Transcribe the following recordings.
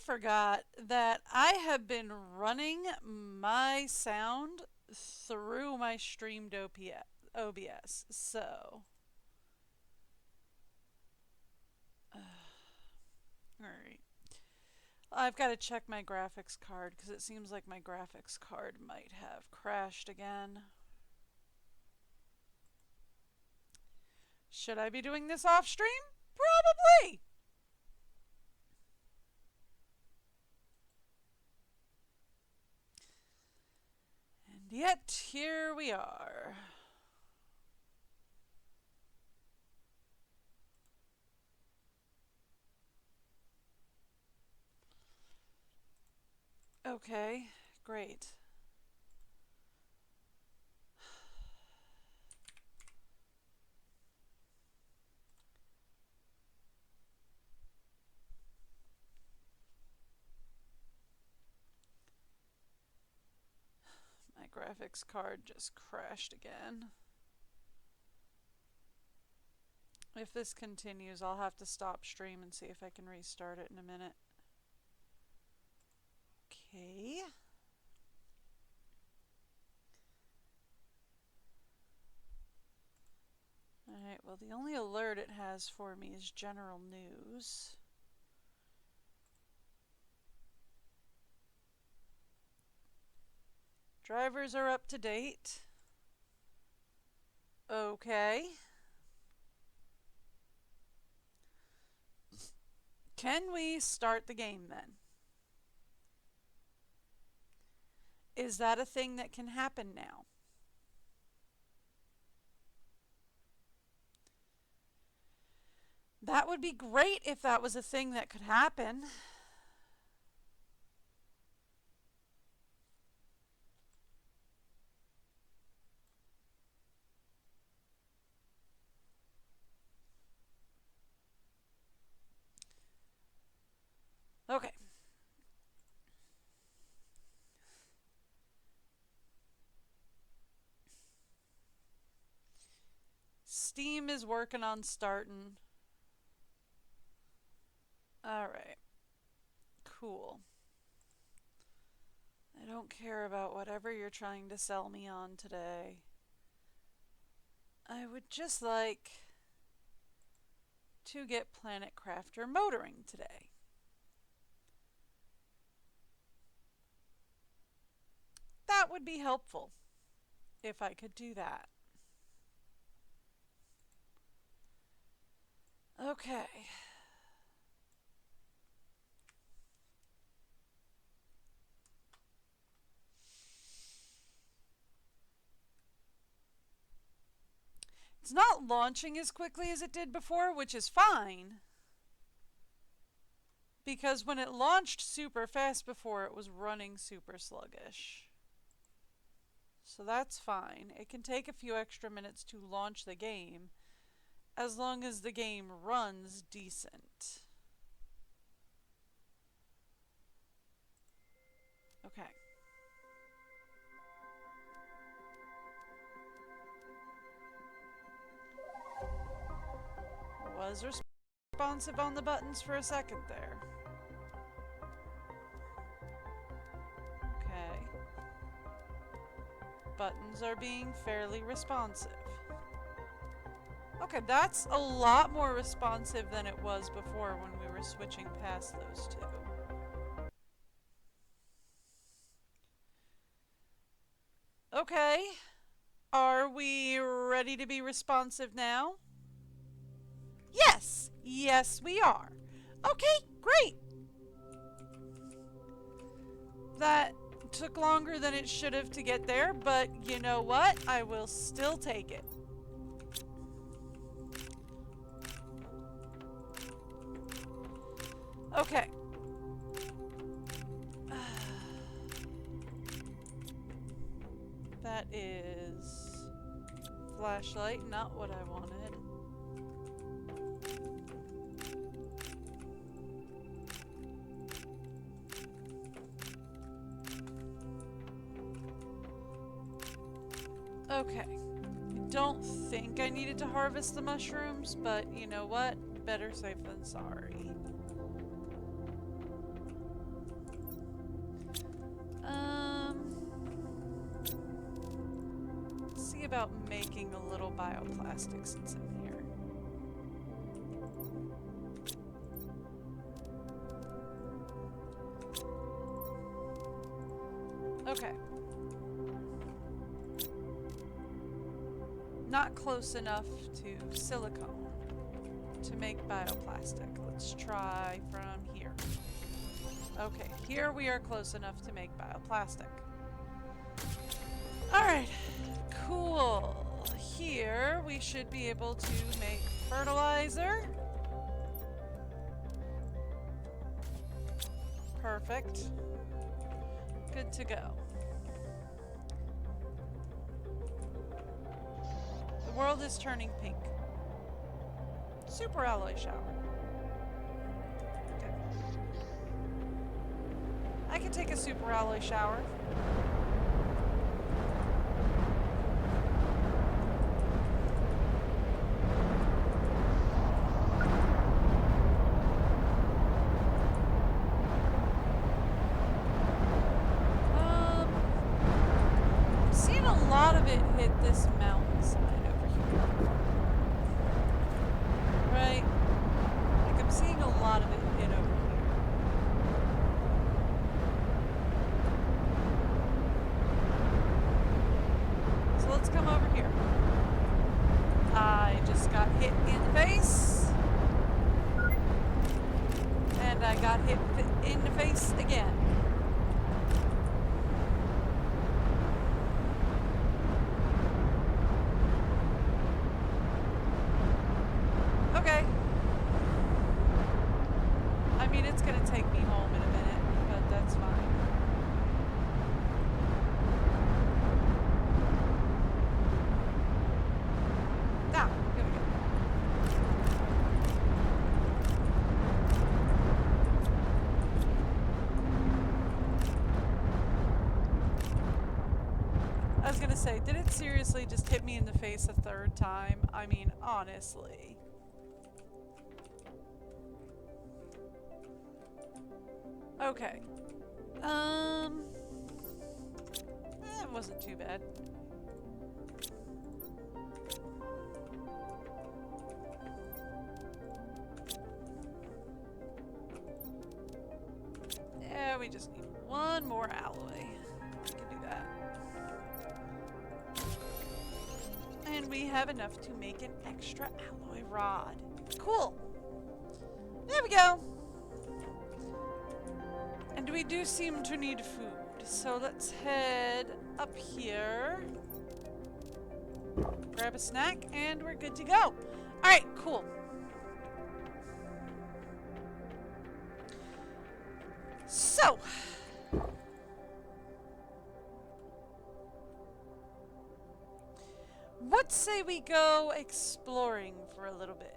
forgot that I have been running my sound through my streamed OBS. So, alright. I've got to check my graphics card because it seems like my graphics card might have crashed again. Should I be doing this off stream? Probably! And yet, here we are. Okay, great. My graphics card just crashed again. If this continues, I'll have to stop stream and see if I can restart it in a minute. Okay. Alright, well, the only alert it has for me is general news. Drivers are up to date. Okay. Can we start the game then? Is that a thing that can happen now? That would be great if that was a thing that could happen. Okay. Steam is working on starting. Alright. Cool. I don't care about whatever you're trying to sell me on today. I would just like to get Planet Crafter motoring today. That would be helpful if I could do that. Okay. It's not launching as quickly as it did before, which is fine. Because when it launched super fast before, it was running super sluggish. So that's fine. It can take a few extra minutes to launch the game, as long as the game runs decent. Okay. Was responsive on the buttons for a second there. Okay. Buttons are being fairly responsive. Okay, that's a lot more responsive than it was before when we were switching past those two. Okay. Are we ready to be responsive now? Yes! Yes, we are. Okay, great! That took longer than it should have to get there, but you know what? I will still take it. Okay. That is flashlight, not what I wanted. Okay. I don't think I needed to harvest the mushrooms, but you know what? Better safe than sorry. about making a little bioplastic since I'm here. Okay. Not close enough to silicone to make bioplastic. Let's try from here. Okay, here we are close enough to make bioplastic. Alright, cool. Here we should be able to make fertilizer. Perfect. Good to go. The world is turning pink. Super alloy shower. Okay. I can take a super alloy shower. I'm seeing a lot of it hit this mountainside over here. Right? Like I'm seeing a lot of it hit over here. So let's come over here. I just got hit in the face. And I got hit in the face again. Okay. I mean, it's gonna take me home in a minute, but that's fine. Now, here we go. I was gonna say, did it seriously just hit me in the face a third time? I mean, honestly. Okay. It wasn't too bad. Yeah, we just need one more alloy. We can do that. And we have enough to make an extra alloy rod. Cool. There we go. And we do seem to need food. So let's head up here. Grab a snack and we're good to go. Alright, cool. So, what say we go exploring for a little bit?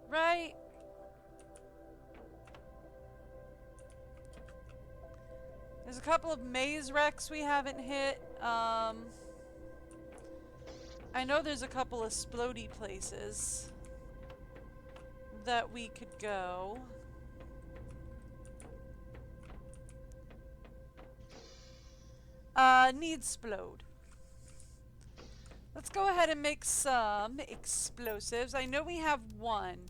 Right? There's a couple of maze wrecks we haven't hit. I know there's a couple of splody places that we could go. Need splode. Let's go ahead and make some explosives. I know we have one.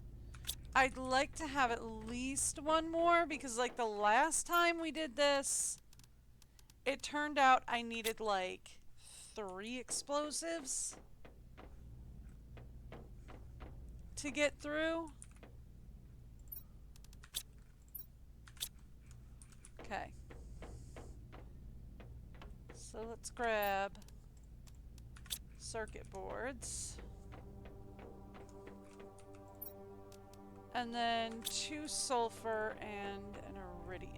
I'd like to have at least one more because like the last time we did this, it turned out I needed like 3 explosives to get through. Okay. So let's grab circuit boards. And then 2 sulfur and an iridium.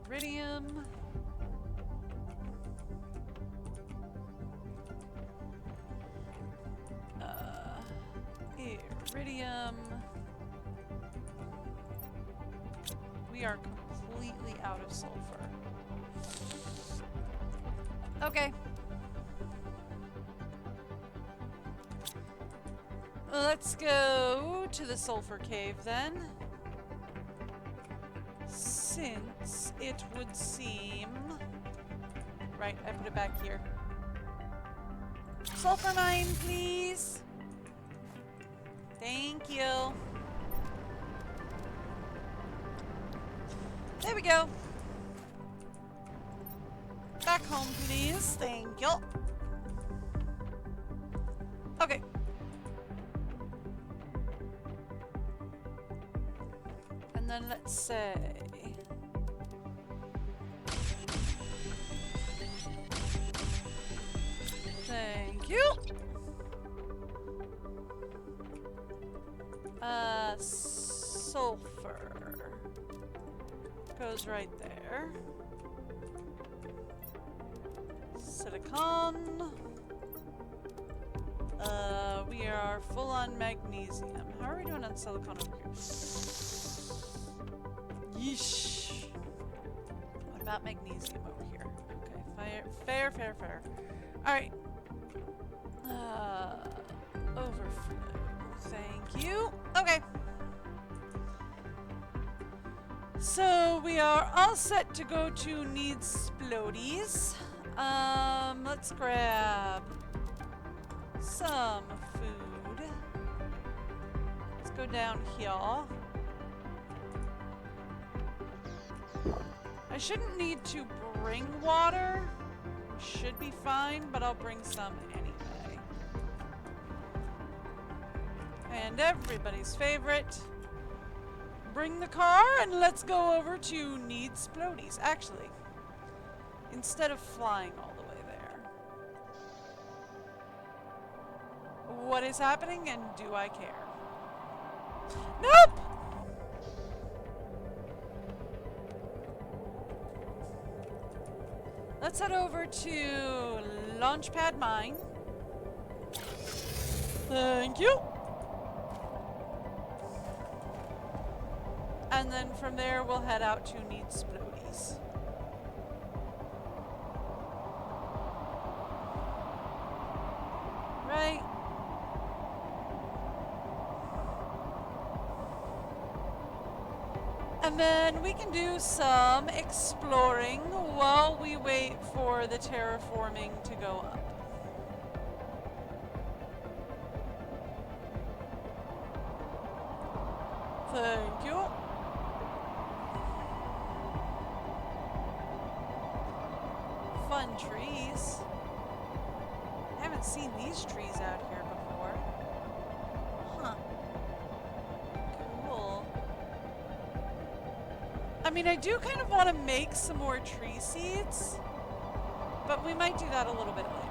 Iridium. Iridium. We are completely out of sulfur. Okay. Let's go to the sulfur cave then. since it would seem... Right, I put it back here. Sulfur mine, please. Thank you. There we go. Back home, please. Thank you. Okay. And then let's say... Thank you. Sulfur goes right there. Silicon. We are full on magnesium. How are we doing on silicon over here? Yeesh. What about magnesium over here? Okay, fair. Alright. Overflow. Thank you. Okay. So we are all set to go to need splodies. Let's grab some food. Let's go down here. I shouldn't need to bring water. Should be fine, but I'll bring some anyway. And everybody's favorite. Bring the car and let's go over to need splodies. Actually, instead of flying all the way there. What is happening and do I care? Nope! Let's head over to Launchpad Mine. Thank you. And then from there we'll head out to need splodies. Right? And then we can do some exploring while we wait for the terraforming to go up. Thank you. Fun trees. I haven't seen these trees out here before. Huh. Cool. I mean, I do kind of want to make some more tree seeds, but we might do that a little bit later.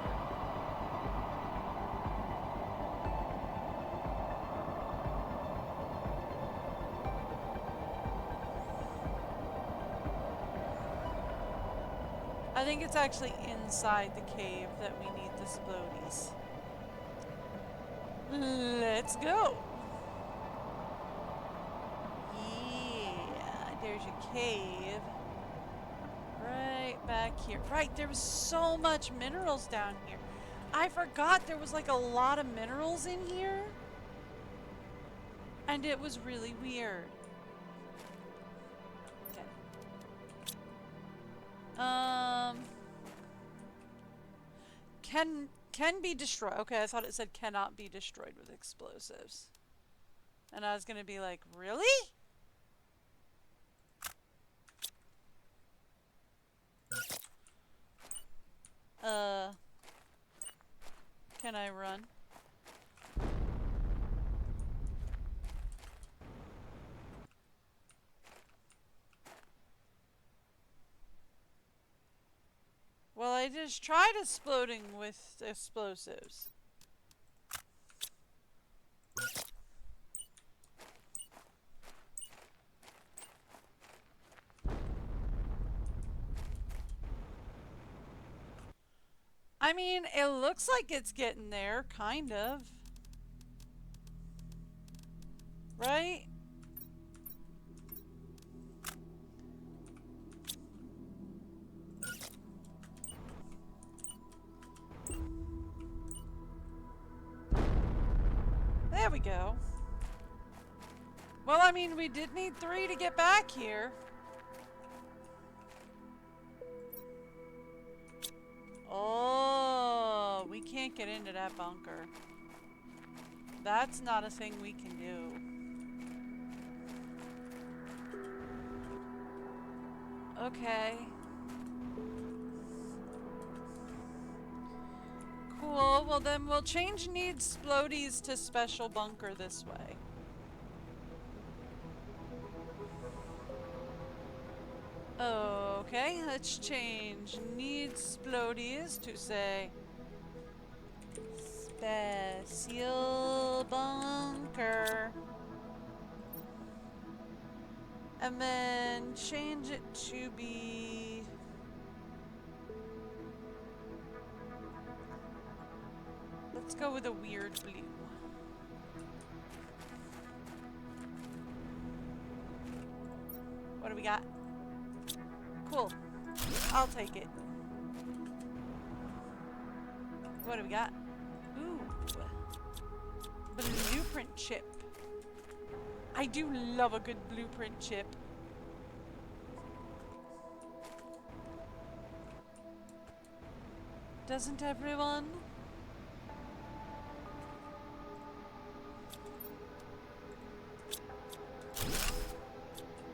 I think it's actually inside the cave that we need the splodies. Let's go! Yeah, there's your cave. Right back here. Right, there was so much minerals down here. I forgot there was like a lot of minerals in here. And it was really weird. Can be destroyed. Okay, I thought it said cannot be destroyed with explosives. And I was gonna be like, really? Can I run? Well, I just tried exploding with explosives. I mean, it looks like it's getting there, kind of. Right? There we go. Well, I mean, we did need 3 to get back here. get into that bunker. That's not a thing we can do. Okay. Cool, well then we'll change needs splodies to special bunker this way. Okay, let's change needs splodies to say special bunker. And then change it to be... Let's go with a weird blue. What do we got? Cool. I'll take it. What do we got? Ooh. Blueprint chip. I do love a good blueprint chip. Doesn't everyone?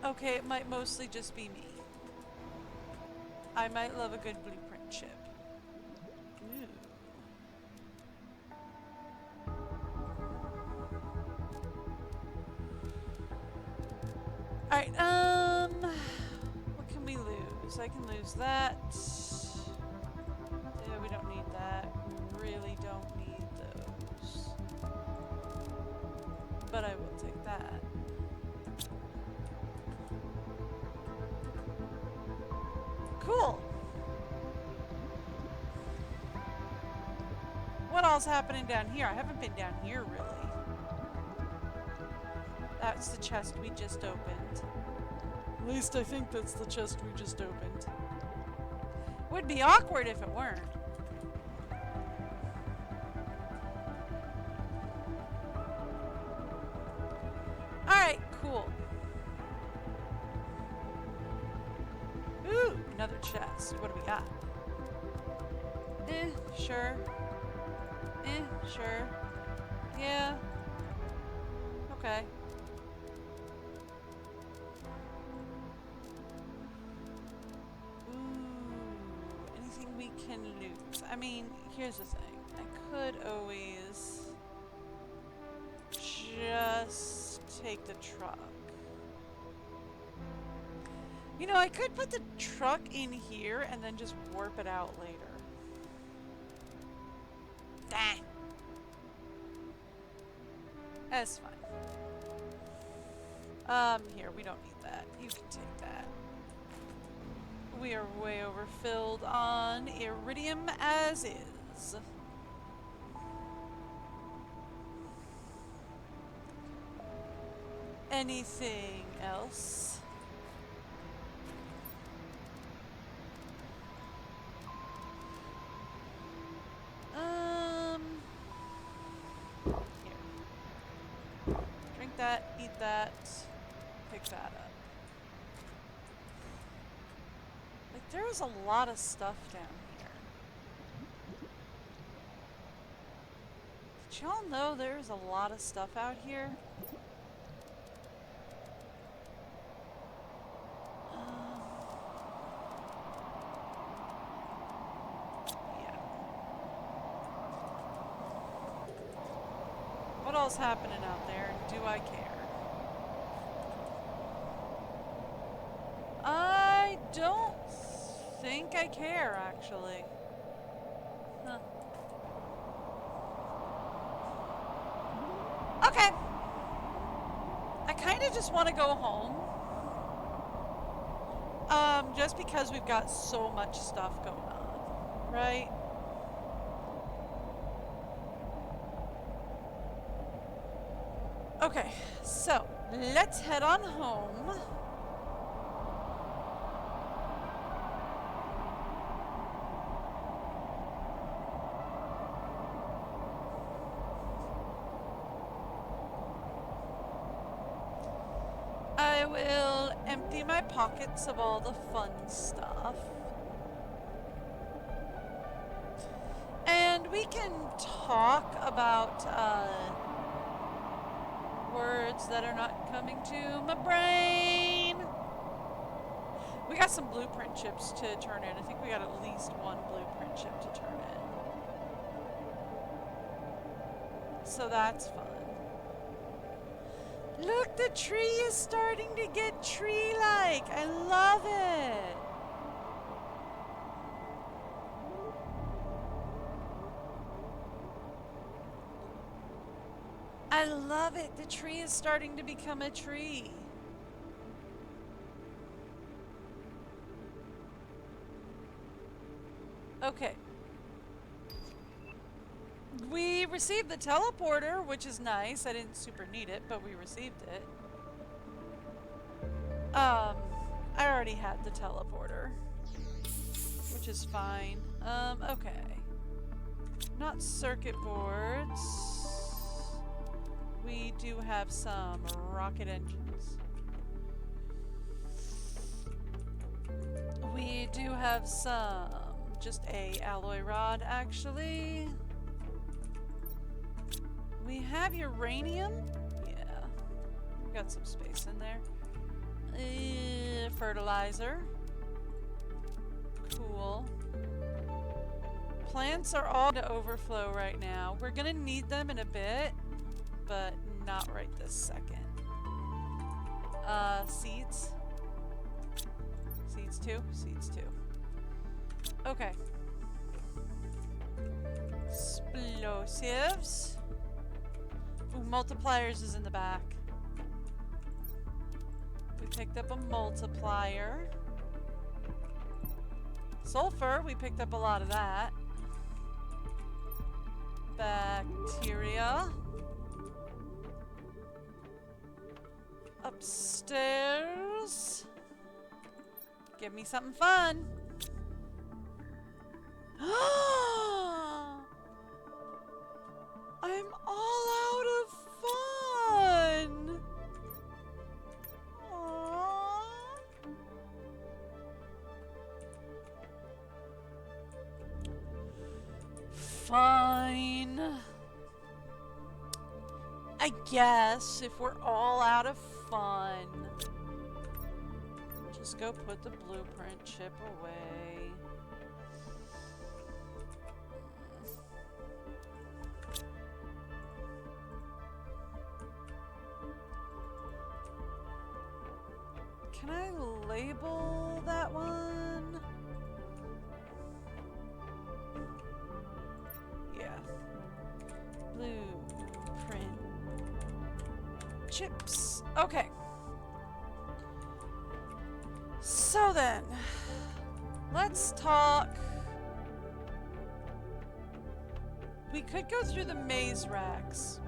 Okay, it might mostly just be me. I might love a good blueprint chip. Ooh. Alright, what can we lose? I can lose that. Yeah, we don't need that. We really don't need those. But I will take that. Cool! What all's happening down here? I haven't been down here, really. That's the chest we just opened. At least I think that's the chest we just opened. Would be awkward if it weren't. Alright, cool. Ooh, another chest. What do we got? Sure. Sure. Yeah. Okay. Ooh, anything we can lose? I mean, here's the thing. I could always just take the truck. You know, I could put the truck in here and then just warp it out later. Dang. That's fine. Here, we don't need that. You can take that. We are way overfilled on iridium as is. Anything else? Here. Drink that, eat that, pick that up. Like, there's a lot of stuff down here. Did y'all know there's a lot of stuff out here? What all's happening out there, and do I care? I don't think I care, actually. Huh. Okay. I kind of just want to go home. Just because we've got so much stuff going on, right? Okay, so let's head on home. I will empty my pockets of all the fun stuff. And we can talk about words that are not coming to my brain. We got some blueprint chips to turn in. I think we got at least one blueprint chip to turn in. So that's fun. Look, the tree is starting to get tree-like. I love it. I love it. The tree is starting to become a tree. Okay. We received the teleporter, which is nice. I didn't super need it, but we received it. I already had the teleporter, which is fine. Okay. Not circuit boards. We do have some rocket engines. We do have some, just a alloy rod actually. We have uranium. Yeah, we've got some space in there. Fertilizer. Cool. Plants are all to overflow right now. We're gonna need them in a bit, but not right this second. Seeds. Seeds too? Seeds too. Okay. Explosives. Ooh, multipliers is in the back. We picked up a multiplier. Sulfur, we picked up a lot of that. Bacteria. Upstairs. Give me something fun. I'm all out of fun. Aww. Fine. I guess if we're all out of fun, just go put the blueprint chip away. Can I label that one? Yeah. Blueprint chips. Okay. So then, let's talk. We could go through the maze racks.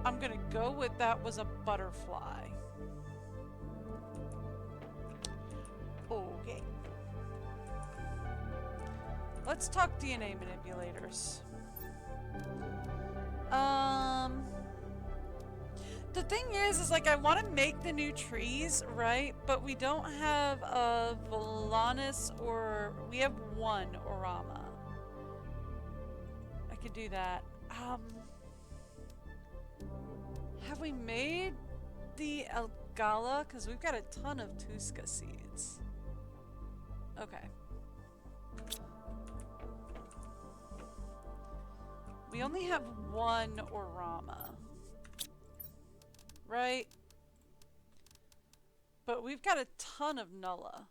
I'm gonna go with that was a butterfly. Okay. Let's talk DNA manipulators. The thing is like I want to make the new trees, right? But we don't have a Volanus or we have one Orama. I could do that. Have we made the Elgala? Because we've got a ton of Tuska seeds. Okay. We only have one Orama. Right? But we've got a ton of Nulla.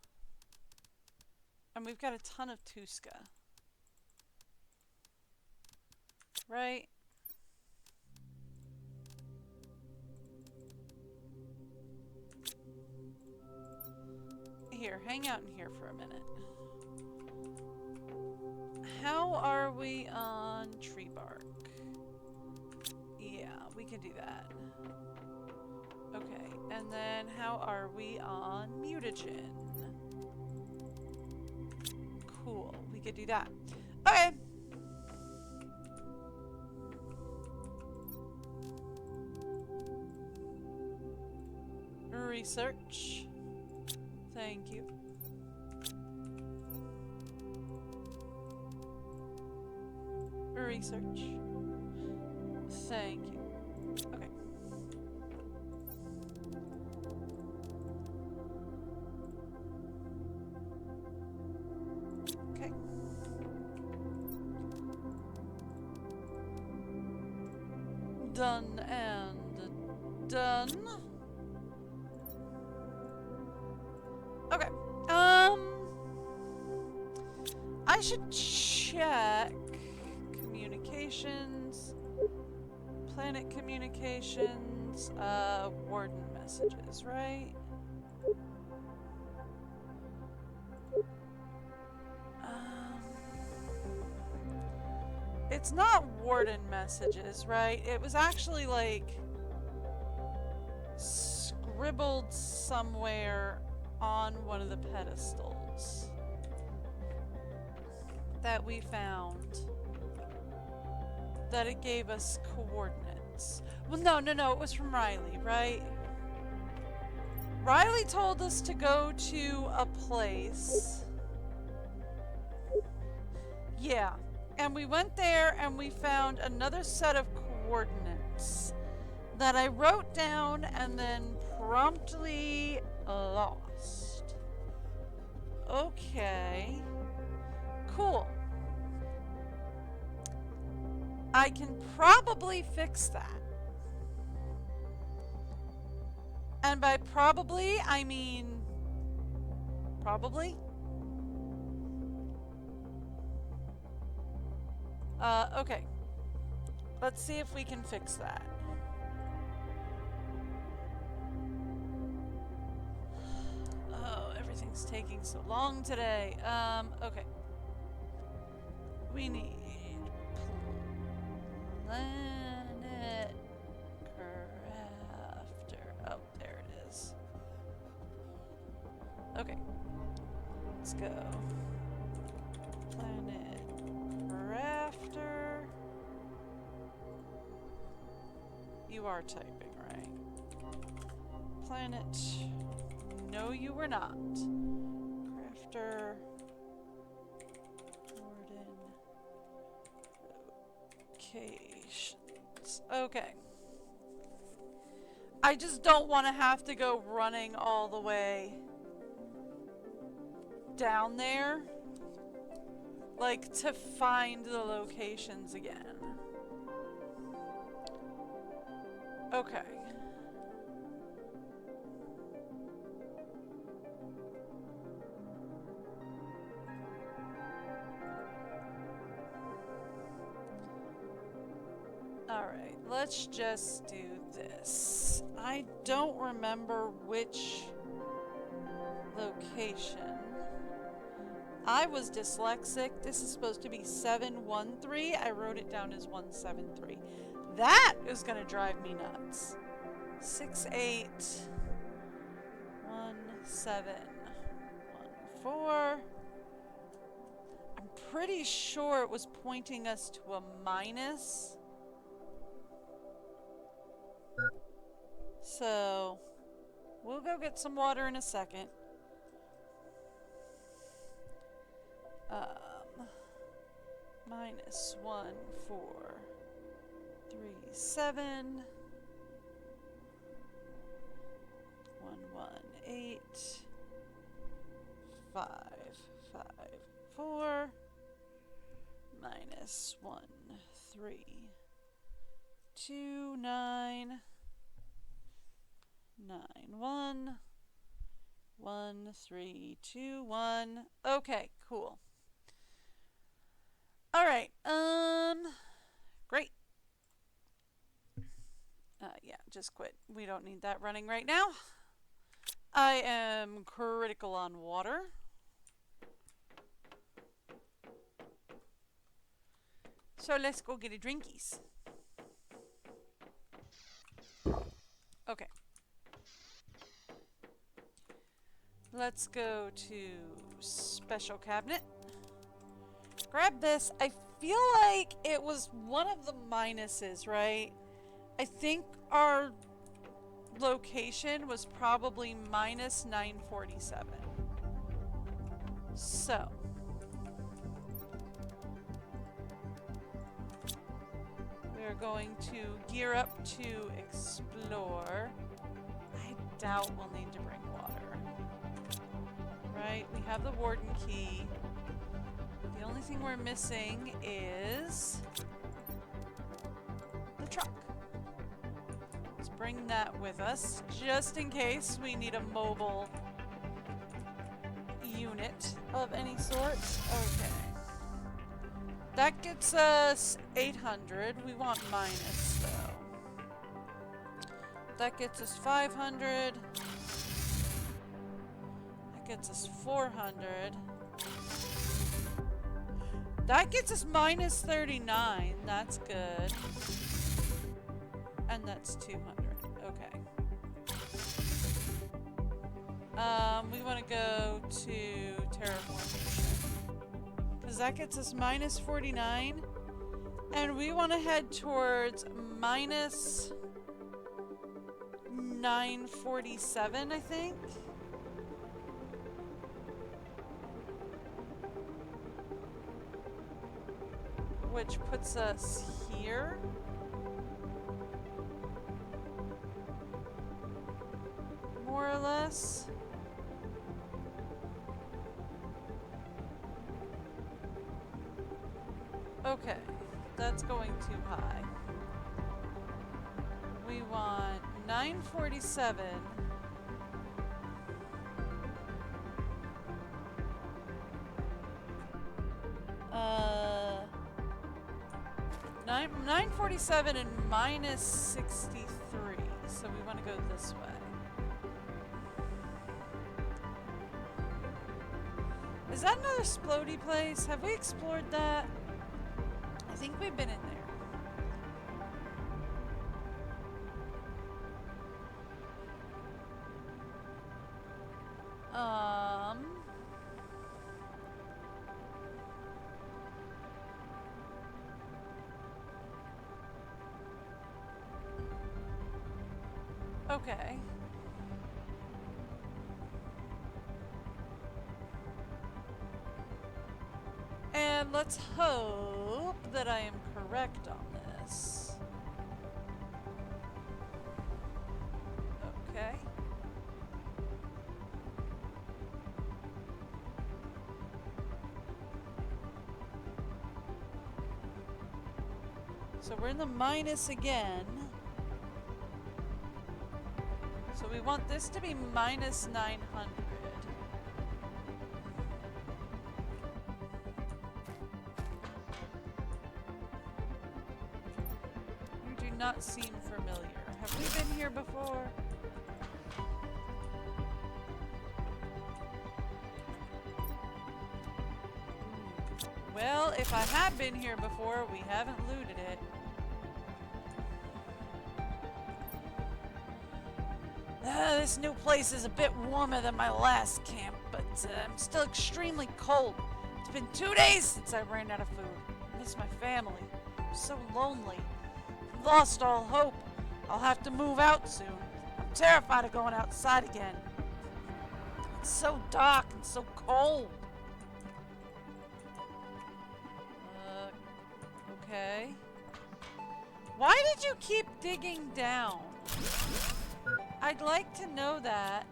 And we've got a ton of Tuska. Right? Here, hang out in here for a minute. How are we on tree bark? Yeah, we can do that. Okay, and then how are we on mutagen? Cool, we could do that. Okay. Research. Thank you. research. Thank you. Okay. Okay. Done and done. Okay. I should check communications, planet communications, warden messages, right? It's not warden messages, right? It was actually like scribbled somewhere on one of the pedestals that we found that it gave us coordinates. Well, no, it was from Riley, right? Riley told us to go to a place. Yeah, and we went there and we found another set of coordinates that I wrote down and then promptly lost. Okay. Cool. I can probably fix that. And by probably, I mean probably. Okay. Let's see if we can fix that. Oh, everything's taking so long today. Okay. We need planet crafter. Oh, there it is. Okay. Let's go. Planet crafter. You are typing, right? Planet. No, you were not. Crafter. Warden. Locations. Okay. I just don't want to have to go running all the way down there. Like, to find the locations again. Okay. Alright, let's just do this. I don't remember which location. I was dyslexic. This is supposed to be 713. I wrote it down as 173. That is going to drive me nuts. 681714. I'm pretty sure it was pointing us to a minus. So, we'll go get some water in a second. Minus 1437 118 554 minus 1329 91 1321. Okay, cool. All right. Great. Yeah, just quit. We don't need that running right now. I am critical on water. So let's go get a drinkies. Okay. Let's go to special cabinet. Grab this. I feel like it was one of the minuses, right? I think our location was probably minus 947. So. going to gear up to explore. I doubt we'll need to bring water. Right? We have the warden key. The only thing we're missing is the truck. Let's bring that with us, just in case we need a mobile unit of any sort. Okay. That gets us 800. We want minus, though. That gets us 500. That gets us 400. That gets us minus 39. That's good. And that's 200. Okay. We want to go to terraformation. Because that gets us minus 49. And we want to head towards minus 947, I think. Which puts us here. More or less. Okay, that's going too high. We want 947. 947 and minus 63. So we want to go this way. Is that another splody place? Have we explored that? I think we've been in there. Okay. And let's hope that I am correct on this. Okay. So we're in the minus again. So we want this to be minus 900. You do not seem familiar. Have we been here before? Well, if I have been here before, we haven't looted it. This new place is a bit warmer than my last camp, but I'm still extremely cold. It's been 2 days since I ran out of food. I miss my family. I'm so lonely. I've lost all hope. I'll have to move out soon. I'm terrified of going outside again. It's so dark and so cold. Okay. Why did you keep digging down? I'd like to know that.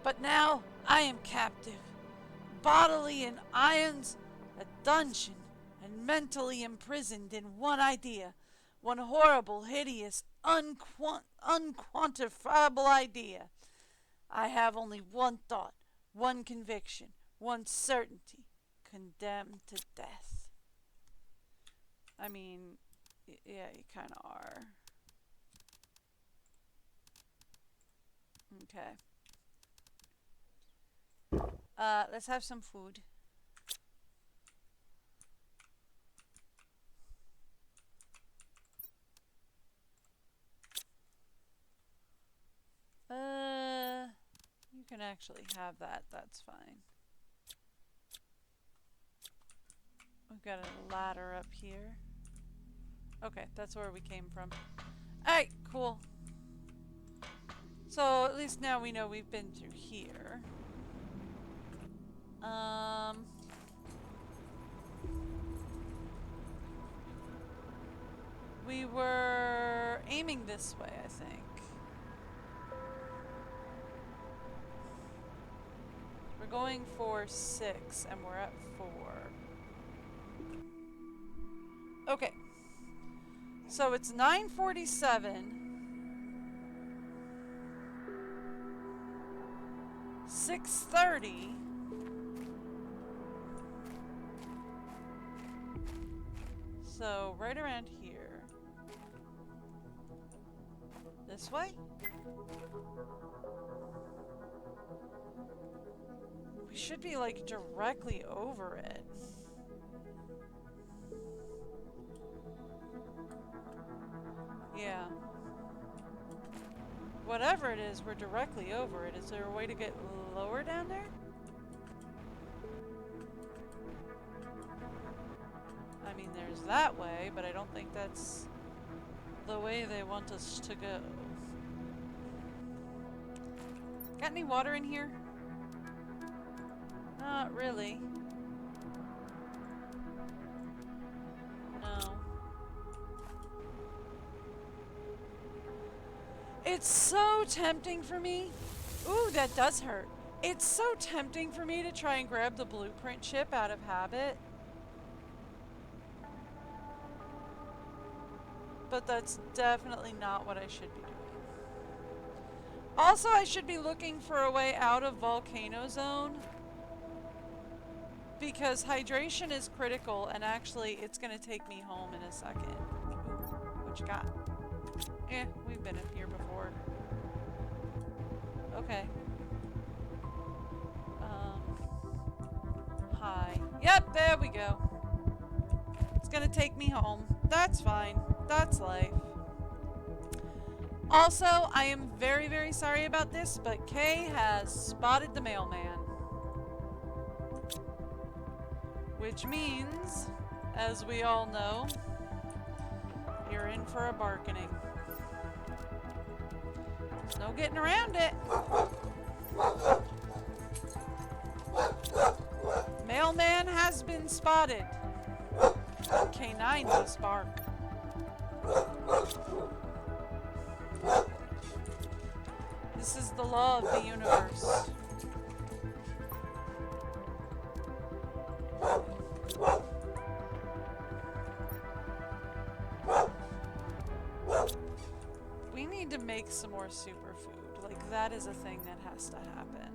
But now I am captive, bodily in irons, a dungeon, and mentally imprisoned in one idea, one horrible, hideous, unquantifiable idea. I have only one thought, one conviction, one certainty, condemned to death. I mean, yeah, you kind of are. Okay. Let's have some food. You can actually have that. That's fine. We've got a ladder up here. Okay, that's where we came from. Alright, cool. So at least now we know we've been through here. We were aiming this way, I think. We're going for 6 and we're at 4. Okay. So it's 9:47. 6:30. So right around here. This way? We should be like directly over it. Yeah. Whatever it is, we're directly over it. Is there a way to get lower down there? I mean, there's that way, but I don't think that's the way they want us to go. Got any water in here? Not really. No. It's so tempting for me. Ooh, that does hurt. It's so tempting for me to try and grab the blueprint chip out of habit. But that's definitely not what I should be doing. Also, I should be looking for a way out of Volcano Zone. Because hydration is critical, and actually it's going to take me home in a second. What you got? Eh, we've been up here before. Okay. Hi. Yep, there we go. It's gonna take me home. That's fine. That's life. Also, I am very, very sorry about this, but Kay has spotted the mailman. Which means, as we all know, you're in for a bargaining. There's no getting around it. Mailman has been spotted. K9 must bark. This is the law of the universe. We need to make some more superfood. Like, that is a thing that has to happen.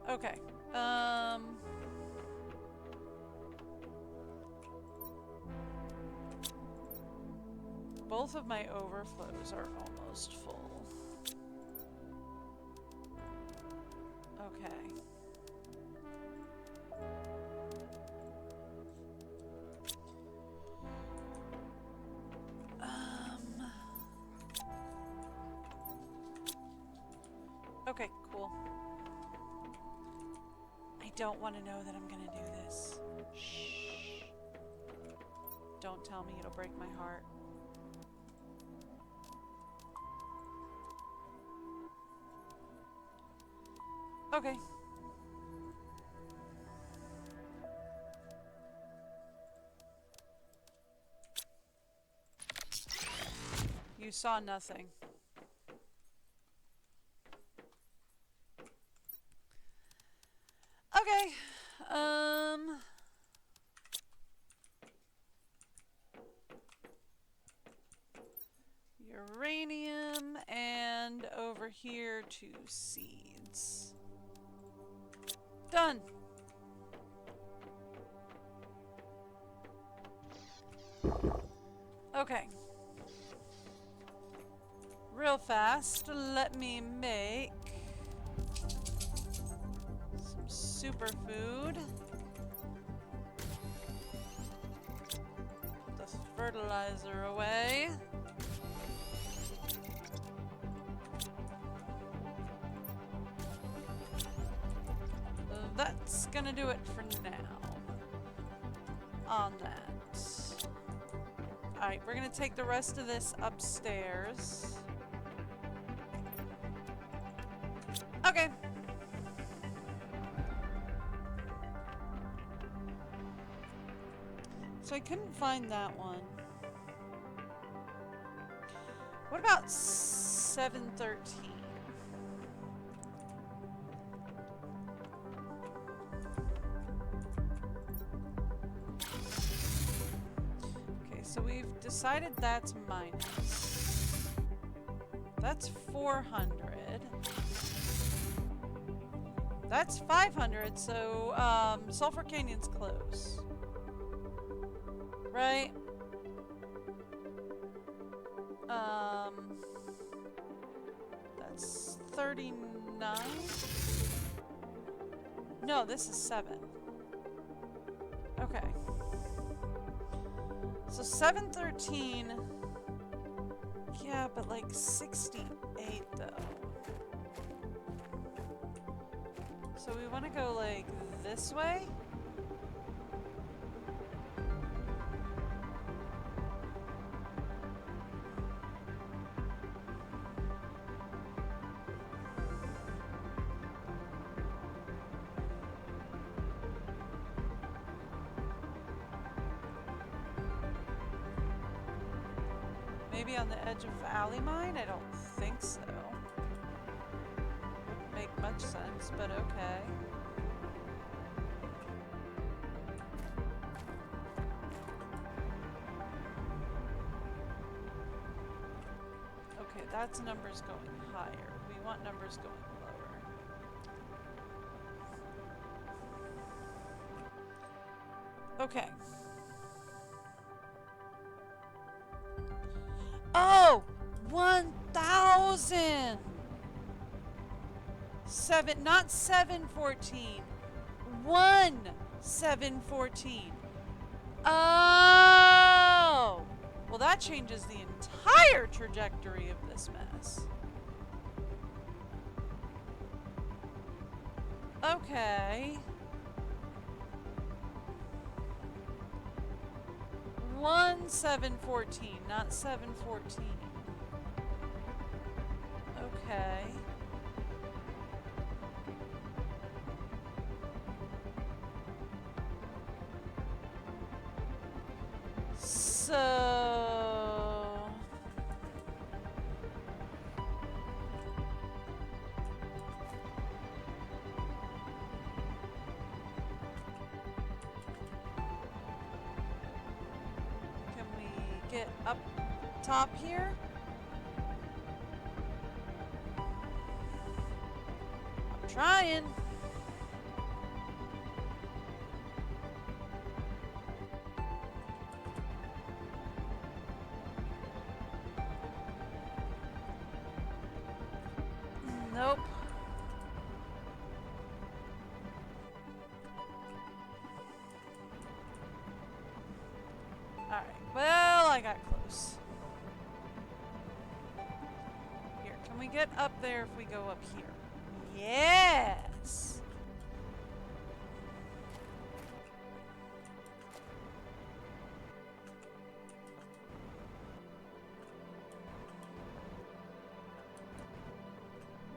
Okay. Both of my overflows are almost full. Okay. Okay, cool. I don't want to know that I'm gonna do this. Shh. Don't tell me, it'll break my heart. Okay. You saw nothing. Okay. Uranium, and over here 2 seeds. Done. Okay. Real fast, let me make some superfood. Put the fertilizer away. That's gonna do it for now. on that. Alright, we're gonna take the rest of this upstairs. Okay. So I couldn't find that one. What about 713? Okay, so we've decided that's minus. That's 400. That's 500, so Sulphur Canyon's close. Right? That's 39? No, this is 7. Okay. So 713. Yeah, but like 68 though. So we want to go like this way? Maybe on the edge of Alley Mine? I don't think so. Wouldn't make much sense, but okay. Okay, that's numbers going higher. We want numbers going lower. Okay. Oh! 1,000! Not 714. 714. Oh! Well, that changes the entire trajectory of this mess. Okay. 714, not 714. Okay. So... can we get up top here? I'm trying. Nope. Alright, well, I got close. Here, can we get up there if we go up here? Yes!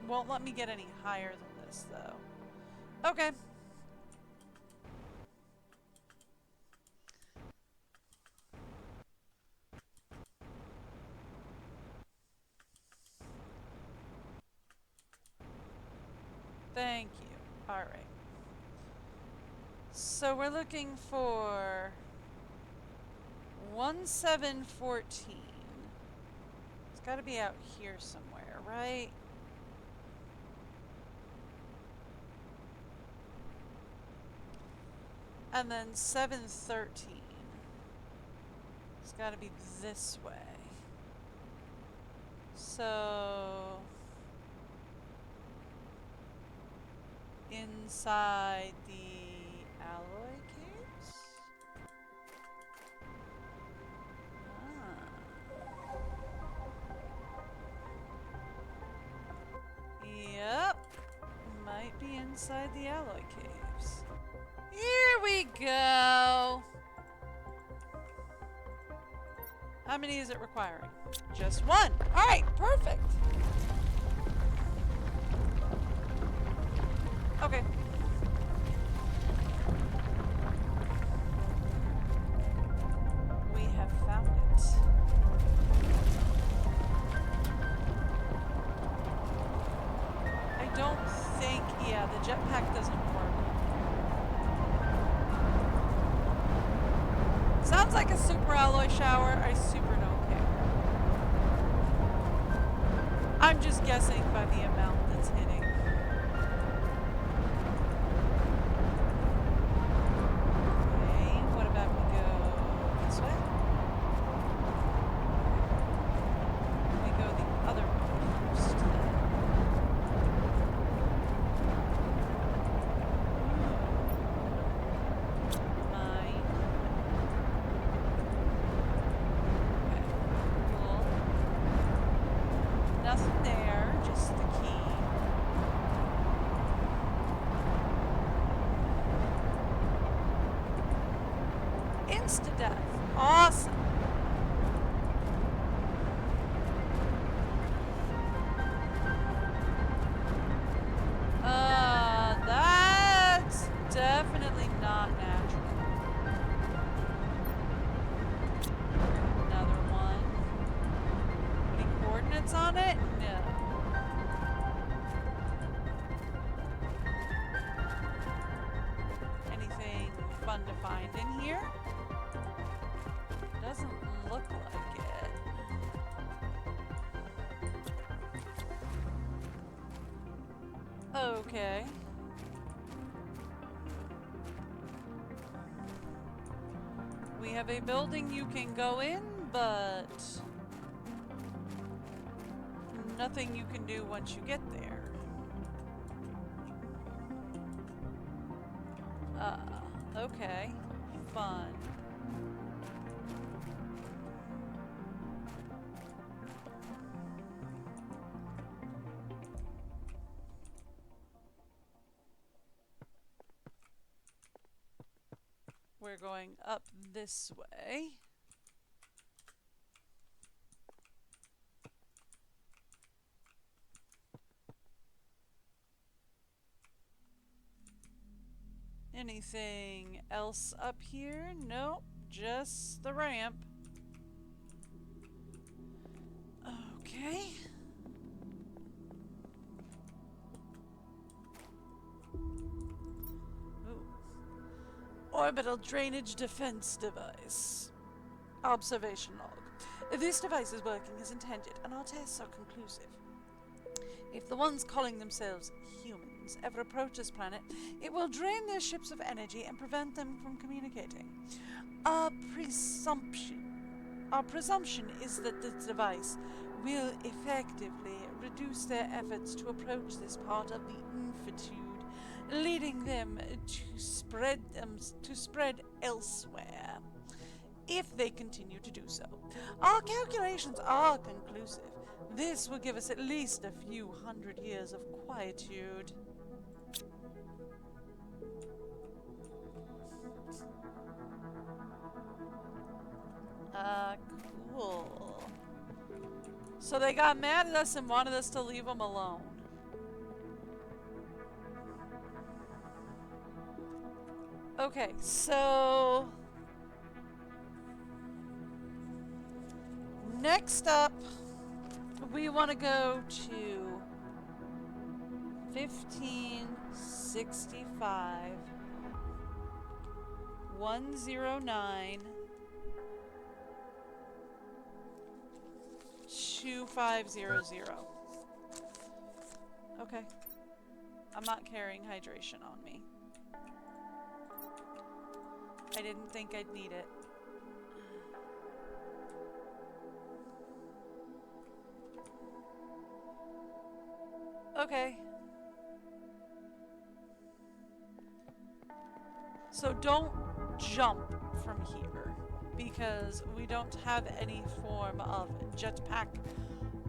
Won't let me get any higher than this, though. Okay. Thank you. Alright. So we're looking for 1714. It's got to be out here somewhere, right? And then 713. It's got to be this way. So... inside the alloy caves? Yep. Might be inside the alloy caves. Here we go. How many is it requiring? Just one. Alright, perfect. Okay. We have found it. I don't think, yeah, the jetpack doesn't work. Sounds like a super alloy shower. I super don't care. I'm just guessing by the amount that's hitting. Okay, what about we go this way? We go the other way first. Mine. Okay, cool. Nothing there, just the key. Insta-death. Awesome. That's definitely not natural. Another one. Any coordinates on it? No. Anything fun to find in here? Doesn't look like it. Okay. We have a building you can go in, but nothing you can do once you get there. Okay. Fun. We're going up this way. Anything else up here? Nope, just the ramp. Okay. Ooh. Orbital drainage defense device. Observation log. This device is working as intended, and our tests are conclusive. If the ones calling themselves humans ever approach this planet, it will drain their ships of energy and prevent them from communicating. Our presumption is that this device will effectively reduce their efforts to approach this part of the infitude, leading them to spread elsewhere, if they continue to do so. Our calculations are conclusive. This will give us at least a few hundred years of quietude. Cool. So they got mad at us and wanted us to leave them alone. Okay, so next up, we want to go to 1565 109 2500. Okay. I'm not carrying hydration on me. I didn't think I'd need it. Okay. So don't jump from here, because we don't have any form of jetpack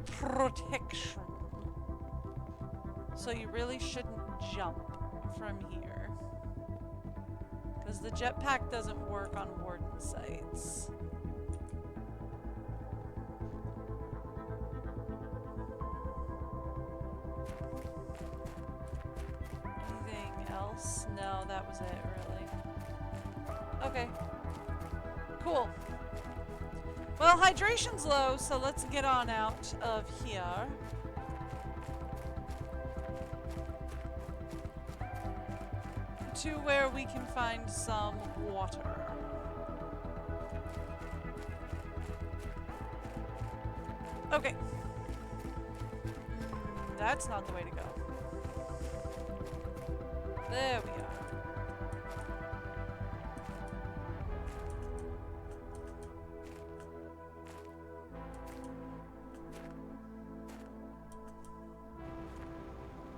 protection. So you really shouldn't jump from here, because the jetpack doesn't work on warden sites. no, that was it, really. Okay. Cool. Well, hydration's low, so let's get on out of here. To where we can find some water. Okay. That's not the way to go. There we are.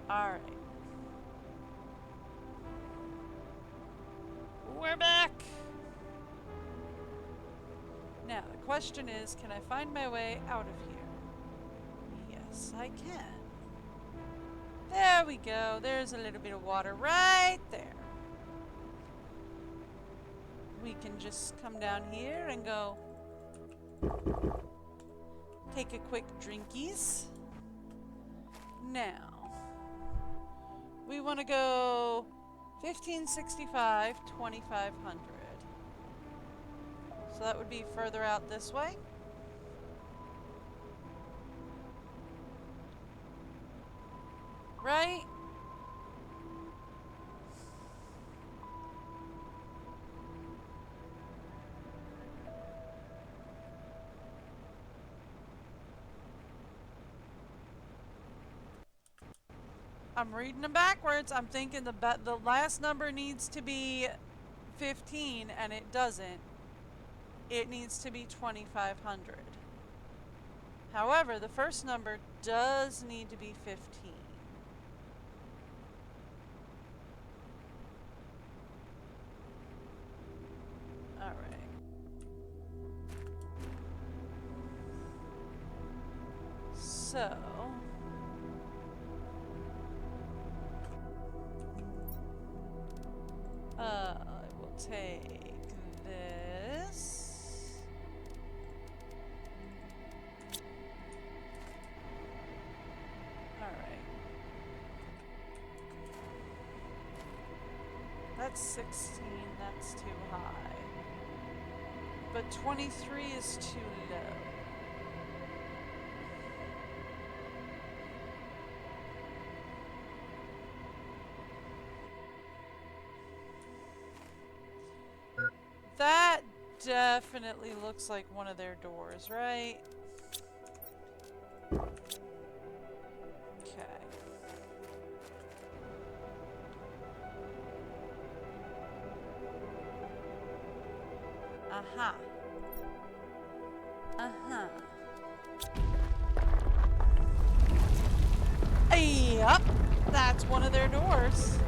Alright. We're back! Now, the question is, can I find my way out of here? Yes, I can. There we go. There's a little bit of water right there. We can just come down here and go take a quick drinkies. Now, we want to go 1565, 2500. So that would be further out this way. Right? I'm reading them backwards. I'm thinking the last number needs to be 15, and it doesn't. It needs to be 2500. However, the first number does need to be 15. Alright. So... I will take this. Alright. That's 16, that's too high. But 23 is too low. That definitely looks like one of their doors, right? Okay. Aha. Uh-huh. Yup, that's one of their doors.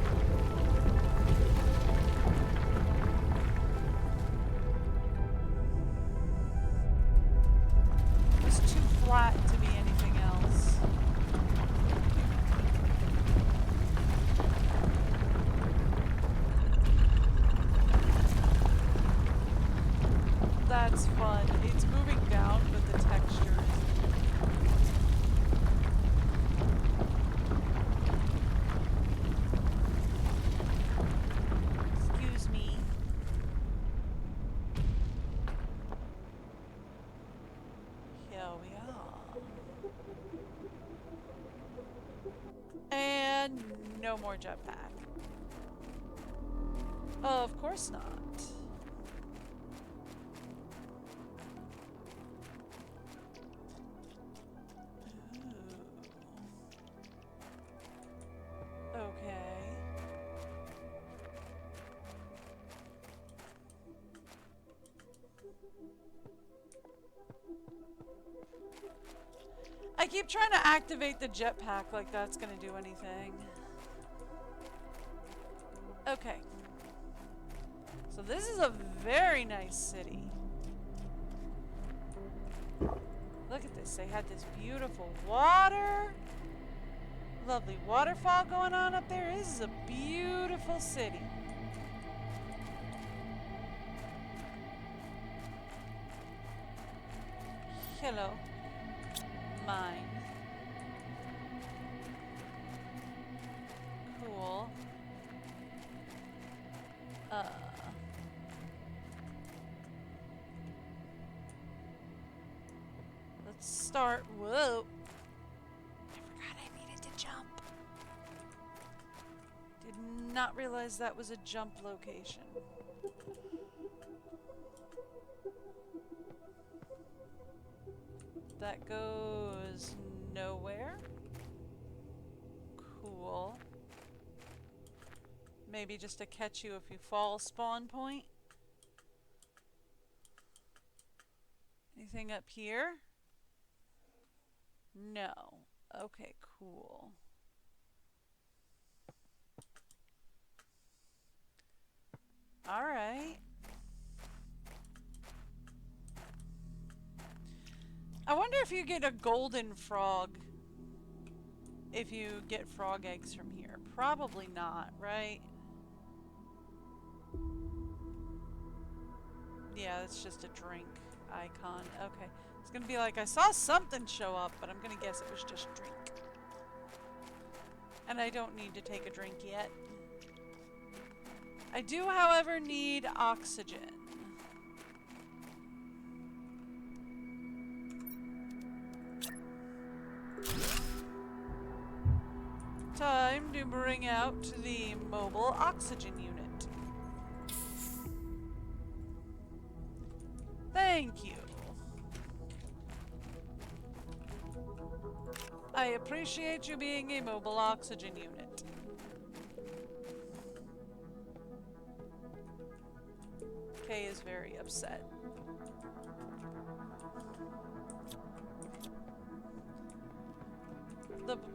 To be anything else. That's fun. It's moving down, but the texture Excuse me. Here we are. And no more jetpack. Of course not. Ooh. Okay. I keep trying to activate the jetpack like that's gonna do anything. Okay. So this is a very nice city. Look at this. They had this beautiful water. Lovely waterfall going on up there. This is a beautiful city. Hello. Mine. Cool. Let's start. Whoa. I forgot I needed to jump. Did not realize that was a jump location. That goes nowhere. Cool. Maybe just to catch you if you fall spawn point. Anything up here? No. Okay, cool. Alright. I wonder if you get a golden frog if you get frog eggs from here. Probably not, right? Yeah, it's just a drink icon. Okay. It's gonna be like, I saw something show up, but I'm gonna guess it was just drink. And I don't need to take a drink yet. I do, however, need oxygen. Time to bring out the mobile oxygen unit. Thank you. I appreciate you being a mobile oxygen unit. Kay is very upset.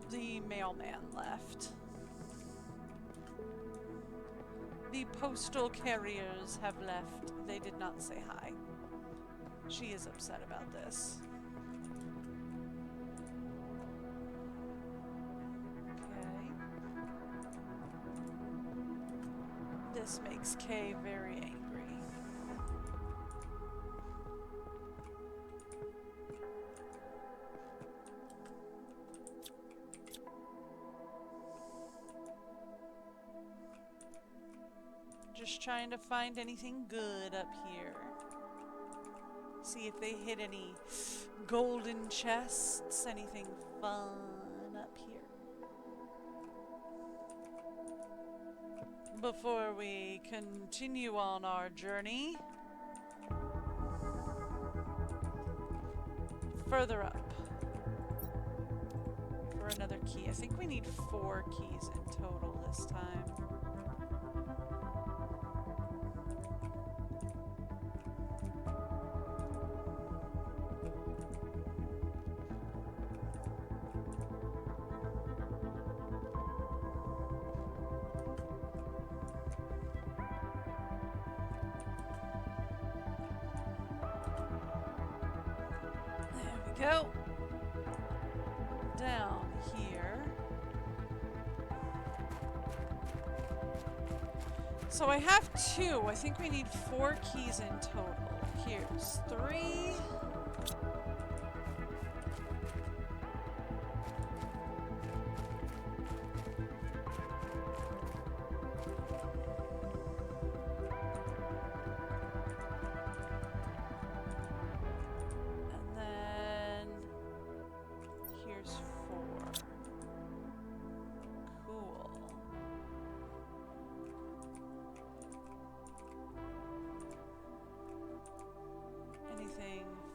The mailman left. The postal carriers have left. They did not say hi. She is upset about this. Okay. This makes Kay very angry. Just trying to find anything good up here. See if they hit any golden chests, anything fun up here. Before we continue on our journey, further up for another key. I think we need 4 keys in total this time. Go down here. So I have 2. I think we need 4 keys in total. Here's 3.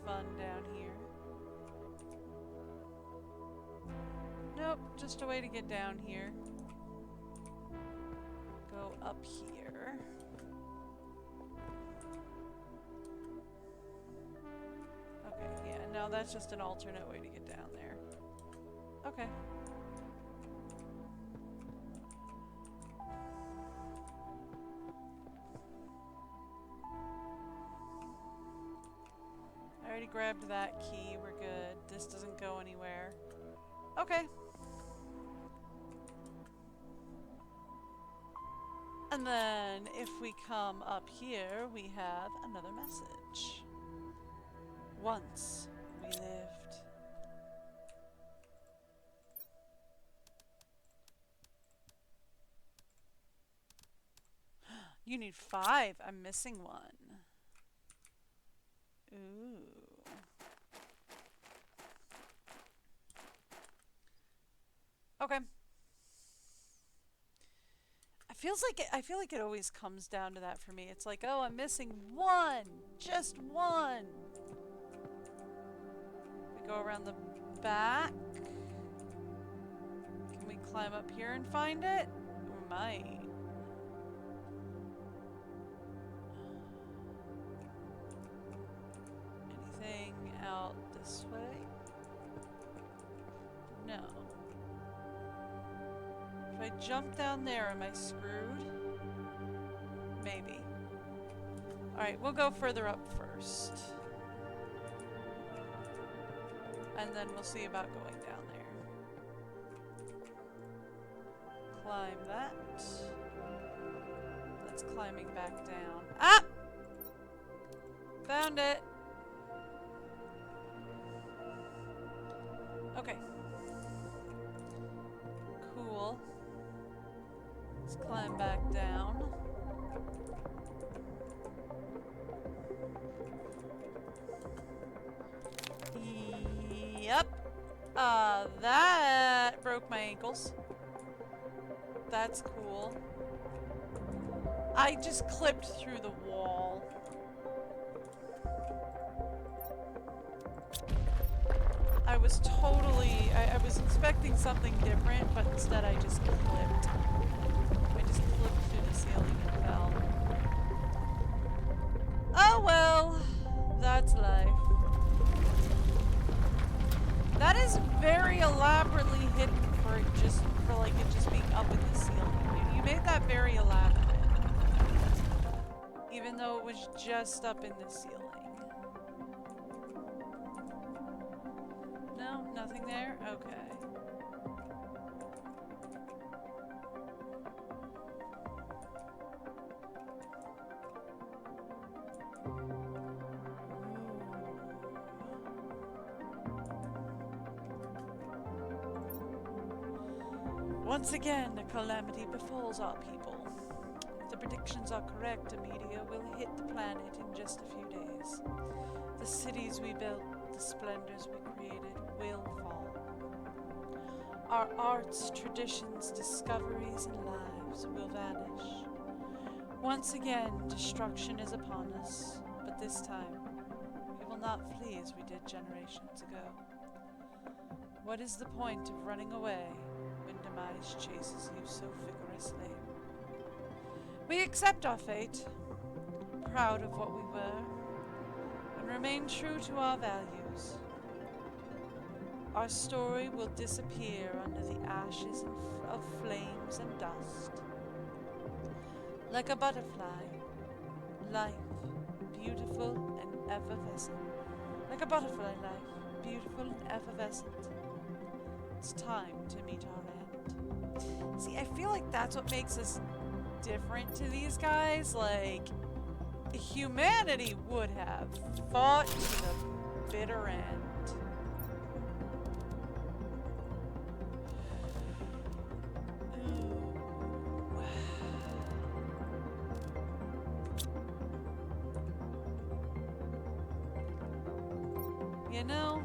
Fun down here. Nope, just a way to get down here. Go up here. Okay, yeah, no, that's just an alternate way to get down there. Okay. I already grabbed that key, we're good. This doesn't go anywhere. Okay. And then if we come up here, we have another message. Once we lived. You need 5. I'm missing 1. Ooh. Okay. I feel like it always comes down to that for me. It's like, oh, I'm missing 1. Just 1. We go around the back. Can we climb up here and find it? We might. Anything out this way? No. If I jump down there, am I screwed? Maybe. Alright, we'll go further up first. And then we'll see about going down there. Climb that. That's climbing back down. Ah! Found it! Okay. Cool. Let's climb back down. Yep. That broke my ankles. That's cool. I just clipped through the wall. I was totally... I was expecting something different, but instead I just clipped. I just clipped through the ceiling and fell. Oh well. That's life. That is very elaborately hidden for it just being up in the ceiling. You made that very elaborate. Even though it was just up in the ceiling. No? Nothing there? Okay. Once again, a calamity befalls our people. If the predictions are correct, a meteor will hit the planet in just a few days. The cities we built, the splendors we created, will fall. Our arts, traditions, discoveries, and lives will vanish. Once again, destruction is upon us, but this time, we will not flee as we did generations ago. What is the point of running away when demise chases you so vigorously? We accept our fate, proud of what we were, and remain true to our values. Our story will disappear under the ashes of flames and dust. Like a butterfly, life, beautiful and effervescent. Like a butterfly life, beautiful and effervescent. It's time to meet our end. See, I feel like that's what makes us different to these guys. Like, humanity would have fought to the bitter end. You know,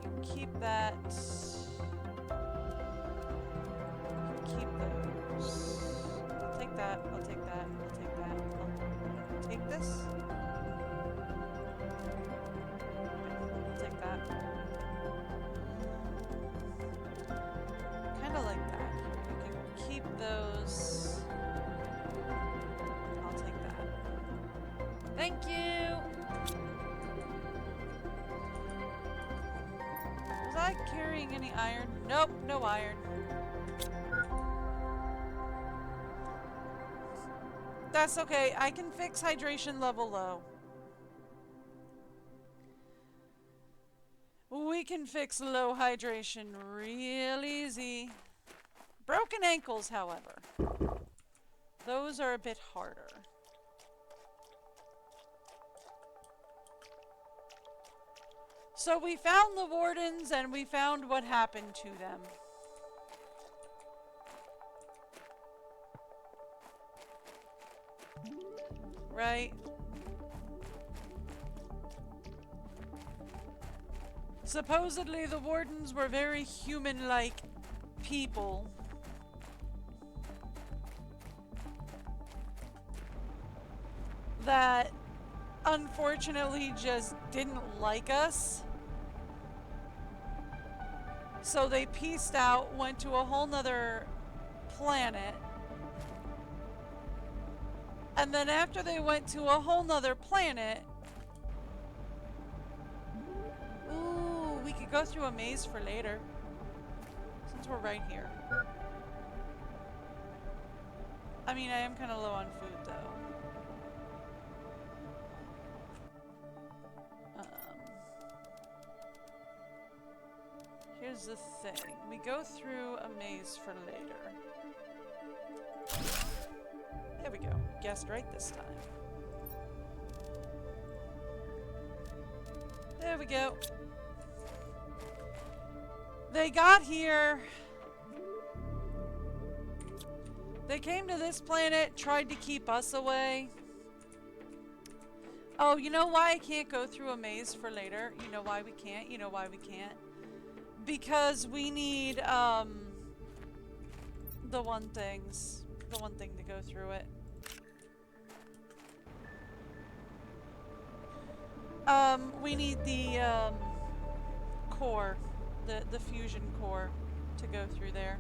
you keep that. You keep those. I'll take that. I'll take that. I'll take that. I'll take this. I'll take that. Kind of like that. You can keep those. I'll take that. Thank you! Was I carrying any iron? Nope, no iron. That's okay, I can fix hydration level low. We can fix low hydration real easy. Broken ankles, however. Those are a bit harder. So we found the wardens and we found what happened to them. right? Supposedly the wardens were very human-like people. That unfortunately just didn't like us. So they pieced out, went to a whole nother planet. And then after they went to a whole nother planet... Ooh, we could go through a maze for later. Since we're right here. I mean, I am kind of low on food, though. Here's the thing. We go through a maze for later. There we go. Guessed right this time. There we go. They got here. They came to this planet, tried to keep us away. Oh, you know why I can't go through a maze for later? You know why we can't? You know why we can't? Because we need, the one thing to go through it. We need the, core, the fusion core to go through there.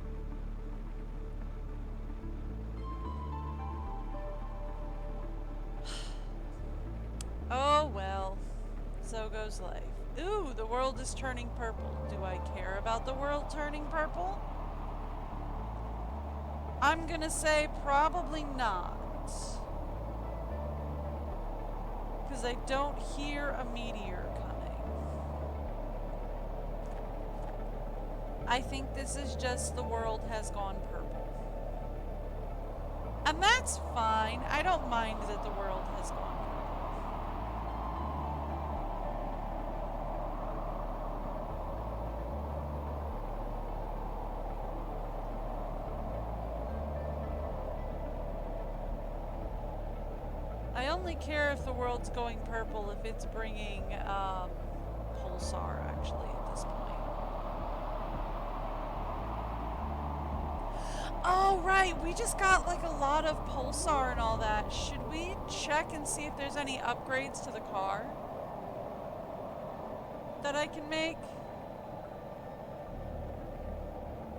Oh well, so goes life. Ooh, the world is turning purple. Do I care about the world turning purple? I'm gonna say probably not. Because I don't hear a meteor coming. I think this is just the world has gone purple. And that's fine. I don't mind that the world has gone purple. I only care if the world's going purple if it's bringing pulsar, actually, at this point. Oh, right, we just got like a lot of pulsar and all that. Should we check and see if there's any upgrades to the car that I can make?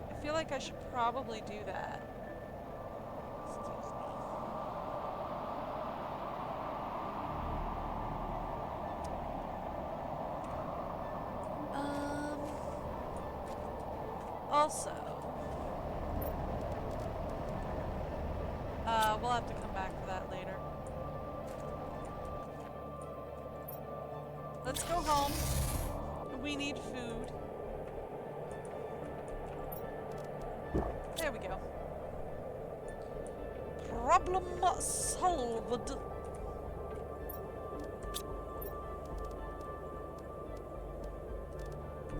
I feel like I should probably do that. Also, we'll have to come back to that later. Let's go home. We need food. There we go. Problem solved.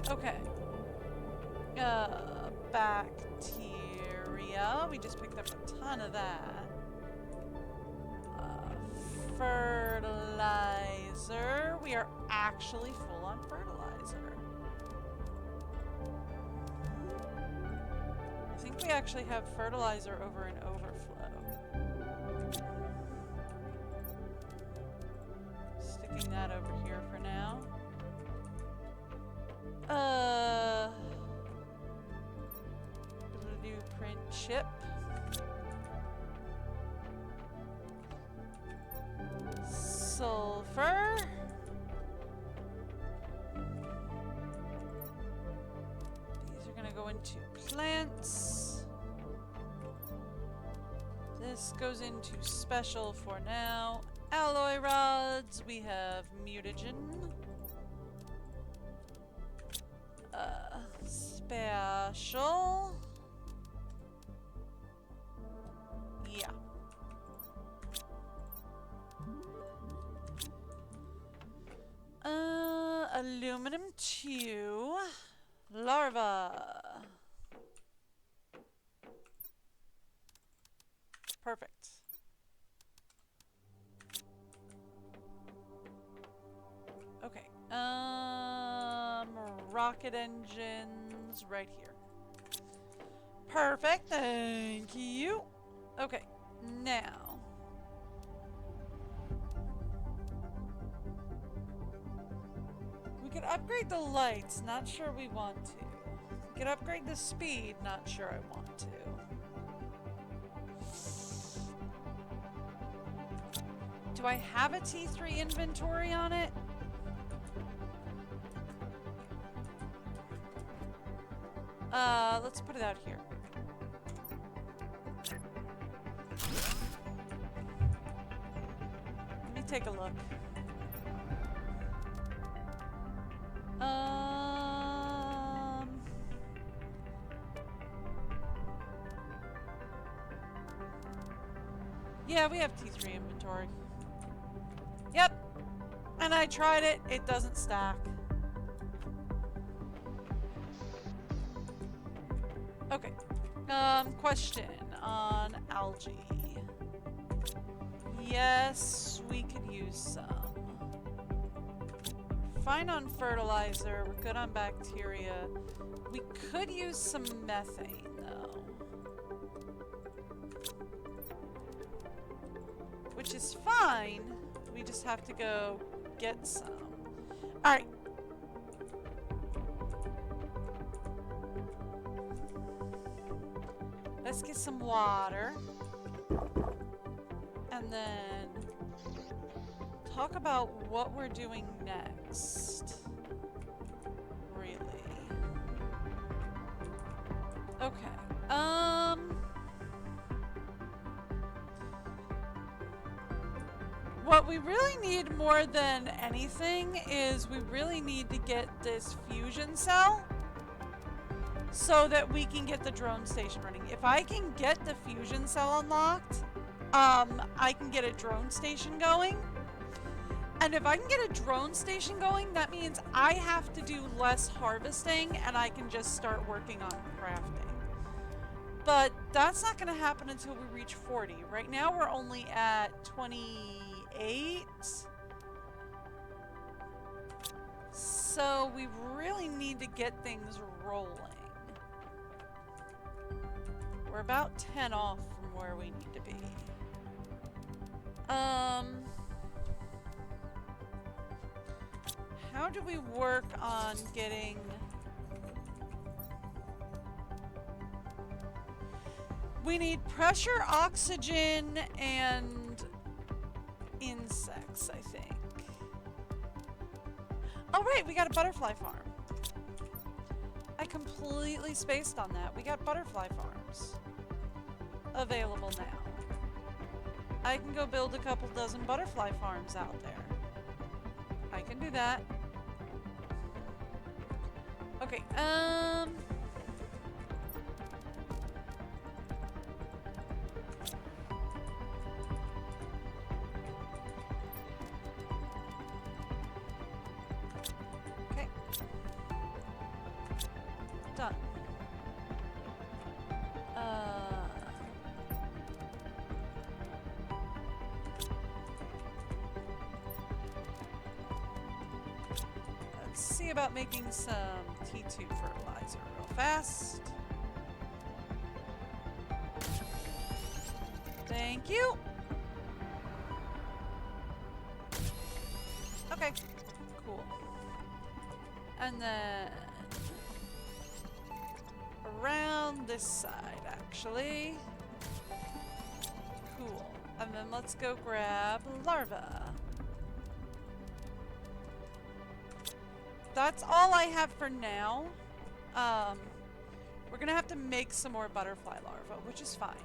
Okay. Bacteria. We just picked up a ton of that. Fertilizer. We are actually full on fertilizer. I think we actually have fertilizer over an overflow. Sticking that over here for now. Blueprint chip. Sulfur. These are gonna go into plants. This goes into special for now. Alloy rods. We have mutagen. Special. Yeah. Aluminum 2. Larva. Perfect. rocket engines right here. Perfect, thank you. Okay, now. We could upgrade the lights, not sure we want to. We could upgrade the speed, not sure I want to. Do I have a T3 inventory on it? Let's put it out here. Let me take a look. Yeah, we have T3 inventory. Yep. And I tried it. It doesn't stack. Okay. Question on algae. Yes, we could use some. Fine on fertilizer. We're good on bacteria. We could use some methane, though. Which is fine. We just have to go get some. Alright. Let's get some water. And then talk about what we're doing next. Really. Okay. What we really need more than anything is we really need to get this fusion cell so that we can get the drone station running. If I can get the fusion cell unlocked, I can get a drone station going. And if I can get a drone station going, that means I have to do less harvesting and I can just start working on crafting. But that's not going to happen until we reach 40. Right now we're only at 28. So we really need to get things rolling. We're about 10 off from where we need to be. How do we work on getting... We need pressure, oxygen, and insects, I think. Oh, right, we got a butterfly farm. I completely spaced on that. We got butterfly farms available now. I can go build a couple dozen butterfly farms out there. I can do that. Okay, okay. Done. Let's see about making some T2 fertilizer real fast. Thank you. Okay, cool. And then around this side, actually. Cool. And then let's go grab larva. That's all I have for now. We're gonna have to make some more butterfly larvae, which is fine.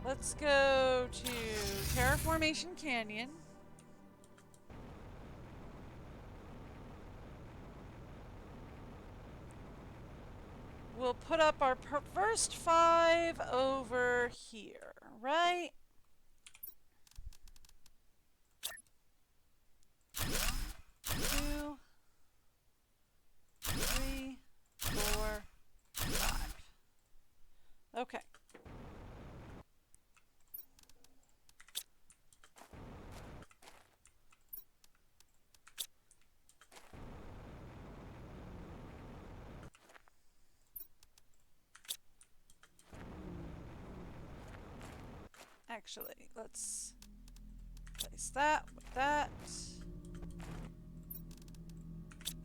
Let's go to Terraformation Canyon. We'll put up our first 5 over here, right? 2, 3, 4, 5. Okay. Actually, let's place that with that.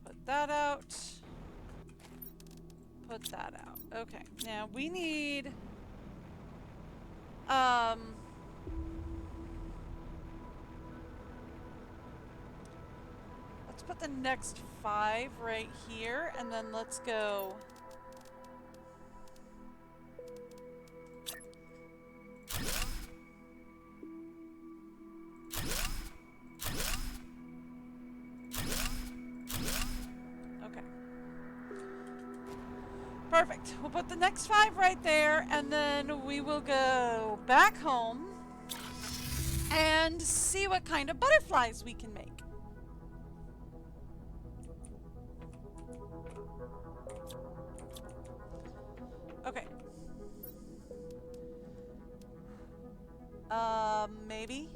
Put that out. Put that out. Okay, now we need let's put the next 5 right here, and then let's go perfect. We'll put the next 5 right there, and then we will go back home and see what kind of butterflies we can make. Okay. Maybe?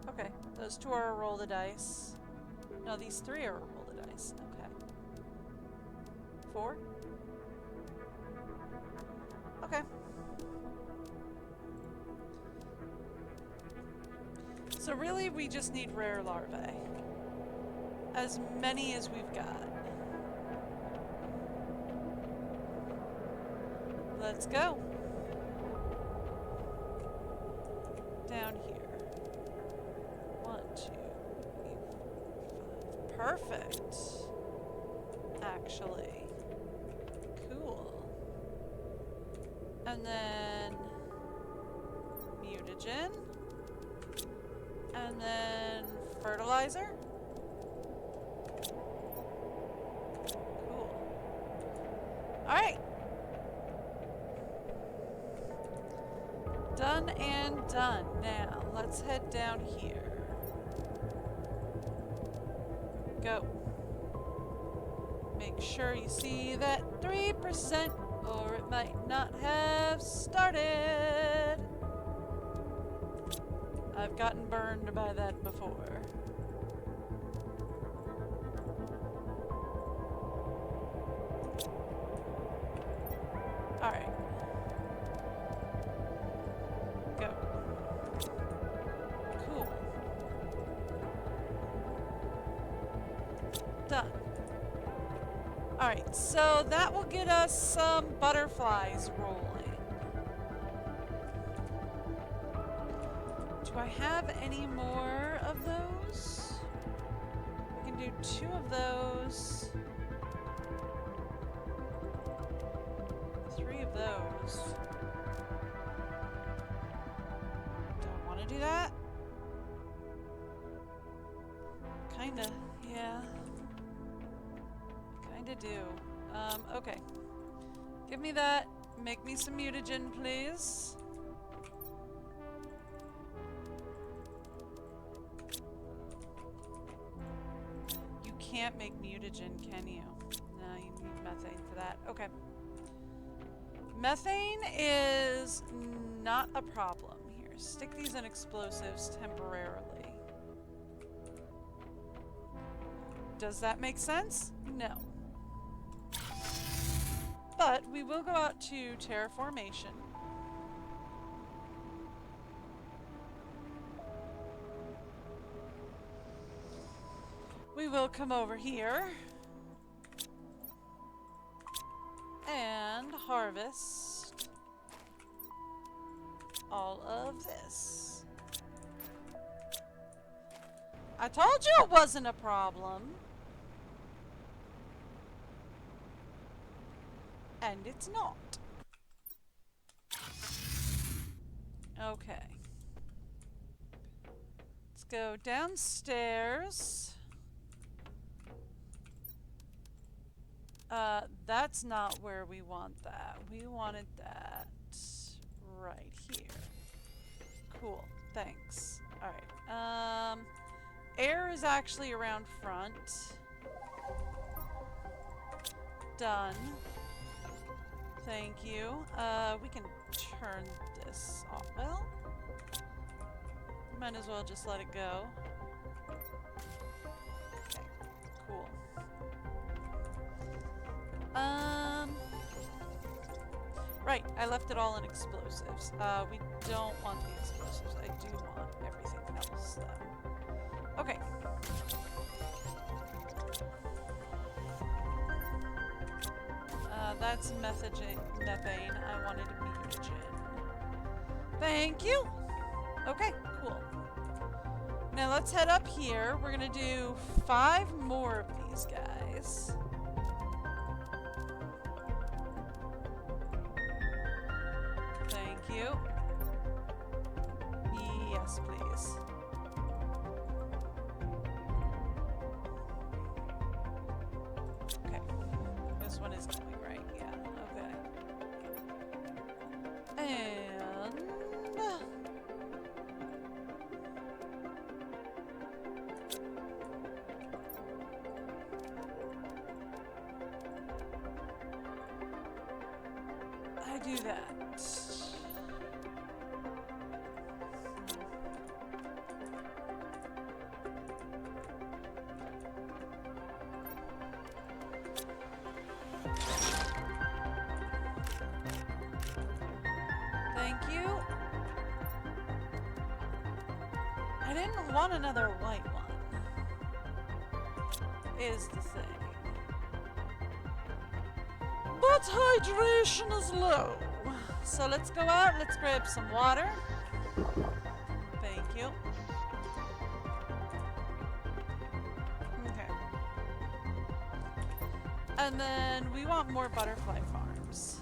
Okay, those 2 are a roll the dice. No, these 3 are a roll the dice. Okay. 4? Okay. So really, we just need rare larvae. As many as we've got. Let's go. Down here. 1, 2, 3, 4, 5. Perfect. Actually. Cool. And then mutagen. And then fertilizer. Cool. Alright. Done and done. Now, let's head down here. Go. Make sure you see that 3%, or it might not have started. I've gotten burned by that before. Alright. Go. Cool. Done. Alright, so that will get us some butterflies rolling. Do I have any more of those? I can do 2 of those. 3 of those. Do I want to do that? Kinda, yeah. Kinda do. Okay. Give me that. Make me some mutagen, please. You can't make mutagen, can you? No, you need methane for that. Okay. Methane is not a problem here. Stick these in explosives temporarily. Does that make sense? No. But we will go out to terraformation. We will come over here and harvest all of this. I told you it wasn't a problem. And it's not. Okay. Let's go downstairs. That's not where we want that. We wanted that right here. Cool, thanks. Alright, air is actually around front. Done. Thank you. We can turn this off. Well, might as well just let it go. Okay, cool. Right, I left it all in explosives. We don't want the explosives. I do want everything else, though. Okay. That's methane. I wanted mutagen. Thank you! Okay, cool. Now let's head up here. We're gonna do 5 more of these guys. Thank you. Yes, please. Okay. This one is going right. Yeah, okay. And... I do that. Thank you. I didn't want another white one, is the thing. But hydration is low. So let's go out, let's grab some water. Thank you. Okay. And then we want more butterfly farms.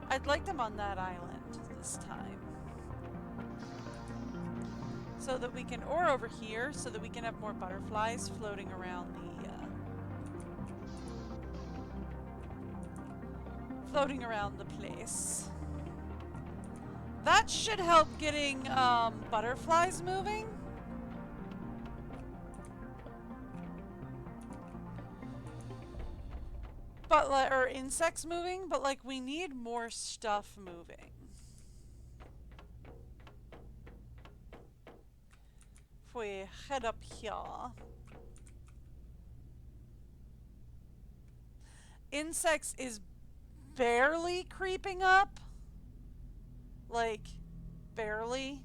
I'd like them on that island this time. So that we can, or over here, so that we can have more butterflies floating around the place. That should help getting butterflies moving. But or insects moving, but like we need more stuff moving. If we head up here. Insects is barely creeping up. Like, barely.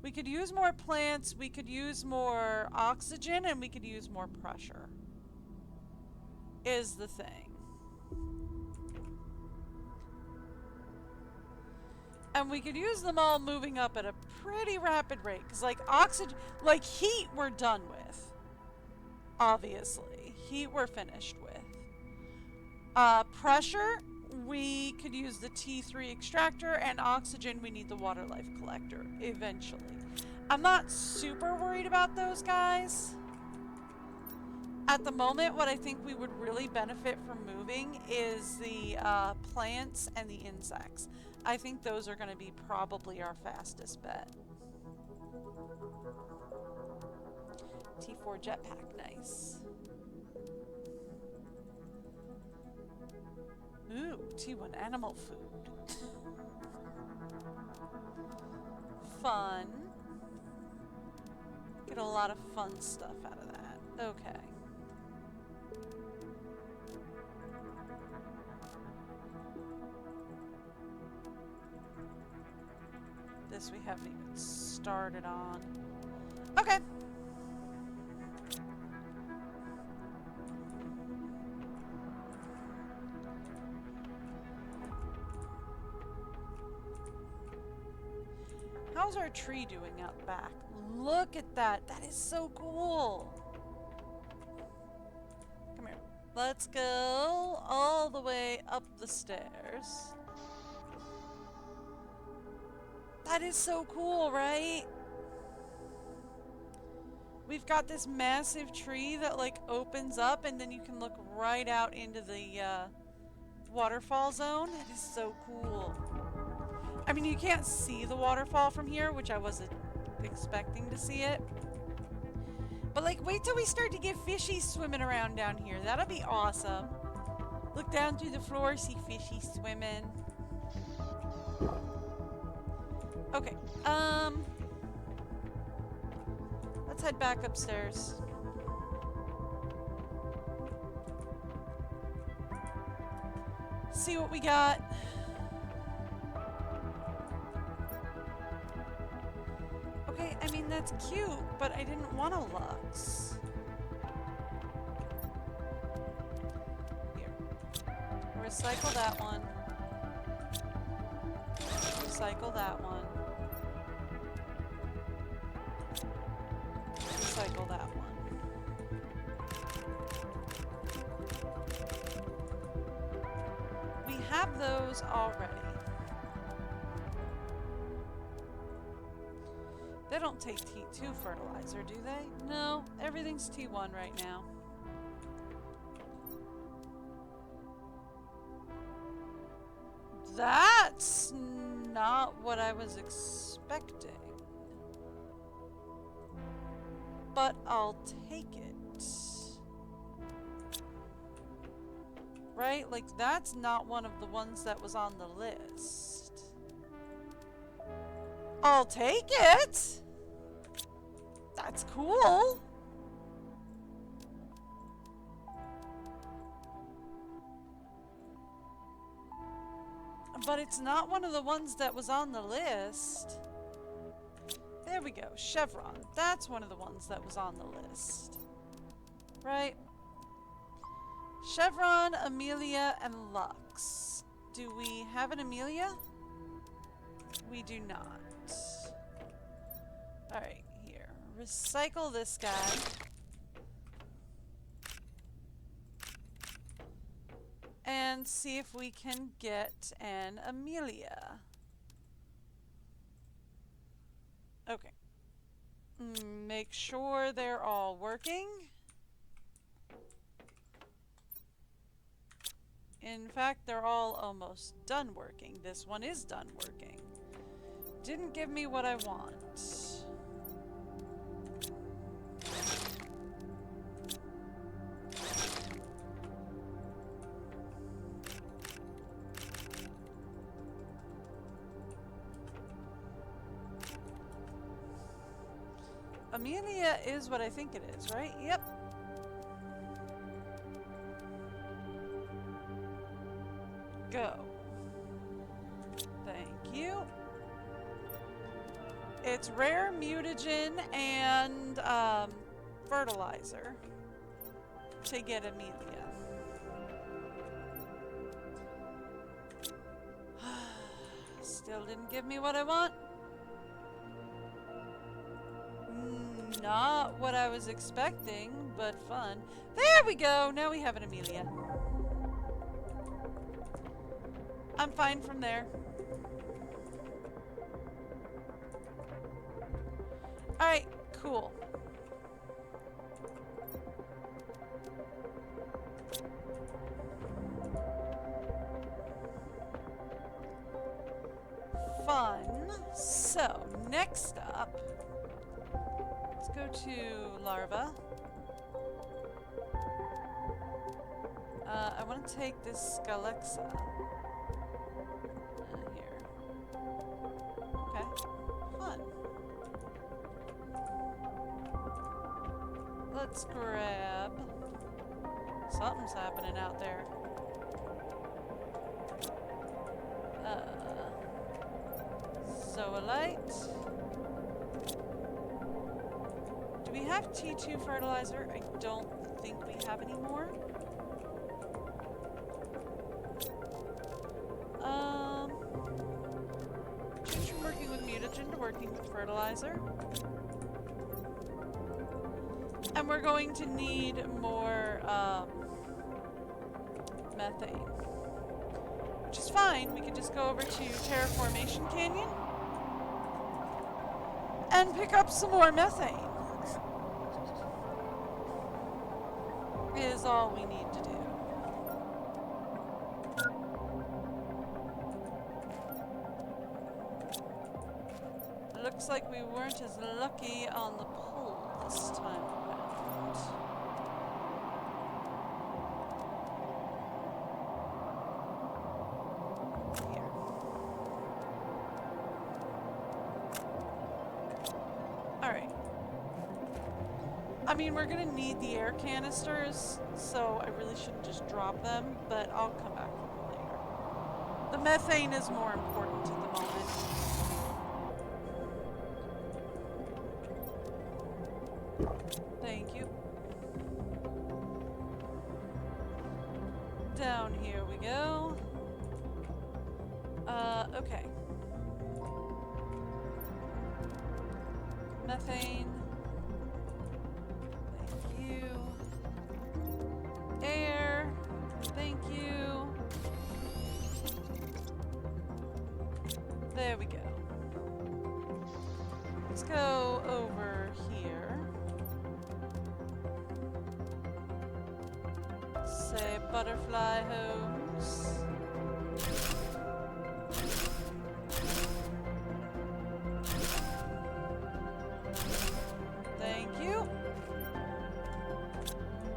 We could use more plants, we could use more oxygen, and we could use more pressure. Is the thing. And we could use them all moving up at a pretty rapid rate. Because, like, oxygen, like, heat we're done with. Obviously. Heat we're finished with. Pressure, we could use the T3 extractor, and oxygen, we need the water life collector, eventually. I'm not super worried about those guys. At the moment, what I think we would really benefit from moving is the plants and the insects. I think those are going to be probably our fastest bet. T4 jetpack, nice. Ooh, T1 animal food. Fun. Get a lot of fun stuff out of that. Okay. This we haven't even started on. Okay. How's our tree doing out back? Look at that. That is so cool. Come here. Let's go all the way up the stairs. That is so cool, right? We've got this massive tree that like opens up and then you can look right out into the waterfall zone. It is so cool. I mean, you can't see the waterfall from here, which I wasn't expecting to see it. But like, wait till we start to get fishies swimming around down here. That'll be awesome. Look down through the floor, see fishies swimming. Okay, let's head back upstairs. see what we got. Okay, I mean, that's cute, but I didn't want a Lux. Here. Recycle that one. Recycle that one. Recycle that one. We have those already. They don't take T2 fertilizer, do they? No, everything's T1 right now. That's not what I was expecting. But I'll take it. Right? Like, that's not one of the ones that was on the list. I'll take it! That's cool. But it's not one of the ones that was on the list. There we go. Chevron. That's one of the ones that was on the list. Right? Chevron, Amelia, and Lux. Do we have an Amelia? We do not. Alright, here. Recycle this guy. And see if we can get an Amelia. Okay. Make sure they're all working. In fact, they're all almost done working. This one is done working. Didn't give me what I want. Amelia is what I think it is, right? Yep. Go. Thank you. It's rare mutagen and fertilizer to get Amelia. Still didn't give me what I want. Not what I was expecting, but fun. There we go! Now we have an Amelia. I'm fine from there. Alright, cool. Fun. So, next up, let's go to larva. I want to take this Scalexa. Here. Okay. Fun. Let's grab... Something's happening out there. Zoolite. Do we have T2 fertilizer? I don't think we have any more. Change from working with mutagen to working with fertilizer. And we're going to need more methane. Which is fine. We can just go over to Terraformation Canyon and pick up some more methane. Is all we need to do. Looks like we weren't as lucky on the pull this time around. Here. Alright. I mean, we're gonna need the air canisters, so I really shouldn't just drop them, but I'll come back for them later. The methane is more important at the moment. Thank you. Down here we go. Okay. Methane. Thank you. Air. Thank you. There we go. Let's go over here. Say butterfly homes. Thank you.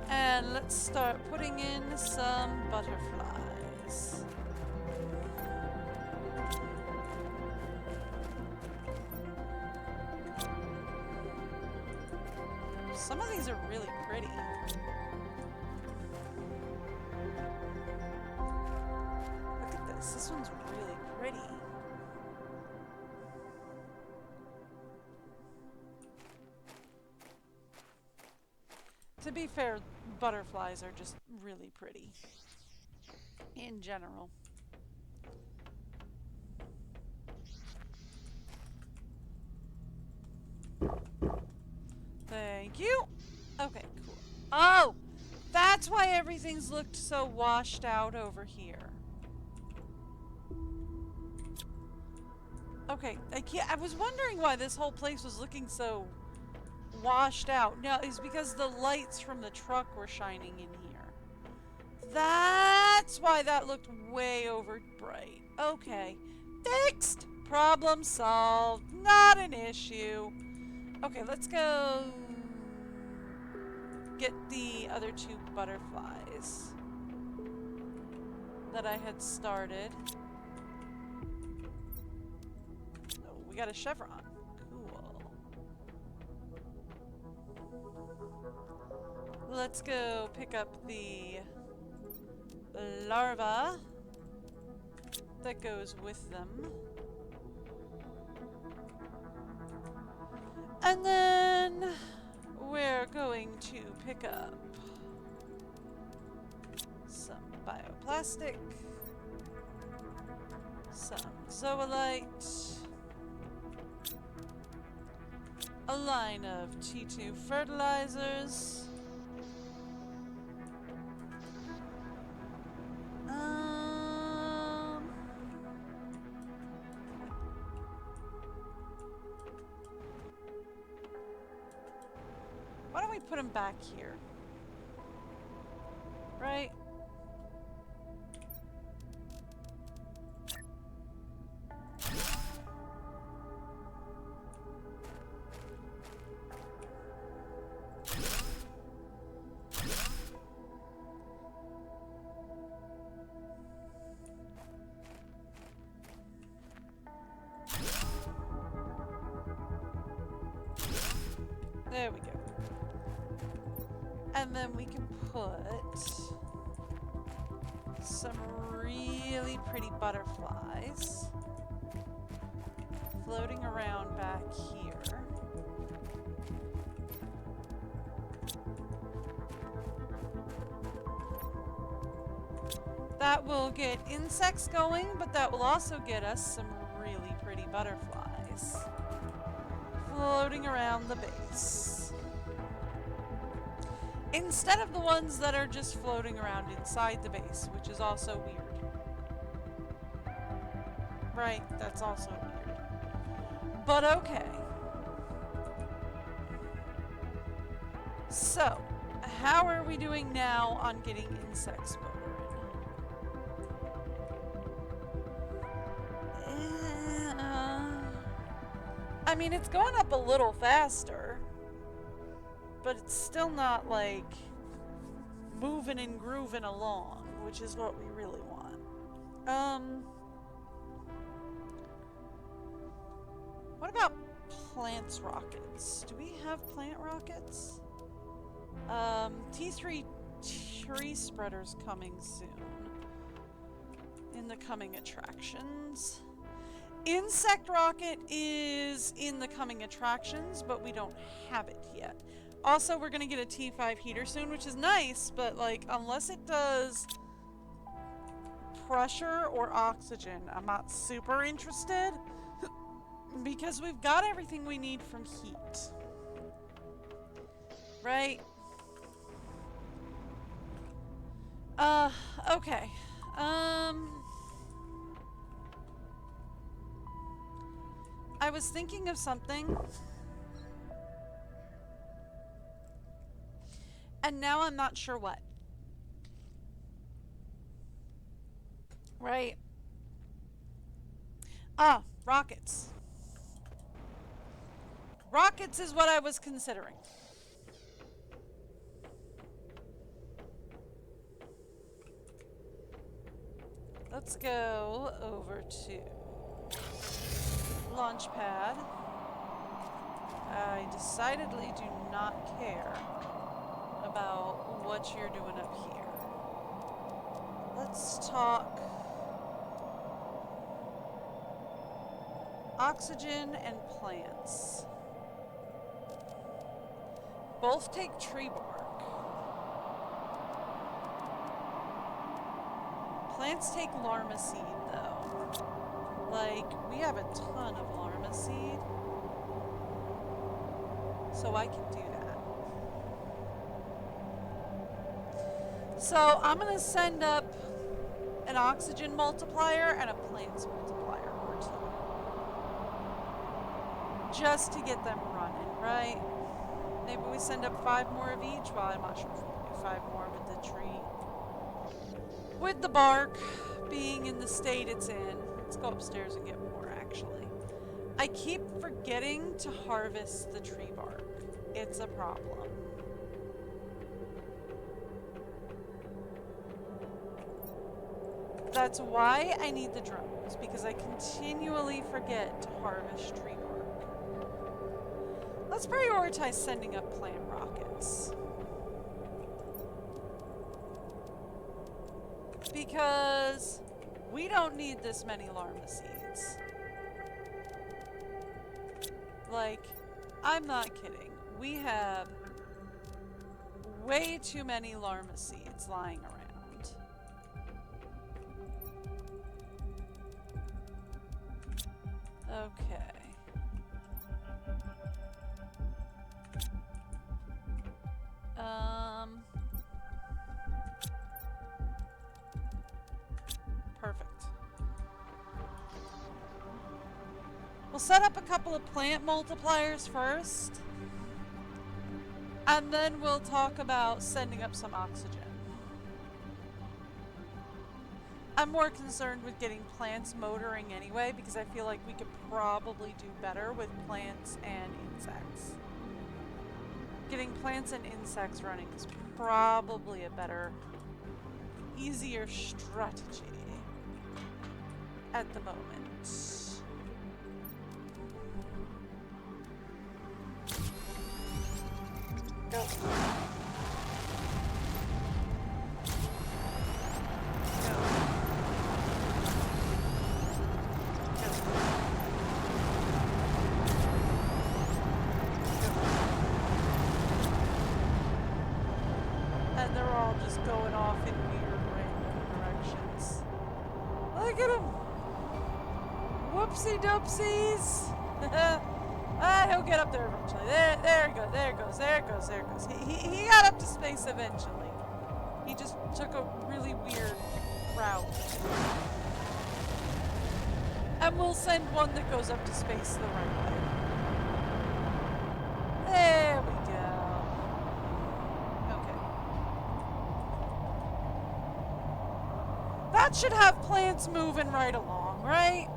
And let's start putting in some butterflies. Some of these are really pretty. Look at this. This one's really pretty. To be fair, butterflies are just really pretty in general. Thank you. Okay, cool. Oh, that's why everything's looked so washed out over here. Okay, I was wondering why this whole place was looking so washed out. No, it's because the lights from the truck were shining in here. That's why that looked way over bright. Okay, fixed. Problem solved. Not an issue. Okay, let's go get the other two butterflies that I had started. Oh, we got a chevron. Cool. Let's go pick up the larva that goes with them. And then we're going to pick up some bioplastic, some zoolite, a line of T2 fertilizers, why don't we put them back here? Right? There we go. And then we can put some really pretty butterflies floating around back here. That will get insects going, but that will also get us some really pretty butterflies floating around the base. Instead of the ones that are just floating around inside the base, which is also weird. Right, that's also weird. But okay. So, how are we doing now on getting insects motored? I mean, it's going up a little faster, but it's still not like moving and grooving along, which is what we really want. What about plants rockets? Do we have plant rockets? T3 tree spreaders coming soon. in the coming attractions. Insect Rocket is in the coming attractions, but we don't have it yet. Also, we're gonna get a T5 heater soon, which is nice, but like, unless it does pressure or oxygen, I'm not super interested because we've got everything we need from heat. Right? Okay. I was thinking of something, and now I'm not sure what. Right? Ah, rockets. Rockets is what I was considering. Let's go over to Launchpad. I decidedly do not care about what you're doing up here. Let's talk oxygen and plants. Both take tree bark. Plants take Larma seed, though. Like, we have a ton of Larma seed, so I can do that. So I'm gonna send up an oxygen multiplier and a plants multiplier or two. Just to get them running, right? Maybe we send up 5 more of each. Well, I'm not sure if we can do 5 more with the tree. With the bark being in the state it's in. Let's go upstairs and get more, actually. I keep forgetting to harvest the tree bark. It's a problem. That's why I need the drones, because I continually forget to harvest tree bark. Let's prioritize sending up plant rockets. Because we don't need this many Larma seeds. Like, I'm not kidding. We have way too many Larma seeds lying around. Okay. Perfect. We'll set up a couple of plant multipliers first, and then we'll talk about sending up some oxygen. I'm more concerned with getting plants motoring anyway, because I feel like we could probably do better with plants and insects. Getting plants and insects running is probably a better, easier strategy at the moment. Go. And they're all just going off in weird random directions. Look at him! Whoopsie doopsies! He'll get up there eventually. There it goes, there it goes, there it goes, there it goes. He got up to space eventually. He just took a really weird route. And we'll send one that goes up to space the right way. There we go. Okay. That should have plants moving right along, right?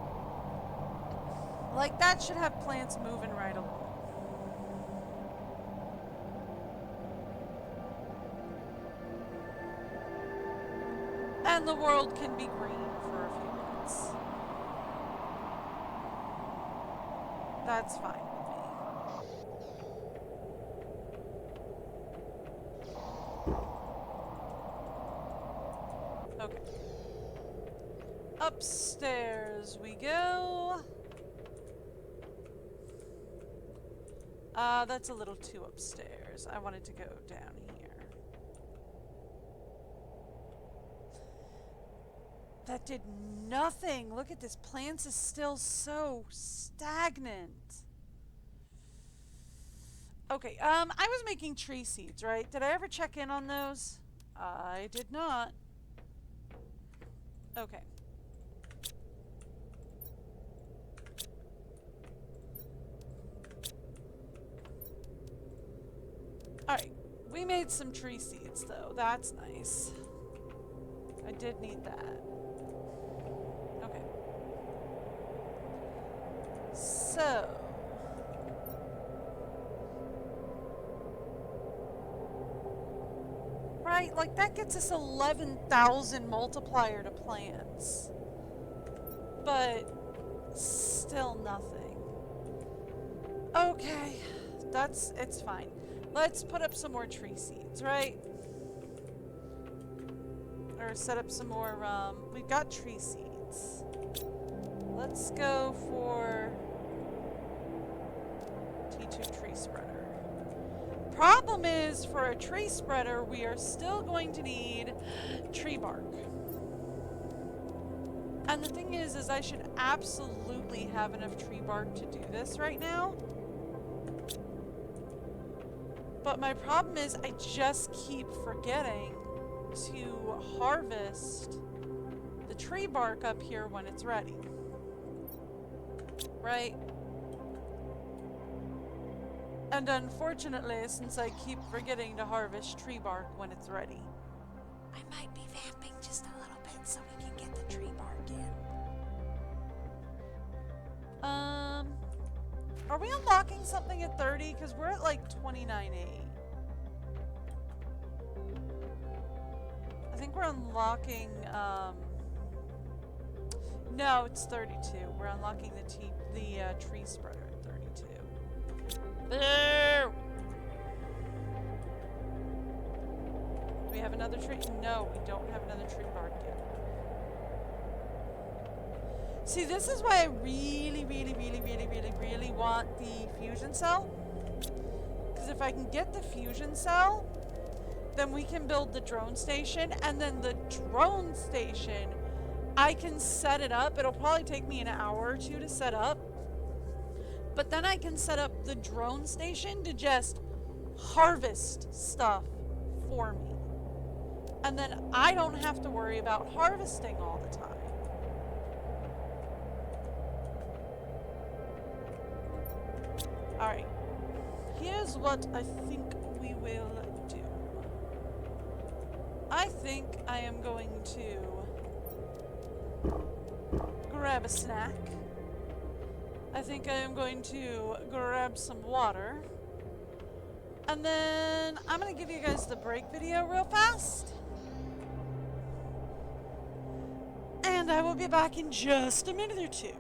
Like, that should have plants moving right along. And the world can be green for a few minutes. That's fine with me. Okay. Upstairs we go. That's a little too upstairs. I wanted to go down here. That did nothing. Look at this. Plants is still so stagnant. Okay, I was making tree seeds, right? Did I ever check in on those? I did not. Okay. Alright, we made some tree seeds though. That's nice. I did need that. Okay. So... right, like that gets us 11,000 multiplier to plants. But still nothing. Okay, it's fine. Let's put up some more tree seeds, right? Or set up some more, we've got tree seeds. Let's go for T2 tree spreader. Problem is, for a tree spreader, we are still going to need tree bark. And the thing is I should absolutely have enough tree bark to do this right now. But my problem is I just keep forgetting to harvest the tree bark up here when it's ready. Right? And unfortunately, since I keep forgetting to harvest tree bark when it's ready, I might be vamping just a little bit so we can get the tree bark in. Are we unlocking something at 30? Because we're at like 29.8. I think we're unlocking, no, it's 32. We're unlocking the tree spreader at 32. Boo! Do we have another tree? No, we don't have another tree bark yet. See, this is why I really want the fusion cell. Because if I can get the fusion cell, then we can build the drone station, and then the drone station, I can set it up. It'll probably take me an hour or two to set up. But then I can set up the drone station to just harvest stuff for me. And then I don't have to worry about harvesting all the time. Alright. Here's what I think we will do. I think I am going to grab a snack. I think I am going to grab some water. And then I'm going to give you guys the break video real fast. And I will be back in just a minute or two.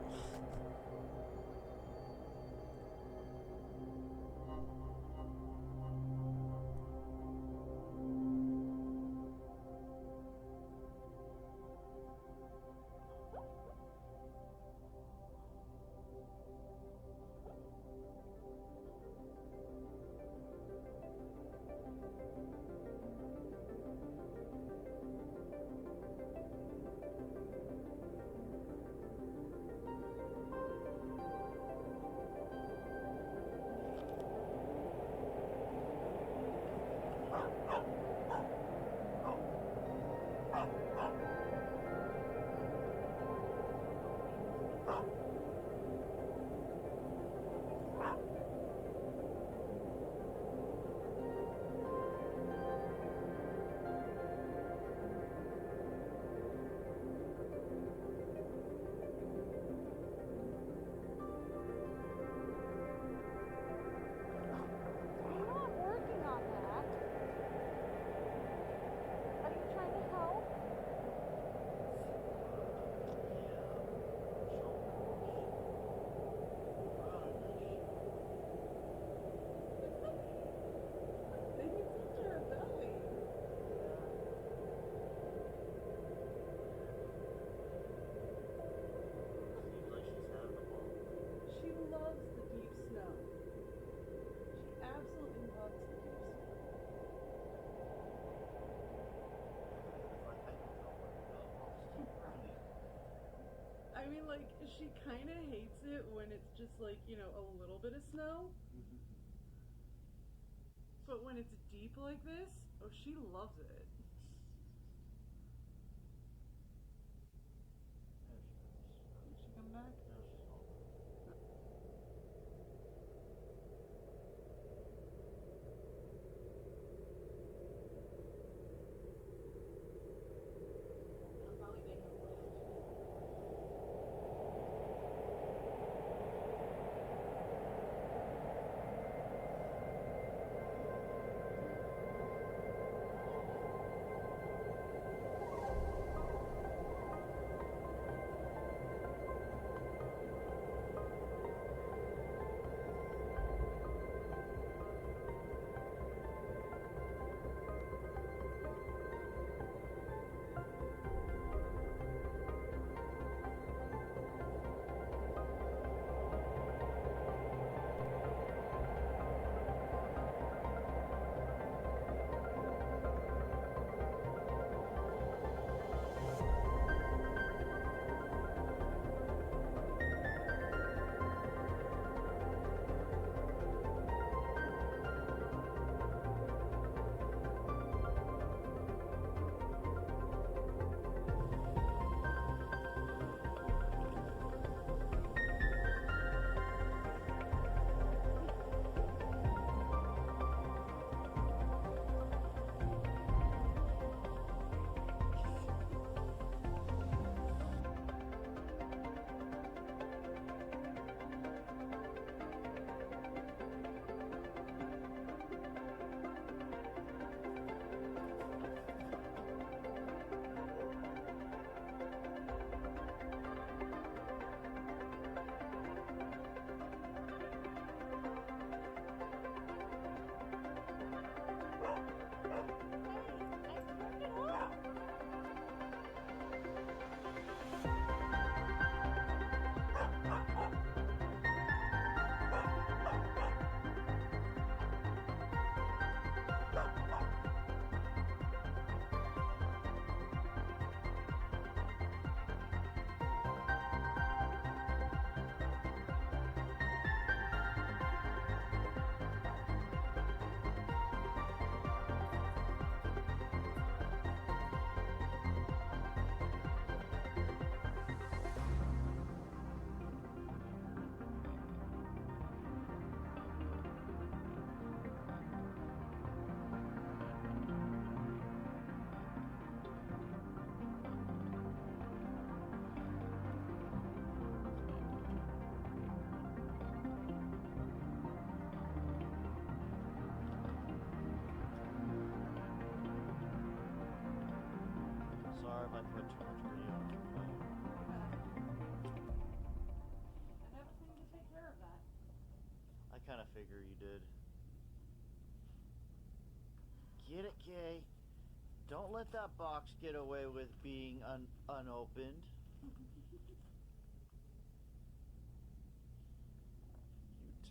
mean, like, she kind of hates it when it's just like, you know, a little bit of snow. But when it's deep like this, oh, she loves it. Did she come back? Sorry if I put too much video on your phone. I never seem to take care of that. I kind of figure you did. Get it, Kay? Don't let that box get away with being unopened. You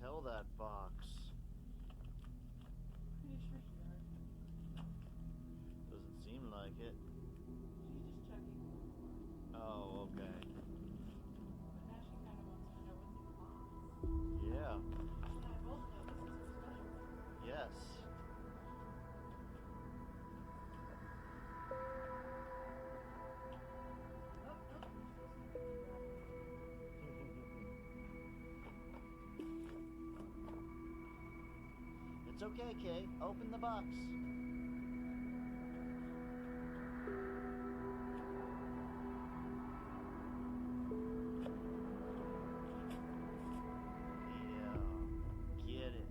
tell that box. Pretty sure she already. Doesn't seem like it. She's just checking. Oh, okay. But now she kind of wants to know what's in the box. Yeah. And I both know this is her specialty. Yes. It's okay, Kay. Open the box. Yeah. Get it.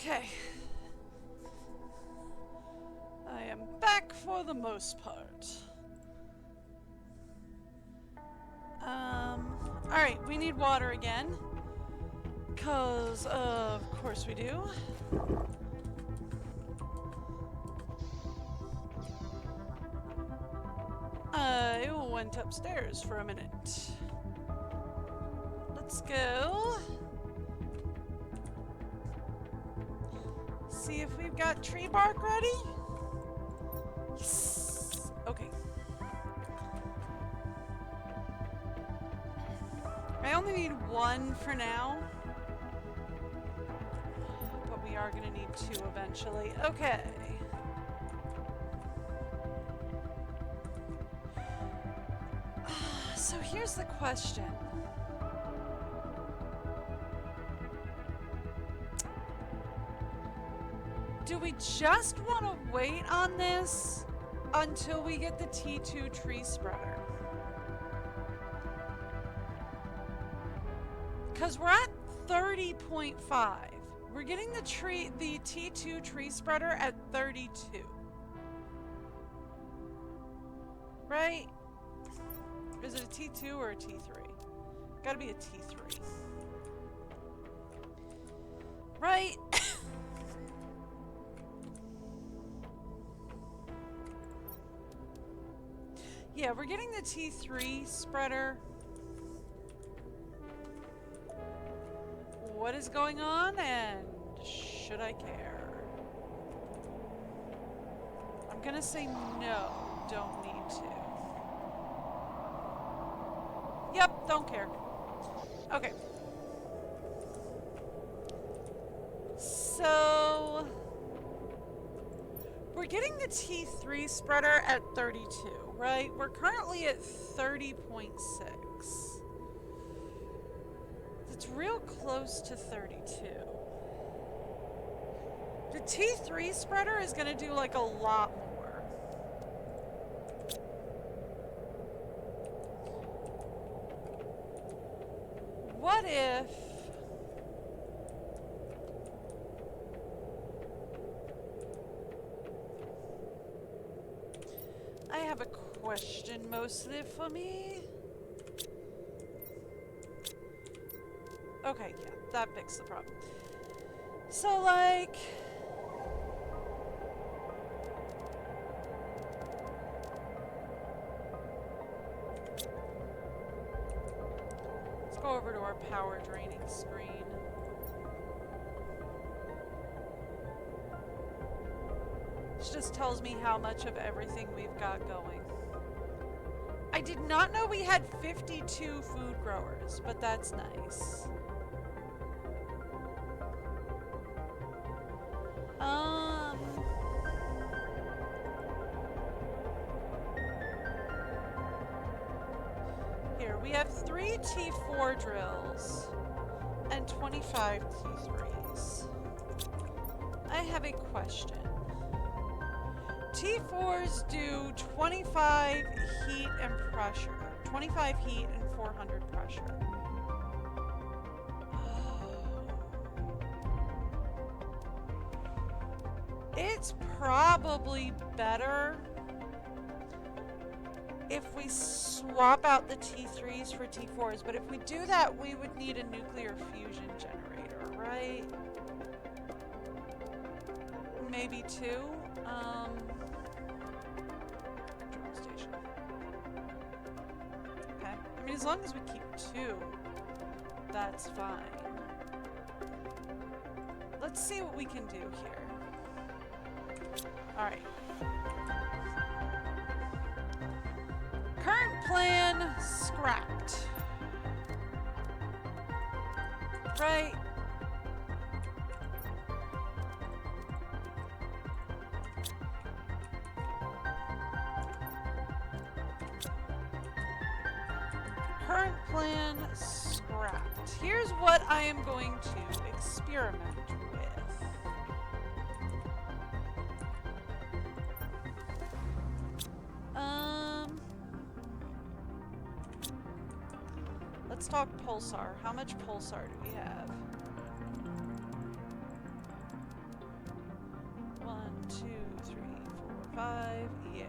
Okay. I am back for the most part. Alright, we need water again. 'Cause, of course we do. I went upstairs for a minute. Let's go. See if we've got tree bark ready. Yes. Okay. I only need one for now. But we are gonna need two eventually. Okay. So here's the question. Do we just want to wait on this until we get the T2 tree spreader? Because we're at 30.5. We're getting the T2 tree spreader at 32. Right? Is it a T2 or a T3? Gotta be a T3. Right? Yeah, we're getting the T3 spreader. What is going on, and should I care? I'm gonna say no, don't need to. Yep, don't care. Okay. So we're getting the T3 spreader at 32, right? We're currently at 30.6. It's real close to 32. The T3 spreader is going to do like a lot more. What if... I have a question mostly for me. Okay, yeah, that fixed the problem. So, like... let's go over to our power draining screen. This just tells me how much of everything we've got going. I did not know we had 52 food growers, but that's nice. Here, we have 3 T4 drills and 25 T3s. I have a question. T4s do 25 heat and pressure. 25 heat and 400 pressure. It's probably better if we swap out the T3s for T4s, but if we do that, we would need a nuclear fusion generator, right? Maybe 2? Drone station. Okay. I mean, as long as we keep 2, that's fine. Let's see what we can do here. Alright. Current plan scrapped. Right? Current plan scrapped. Here's what I am going to experiment with. Let's talk pulsar. How much pulsar do we have? 2, 3, 4, 5. Yeah.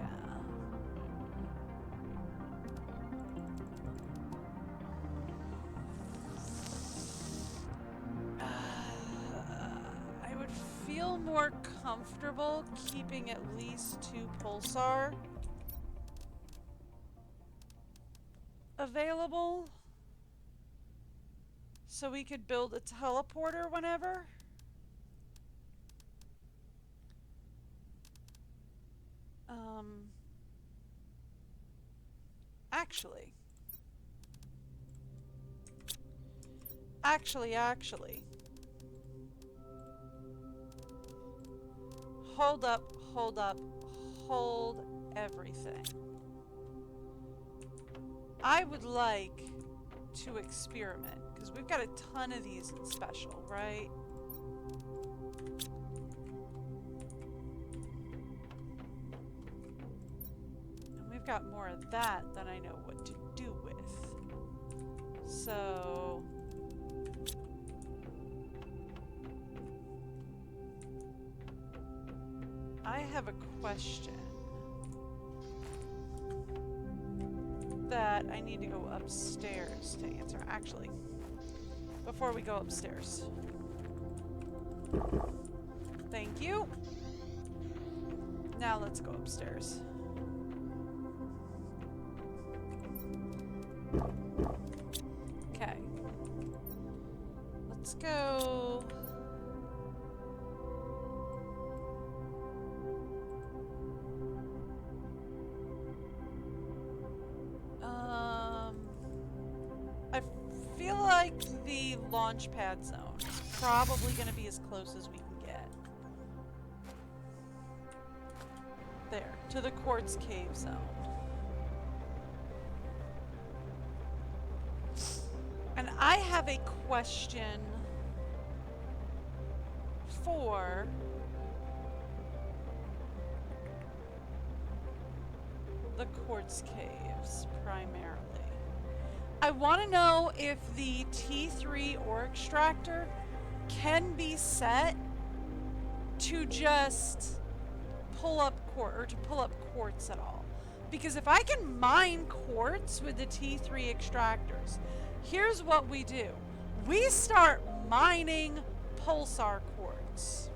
I would feel more comfortable keeping at least 2 pulsar available so we could build a teleporter whenever. Actually. Hold up, hold everything. I would like to experiment, because we've got a ton of these in special, right? And we've got more of that than I know what to do with. So... I have a question that I need to go upstairs to answer. Actually, before we go upstairs. Thank you. Now let's go upstairs. Okay. Let's go... I feel like the launch pad zone is probably going to be as close as we can get. There, to the quartz cave zone. And I have a question for the quartz caves primarily. I want to know if the T3 ore extractor can be set to just pull up quartz at all. Because if I can mine quartz with the T3 extractors, here's what we do. We start mining pulsar quartz.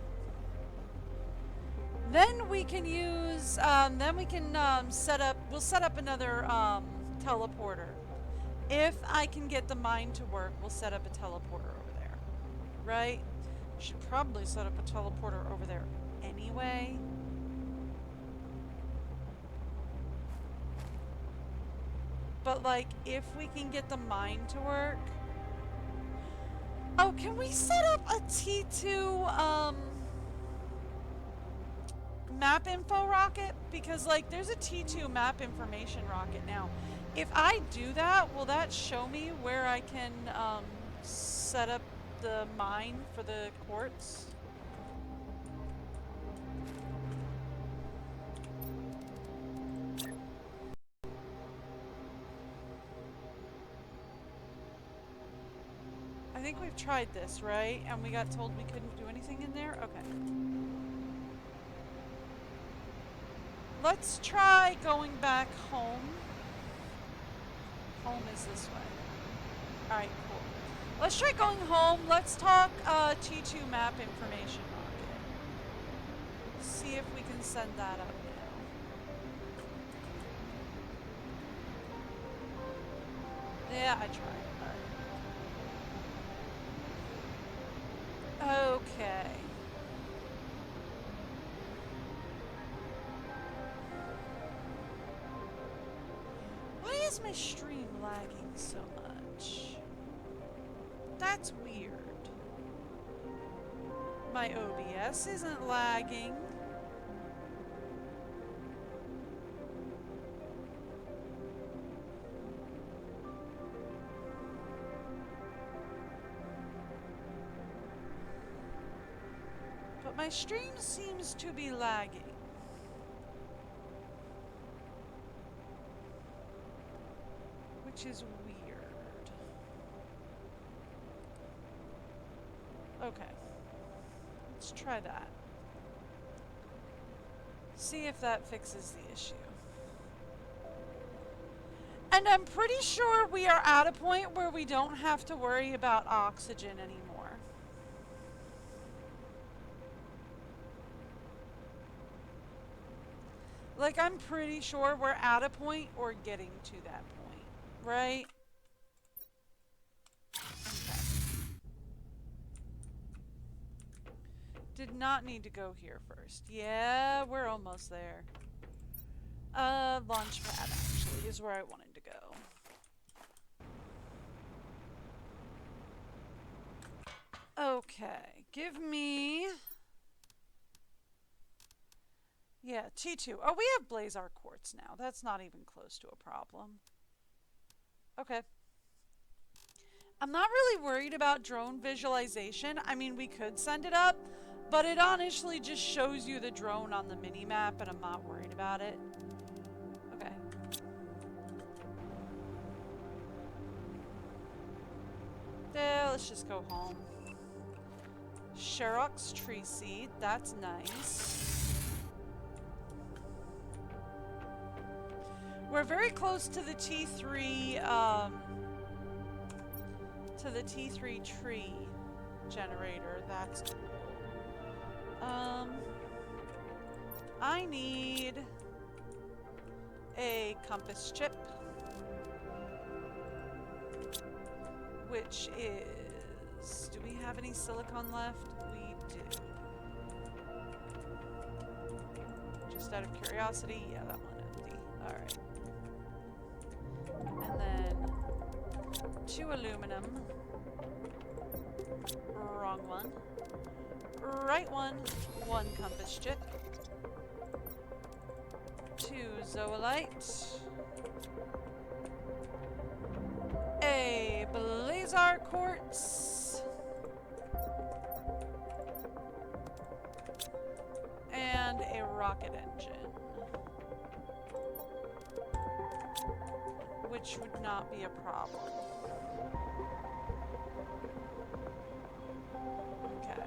Then we can use, we'll set up another teleporter. If I can get the mine to work, we'll set up a teleporter over there. Right? Should probably set up a teleporter over there anyway. But like, if we can get the mine to work... Oh, can we set up a T2, map info rocket? Because like, there's a T2 map information rocket now. If I do that, will that show me where I can, set up the mine for the quartz? I think we've tried this, right? And we got told we couldn't do anything in there? Okay. Let's try going back home. Home is this way. Alright, cool. Let's try going home. Let's talk T2 map information rocket. See if we can send that up now. Yeah, I tried. Alright. Okay. Why is my stream lagging so much? That's weird. My OBS isn't lagging. But my stream seems to be lagging. Which is weird. Okay. Let's try that. See if that fixes the issue. And I'm pretty sure we are at a point where we don't have to worry about oxygen anymore. Like, I'm pretty sure we're at a point or getting to that point, right? Okay. Did not need to go here first. Yeah, we're almost there. Launch pad actually is where I wanted to go. Okay, give me... Yeah, T2. Oh, we have Blazar Quartz now. That's not even close to a problem. Okay. I'm not really worried about drone visualization. I mean, we could send it up, but it honestly just shows you the drone on the mini-map, and I'm not worried about it. Okay. Yeah, let's just go home. Sherrock's tree seed. That's nice. We're very close to the T3, tree generator. That's cool. I need a compass chip, which is... Do we have any silicon left? We do. Just out of curiosity, yeah, that one empty. Alright. And then 2 aluminum. Wrong one. Right one. 1 compass chip. 2 zoolite. A blazar quartz. And a rocket engine. Which would not be a problem. Okay.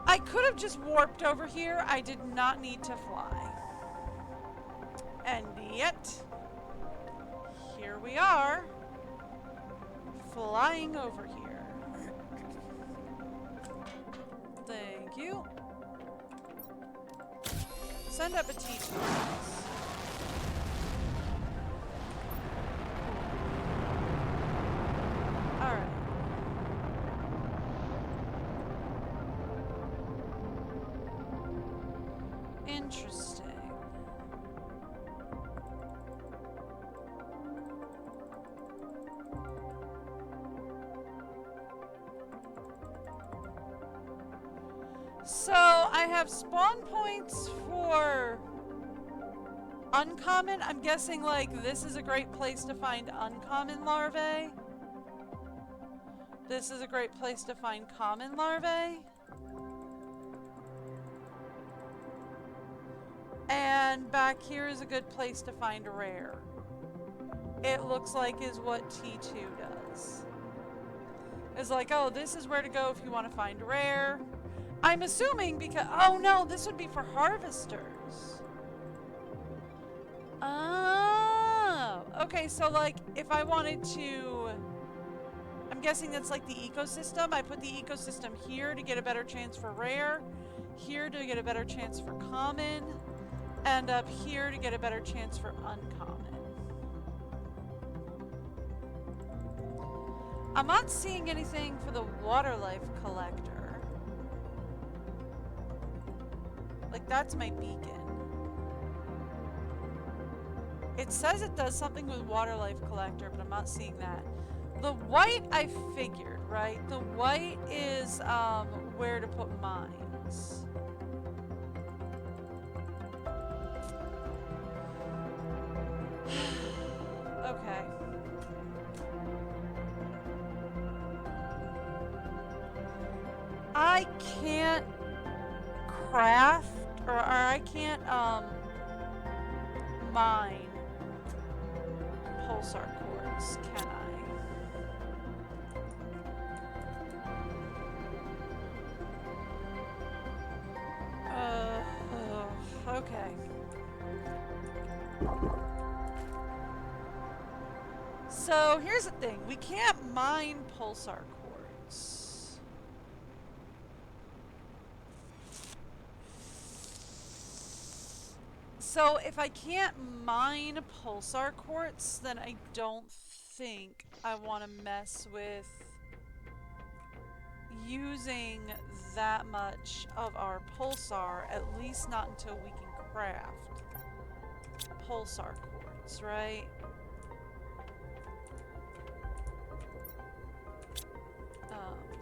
I could have just warped over here. I did not need to fly. And yet, here we are, flying over here. Thank you. Send up a T2. Alright. Interesting. So, I have spawn points for uncommon. I'm guessing, like, this is a great place to find uncommon larvae. This is a great place to find common larvae. And back here is a good place to find rare. It looks like is what T2 does. It's like, oh, this is where to go if you want to find rare. I'm assuming because... Oh, no, this would be for harvesters. Oh. Okay, so, like, if I wanted to... I'm guessing that's like the ecosystem. I put the ecosystem here to get a better chance for rare. Here to get a better chance for common. And up here to get a better chance for uncommon. I'm not seeing anything for the water life collector. Like, that's my beacon. It says it does something with water life collector, but I'm not seeing that. The white I figured, right? The white is where to put mines. Okay. I can't craft, or I can't, mine pulsar quartz, can I? So here's the thing. We can't mine pulsar quartz. So if I can't mine pulsar quartz, then I don't think I want to mess with using that much of our pulsar, at least not until we can craft pulsar quartz, right?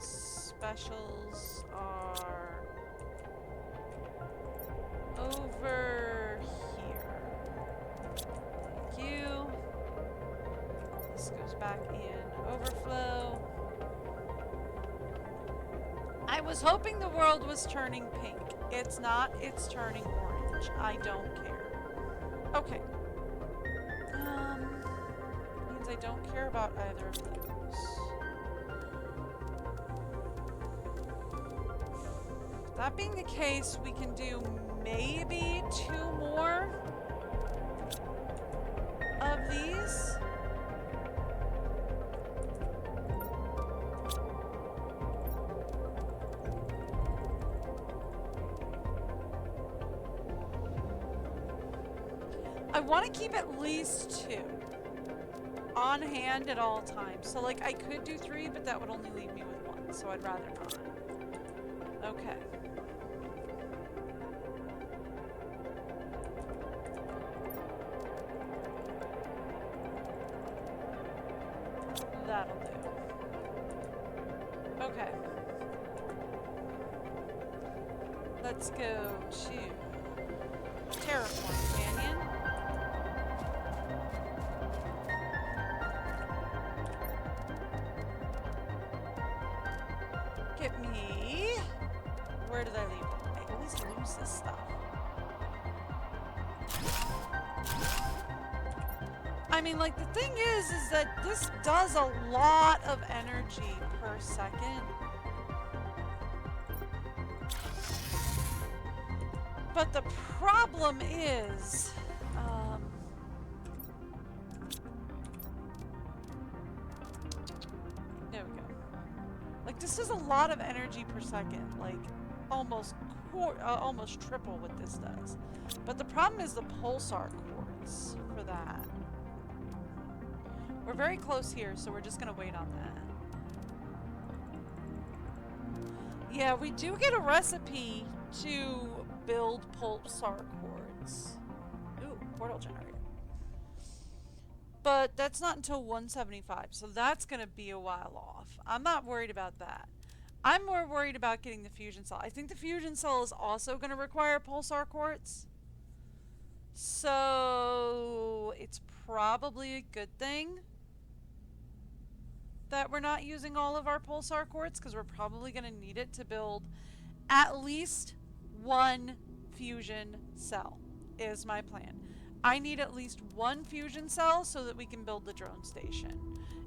Specials are over here. Thank you. This goes back in overflow. I was hoping the world was turning pink. It's not, it's turning orange. I don't care. Okay. Means I don't care about either of those. That being the case, we can do maybe 2 more of these. I want to keep at least 2 on hand at all times. So like I could do 3, but that would only leave me with 1, so I'd rather not. Okay. That'll do. Okay. Let's go to Terraform Canyon. Get me... Where did I leave it? I always lose this stuff. I mean, like, the thing is that this does a lot of energy per second. But the problem is, there we go. Like, this is a lot of energy per second, like, almost triple what this does. But the problem is the pulsar quartz for that. We're very close here, so we're just gonna wait on that. Yeah, we do get a recipe to build pulsar quartz. Ooh, portal generator. But that's not until 175, so that's gonna be a while off. I'm not worried about that. I'm more worried about getting the fusion cell. I think the fusion cell is also gonna require pulsar quartz. So it's probably a good thing that we're not using all of our pulsar quartz, because we're probably going to need it to build at least 1 fusion cell, is my plan. I need at least 1 fusion cell so that we can build the drone station.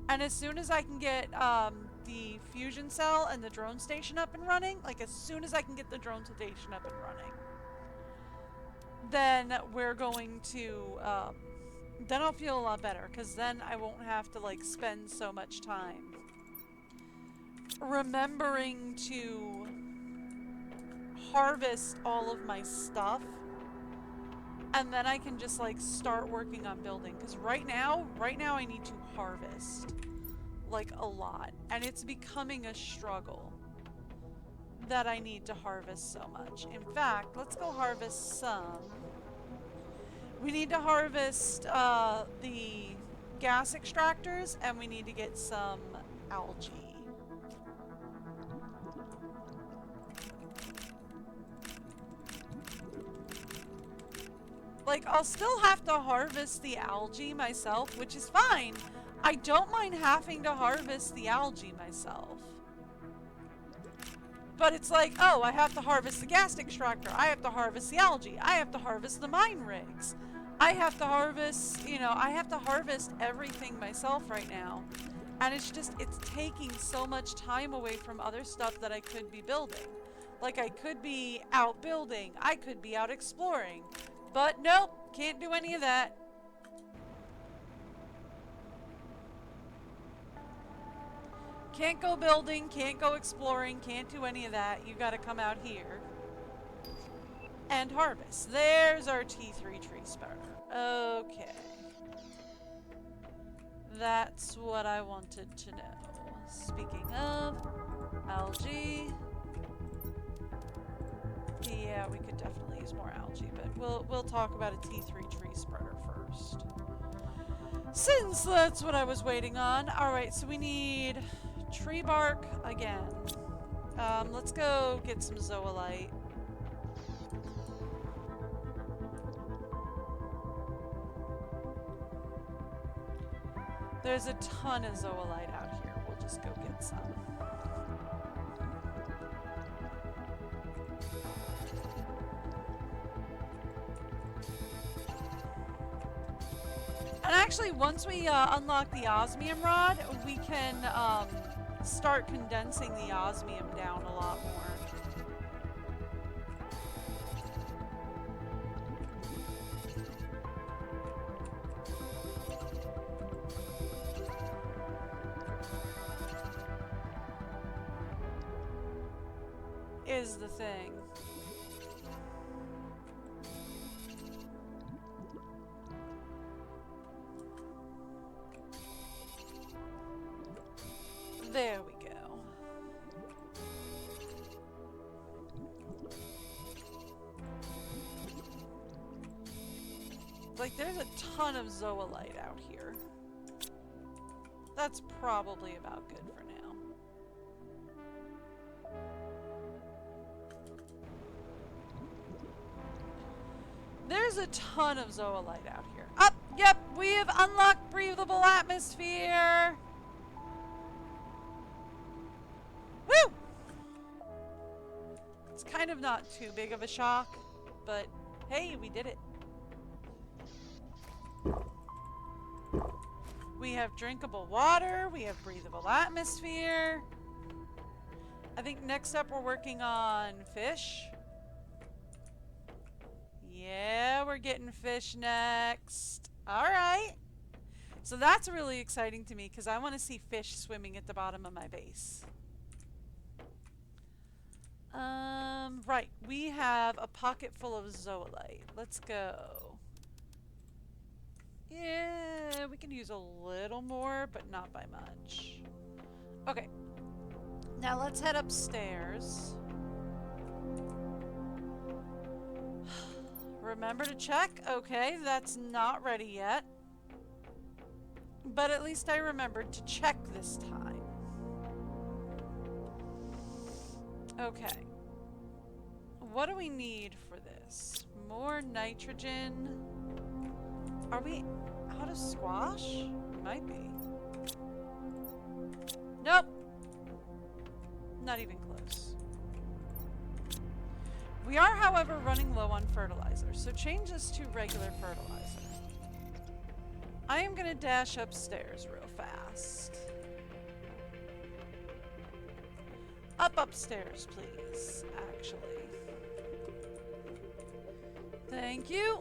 And as soon as I can get the fusion cell and the drone station up and running, like as soon as I can get the drone station up and running, then we're going to... then I'll feel a lot better, because then I won't have to like spend so much time remembering to harvest all of my stuff, and then I can just like start working on building, because right now I need to harvest like a lot, and it's becoming a struggle that I need to harvest so much. In fact, let's go harvest some. We need to harvest the gas extractors, and we need to get some algae. Like, I'll still have to harvest the algae myself, which is fine. I don't mind having to harvest the algae myself. But it's like, oh, I have to harvest the gas extractor. I have to harvest the algae. I have to harvest the mine rigs. I have to harvest, you know, I have to harvest everything myself right now. And it's just, it's taking so much time away from other stuff that I could be building. Like, I could be out building. I could be out exploring. But nope, can't do any of that. Can't go building, can't go exploring, can't do any of that. You gotta come out here and harvest. There's our T3 tree sprout. Okay. That's what I wanted to know. Speaking of algae. Yeah, we could definitely use more algae, but we'll talk about a T3 tree spreader first. Since that's what I was waiting on. Alright, so we need tree bark again. Let's go get some zoolite. There's a ton of zoolite out here. We'll just go get some. And actually, once we unlock the osmium rod, we can start condensing the osmium down a lot more. Is the thing. There we go. Like, there's a ton of zoolite out here. That's probably about good for now. There's a ton of zoolite out here. Up! Yep, we have unlocked breathable atmosphere! Woo! It's kind of not too big of a shock, but hey, we did it. We have drinkable water, we have breathable atmosphere. I think next up we're working on fish. Yeah, we're getting fish next. Alright. So that's really exciting to me because I want to see fish swimming at the bottom of my base. Right. We have a pocket full of zoolite. Let's go. Yeah, we can use a little more, but not by much. Okay. Now let's head upstairs. Remember to check. Okay, that's not ready yet. But at least I remembered to check this time. Okay. What do we need for this? More nitrogen. Are we out of squash? We might be. Nope. Not even close. We are, however, running low on fertilizer, so change this to regular fertilizer. I am going to dash upstairs real fast. Upstairs, please, actually. Thank you.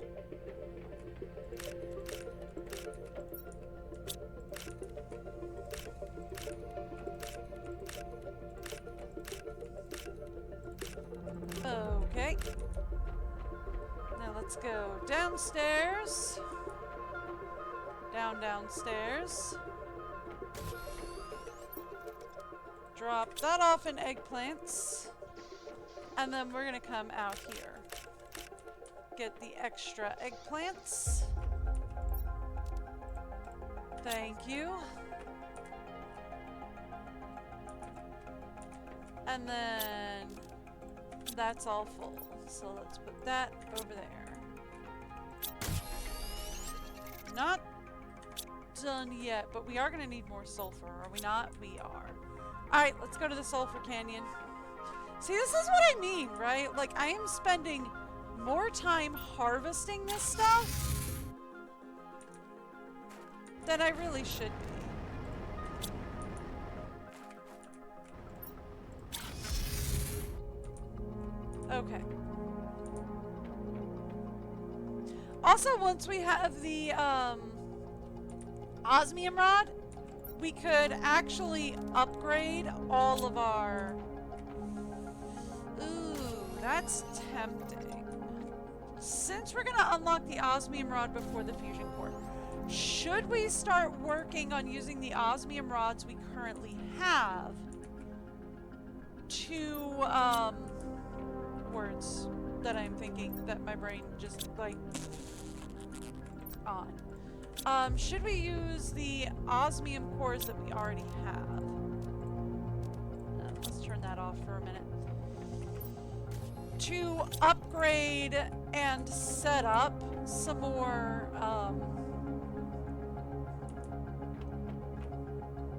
Okay. Now let's go downstairs. Downstairs. Drop that off in eggplants. And then we're gonna come out here. Get the extra eggplants. Thank you. And then that's all full. So let's put that over there. Not done yet, but we are going to need more sulfur, are we not? We are. Alright, let's go to the sulfur canyon. See, this is what I mean, right? Like, I am spending more time harvesting this stuff than I really should be. Okay. Also, once we have the osmium rod, we could actually upgrade all of our... Ooh, that's tempting. Since we're gonna unlock the osmium rod before the fusion core, should we start working on using the osmium rods we currently have to, words that I'm thinking that my brain just, like, on. Should we use the osmium cores that we already have? Let's turn that off for a minute. To upgrade and set up some more,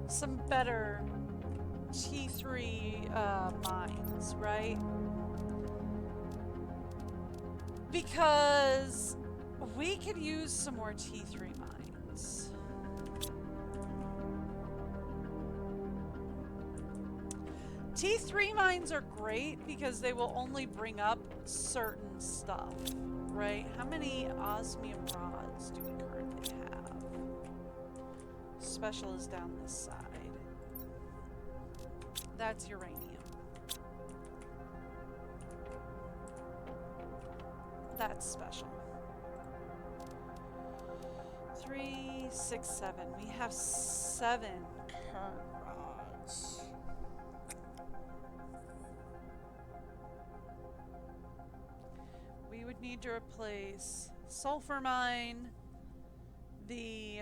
some better T3 mines, right? Because we could use some more T3 mines. T3 mines are great because they will only bring up certain stuff, right? How many osmium rods do we currently have? Special is down this side. That's uranium. That's special. 3, 6, 7. We have 7 current rods. We would need to replace sulfur mine, the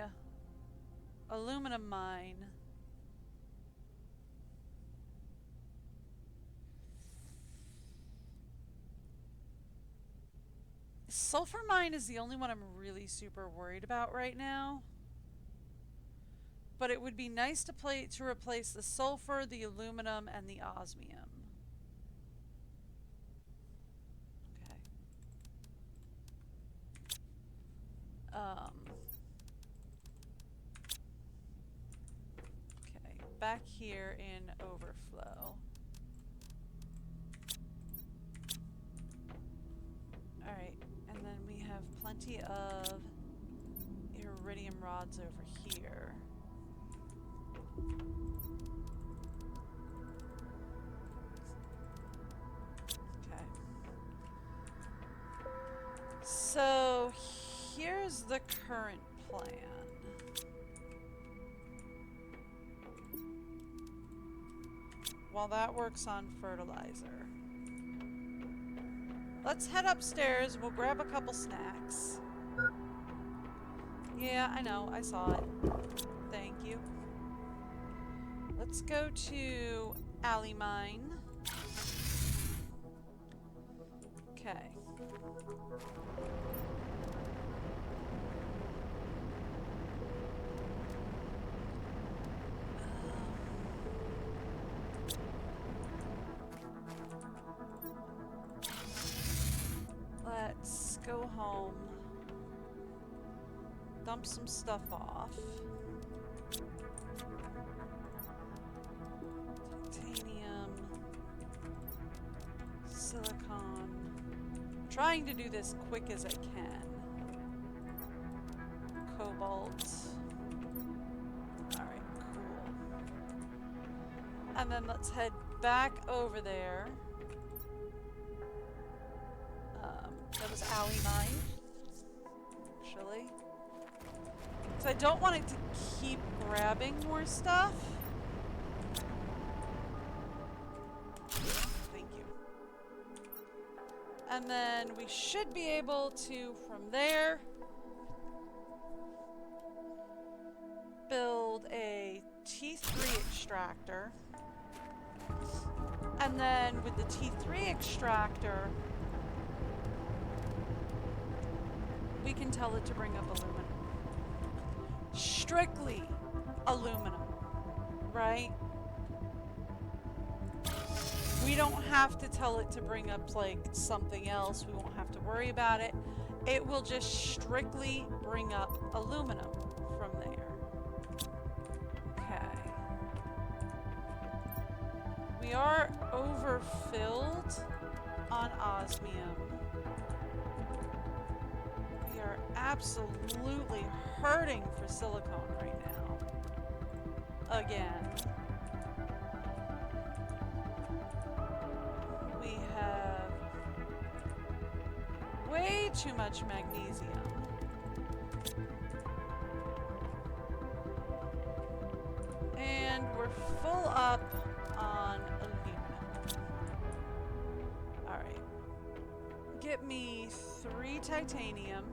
aluminum mine, sulfur mine is the only one I'm really super worried about right now. But it would be nice to replace the sulfur, the aluminum, and the osmium. Okay, back here in overflow. Alright, and then we have plenty of iridium rods over here. Okay. So here's the current plan. While that works on fertilizer, let's head upstairs. We'll grab a couple snacks. Yeah, I know. I saw it. Thank you. Let's go to Alley Mine. Okay. Let's go home. Dump some stuff off. Titanium. Silicon. Trying to do this quick as I can. Cobalt. Alright, cool. And then let's head back over there. That was Alley Mine. Actually. So I don't want it to keep grabbing more stuff. Thank you. And then we should be able to, from there, build a T3 extractor. And then with the T3 extractor, we can tell it to bring up aluminum. Strictly aluminum, right? We don't have to tell it to bring up like something else. We won't have to worry about it. It will just strictly bring up aluminum from there. Okay. We are overfilled on osmium. We are absolutely hurting for silicone right now. again. We have way too much magnesium. And we're full up on aluminum. Alright. Get me 3 titanium.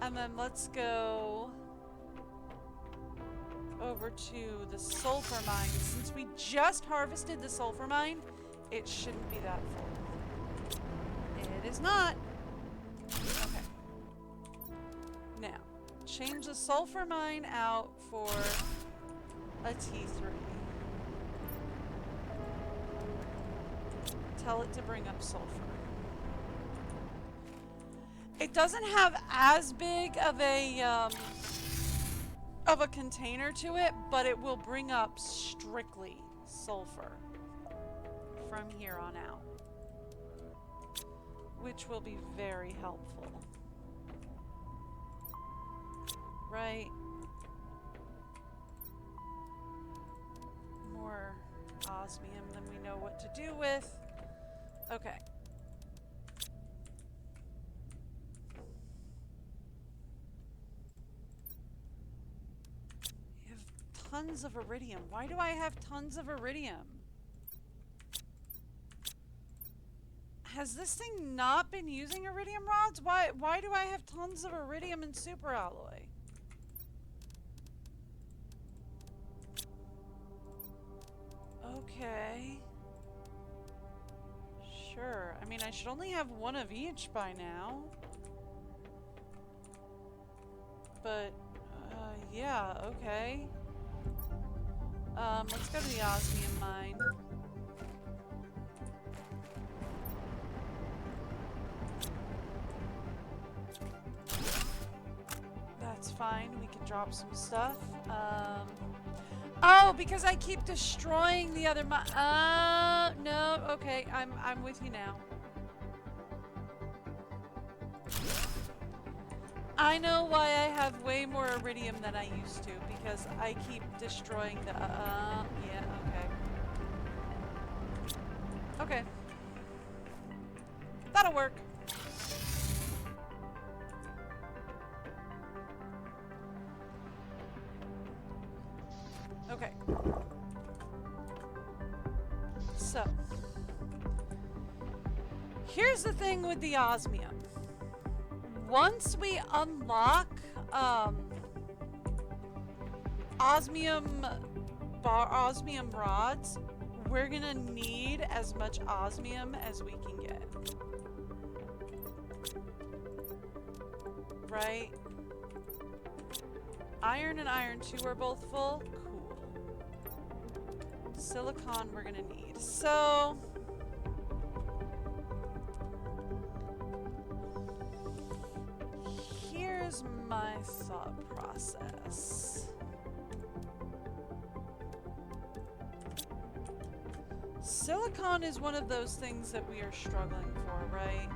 And then let's go over to the sulfur mine. Since we just harvested the sulfur mine, it shouldn't be that full. It is not. Okay. Now, change the sulfur mine out for a T3. Tell it to bring up sulfur. It doesn't have as big of a container to it, but it will bring up strictly sulfur from here on out, which will be very helpful. Right? More osmium than we know what to do with. Okay. We have tons of iridium. Why do I have tons of iridium? Has this thing not been using iridium rods? Why do I have tons of iridium and superalloy? Okay. Sure. I mean, I should only have one of each by now. But, yeah, okay. Let's go to the osmium mine. That's fine. We can drop some stuff. Oh, because I keep destroying the other no, okay, I'm with you now. I know why I have way more iridium than I used to, because I keep destroying the, yeah, okay. Okay. That'll work. Okay. So, here's the thing with the osmium. Once we unlock osmium rods, we're gonna need as much osmium as we can get. Right? Iron and iron 2 are both full. Cool. Silicon we're gonna need. So here's my thought process. Silicon is one of those things that we are struggling for, right?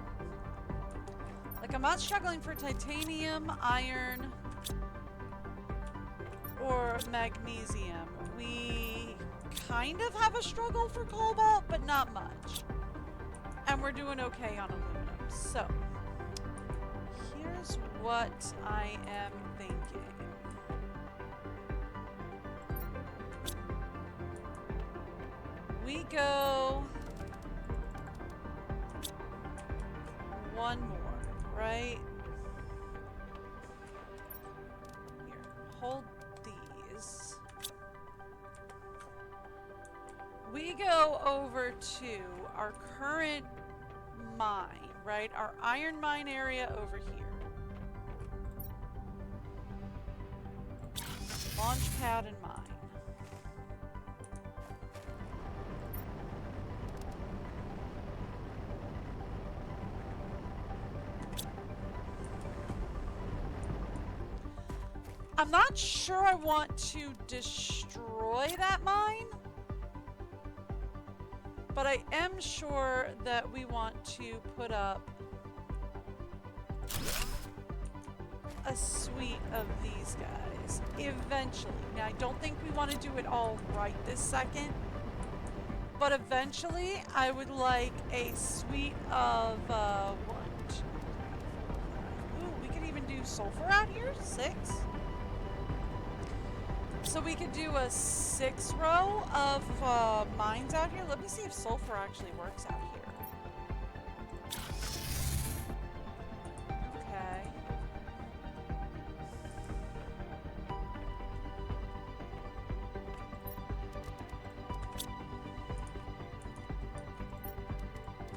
Like, I'm not struggling for titanium, iron, or magnesium. We kind of have a struggle for cobalt, but not much. And we're doing okay on aluminum. So, here's what I am thinking. We go one more, right? Here, hold these. We go over to our current mine, right? Our iron mine area over here. Launch pad and mine. I'm not sure I want to destroy that mine, but I am sure that we want to put up a suite of these guys. eventually. Now, I don't think we want to do it all right this second. But eventually, I would like a suite of, 1, 2, 3, 4, 5. Ooh, we could even do sulfur out here? 6? So we could do a 6 row of mines out here. Let me see if sulfur actually works out here. Okay.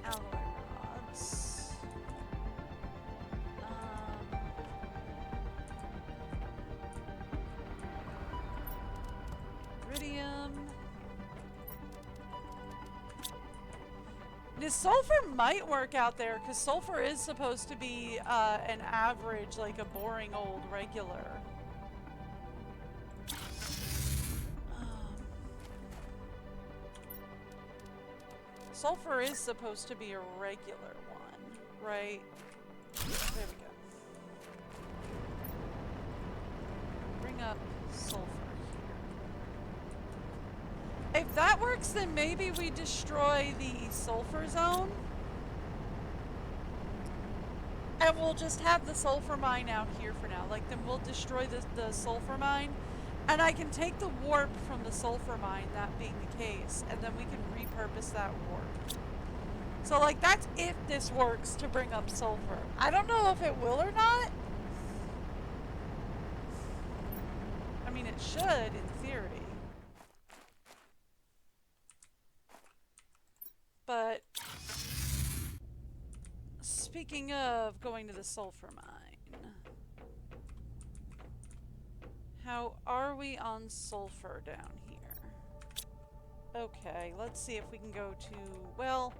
Alloy rods. Iridium. The sulfur might work out there because sulfur is supposed to be an average, like a boring old regular. Sulfur is supposed to be a regular one, right? There we go. Bring up sulfur here. If that works, then maybe we destroy the sulfur zone. And we'll just have the sulfur mine out here for now. Like, then we'll destroy the sulfur mine. And I can take the warp from the sulfur mine, that being the case. And then we can repurpose that warp. So, like, that's if this works to bring up sulfur. I don't know if it will or not. I mean, it should, in theory. But speaking of going to the sulfur mine, how are we on sulfur down here? Okay, let's see if we can go to, well,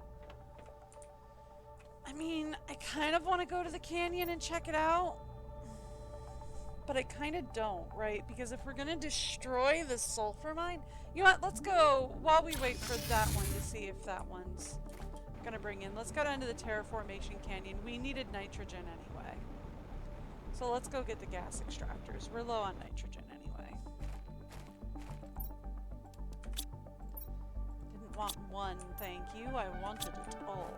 I mean, I kind of want to go to the canyon and check it out, but I kind of don't, right? Because if we're going to destroy the sulfur mine, you know what, let's go, while we wait for that one to see if that one's going to bring in, let's go down to the Terraformation Canyon. We needed nitrogen anyway. So let's go get the gas extractors. We're low on nitrogen anyway. Didn't want one, thank you. I wanted it all.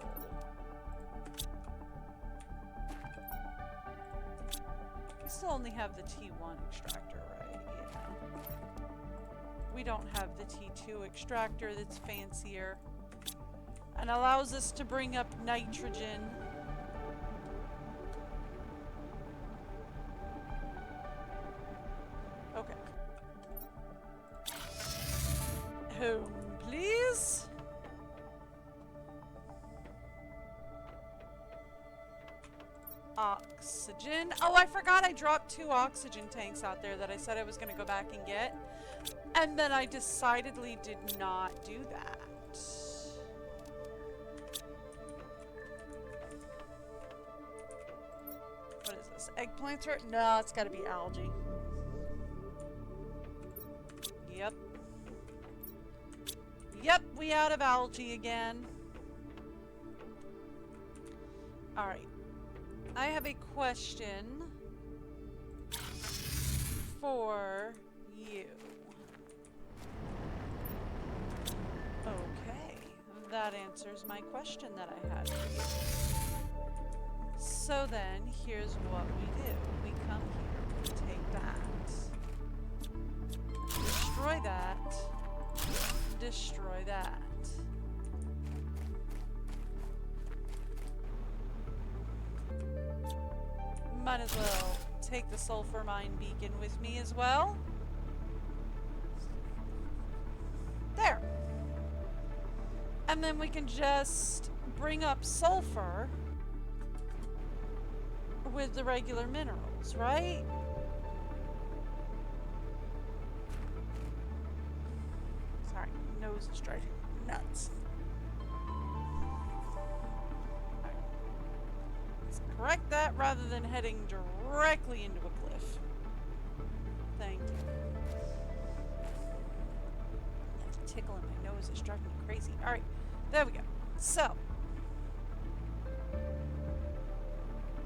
We still only have the T1 extractor, right? Yeah. We don't have the T2 extractor that's fancier and allows us to bring up nitrogen. Okay. Home, please. Oxygen. Oh, I forgot I dropped 2 oxygen tanks out there that I said I was going to go back and get. And then I decidedly did not do that. What is this? Eggplants are... No, it's got to be algae. Yep. Yep, we out of algae again. Alright. I have a question for you. Okay, that answers my question that I had for you. So then, here's what we do. We come here, we take that, destroy that, destroy that. Might as well take the sulfur mine beacon with me as well. There. And then we can just bring up sulfur with the regular minerals, right? Sorry, nose is driving me nuts. Correct that rather than heading directly into a cliff. Thank you. That tickle in my nose is driving me crazy. Alright, there we go. So,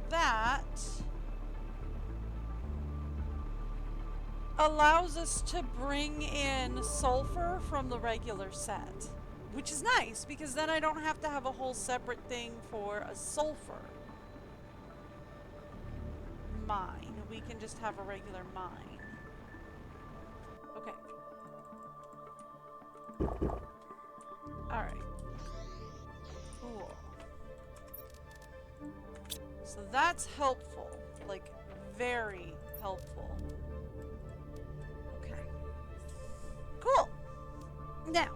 that allows us to bring in sulfur from the regular set, which is nice because then I don't have to have a whole separate thing for a sulfur mine. We can just have a regular mine. Okay. Alright. Cool. So that's helpful. Like, very helpful. Okay. Cool. Now,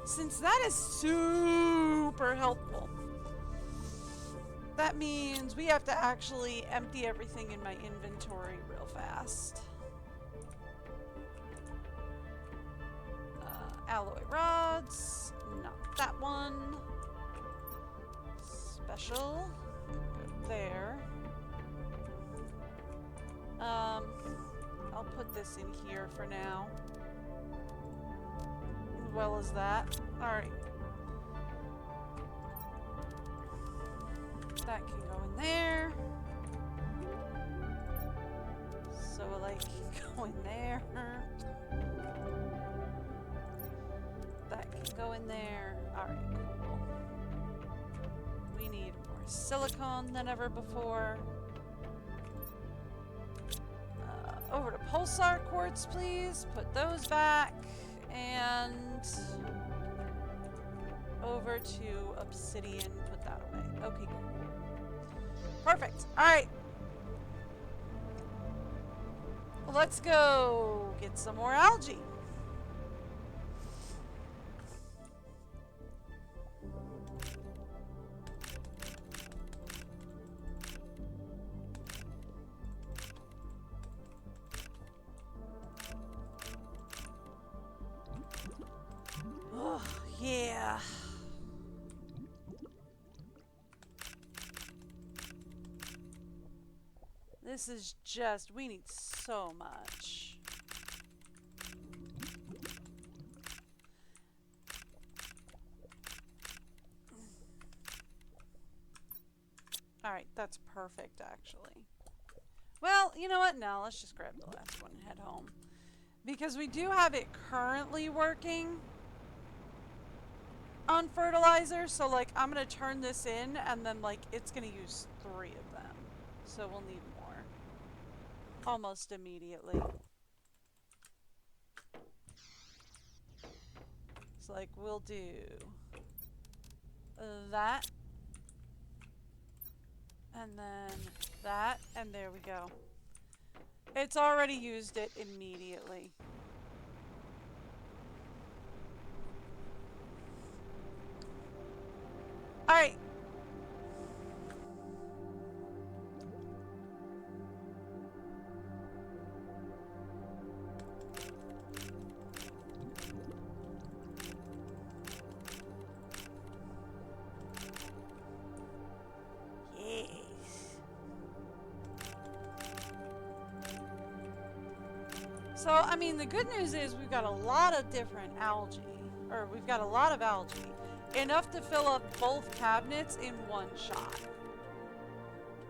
since that is super helpful, that means we have to actually empty everything in my inventory real fast. Alloy rods, not that one. Special, go there. I'll put this in here for now. As well as that. Alright. That can go in there. So like can go in there. That can go in there. Alright, cool. We need more silicone than ever before. Over to pulsar quartz, please. Put those back. And over to obsidian. Put that away. Okay, cool. Perfect. Alright. Let's go get some more algae. Oh, yeah. This is just, we need so much. Alright, that's perfect actually. Well, you know what? No, let's just grab the last one and head home. Because we do have it currently working on fertilizer, so like I'm gonna turn this in and then like it's gonna use 3 of them. So we'll need more. Almost immediately. So like we'll do that. And then that, and there we go. It's already used it immediately. Alright. So, I mean, the good news is we've got a lot of different algae. Or we've got a lot of algae. Enough to fill up both cabinets in one shot.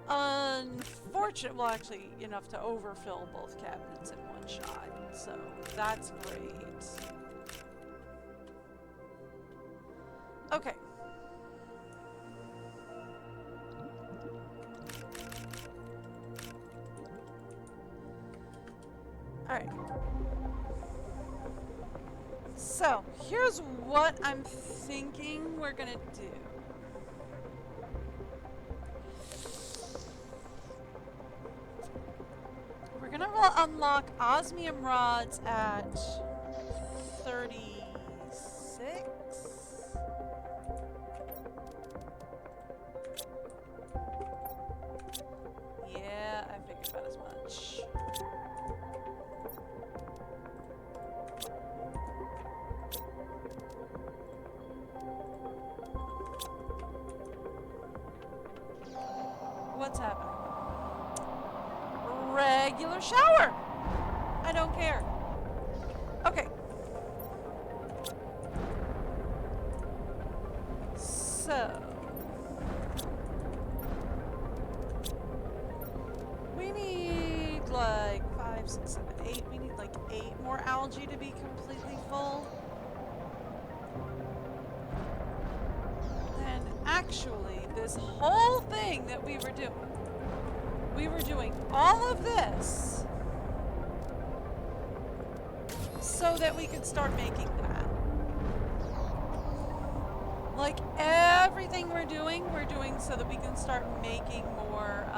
Unfortunately, well actually, enough to overfill both cabinets in one shot. So, that's great. Okay. Alright. So, here's what I'm thinking we're gonna do. We're gonna unlock osmium rods at 36. Yeah, I figured about as much. What's happening? Regular shower! I don't care. Okay. So. We need like 5, 6, 7, 8 like 8 more algae to be completely full. And actually, this whole thing that we were doing all of this so that we could start making that. Like everything we're doing so that we can start making more,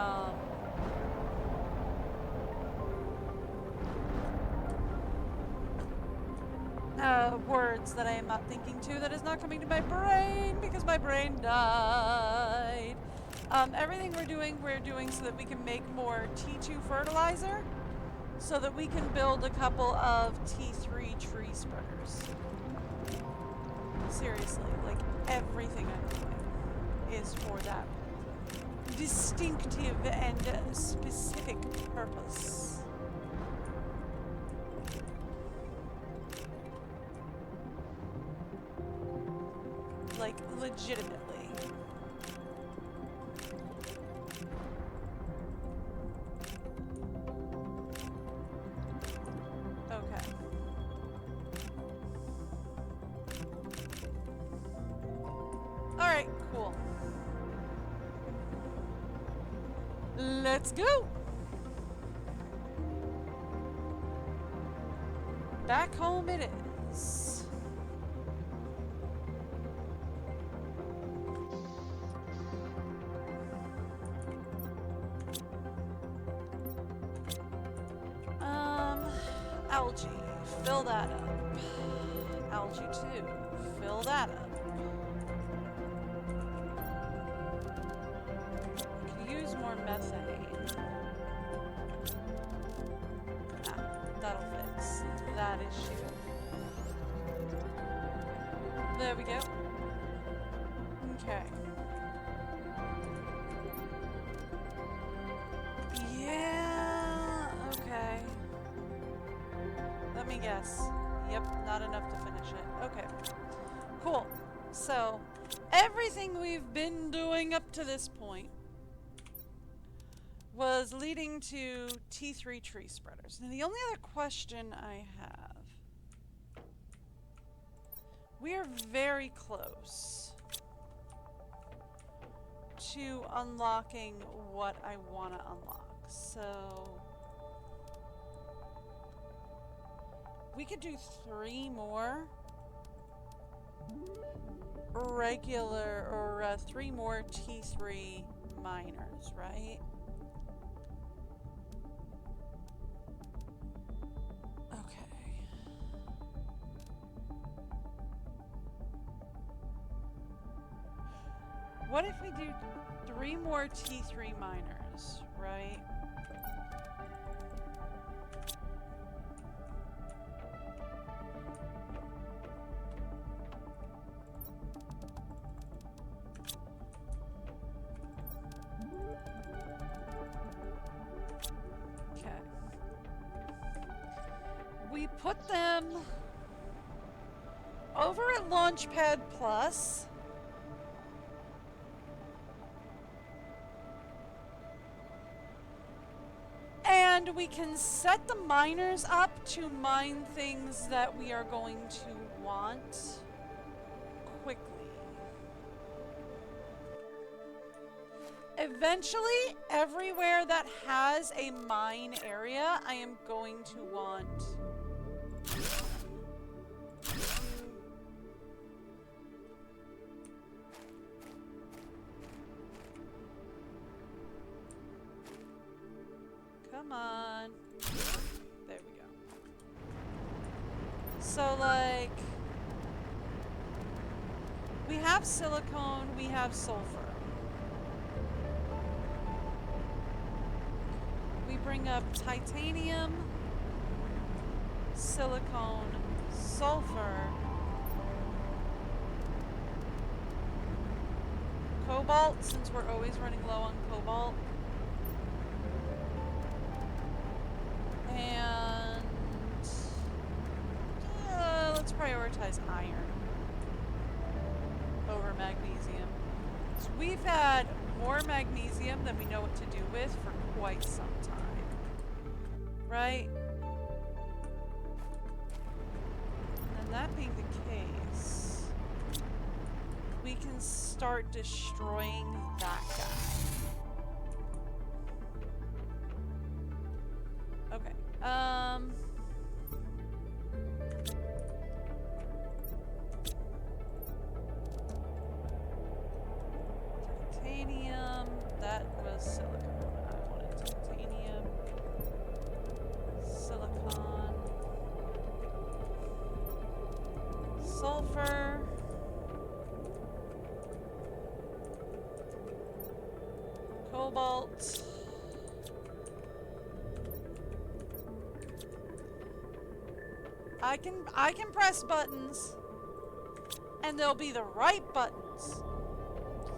words that I am not thinking to, that is not coming to my brain because my brain died. Everything we're doing so that we can make more T2 fertilizer, so that we can build a couple of T3 tree spreaders. Seriously, like everything I'm doing is for that distinctive and specific purpose. Like, legitimately. Okay. Alright, cool. Let's go! Back home it is. Algae, fill that up. Algae 2, fill that up. Could use more methane. Ah, that'll fix that issue. There we go. Okay. Yeah, okay. Let me guess. Yep, not enough to finish it. Okay. Cool. So, everything we've been doing up to this point was leading to T3 tree spreaders. Now, the only other question I have... We are very close to unlocking what I want to unlock. So... we could do 3 more regular, or 3 more T3 miners, right? Okay. What if we do 3 more T3 miners, right? We put them over at Launchpad Plus. And we can set the miners up to mine things that we are going to want quickly. Eventually, everywhere that has a mine area, I am going to want... Come on. There we go. So, like... we have silicone, we have sulfur. We bring up titanium, silicone, sulfur, cobalt, since we're always running low on cobalt, and let's prioritize iron over magnesium. So we've had more magnesium than we know what to do with for quite some time. Right? start destroying that guy. Okay. Titanium. That was silicone. I wanted titanium. Silicon. Sulfur. Cobalt. I can press buttons, and they'll be the right buttons.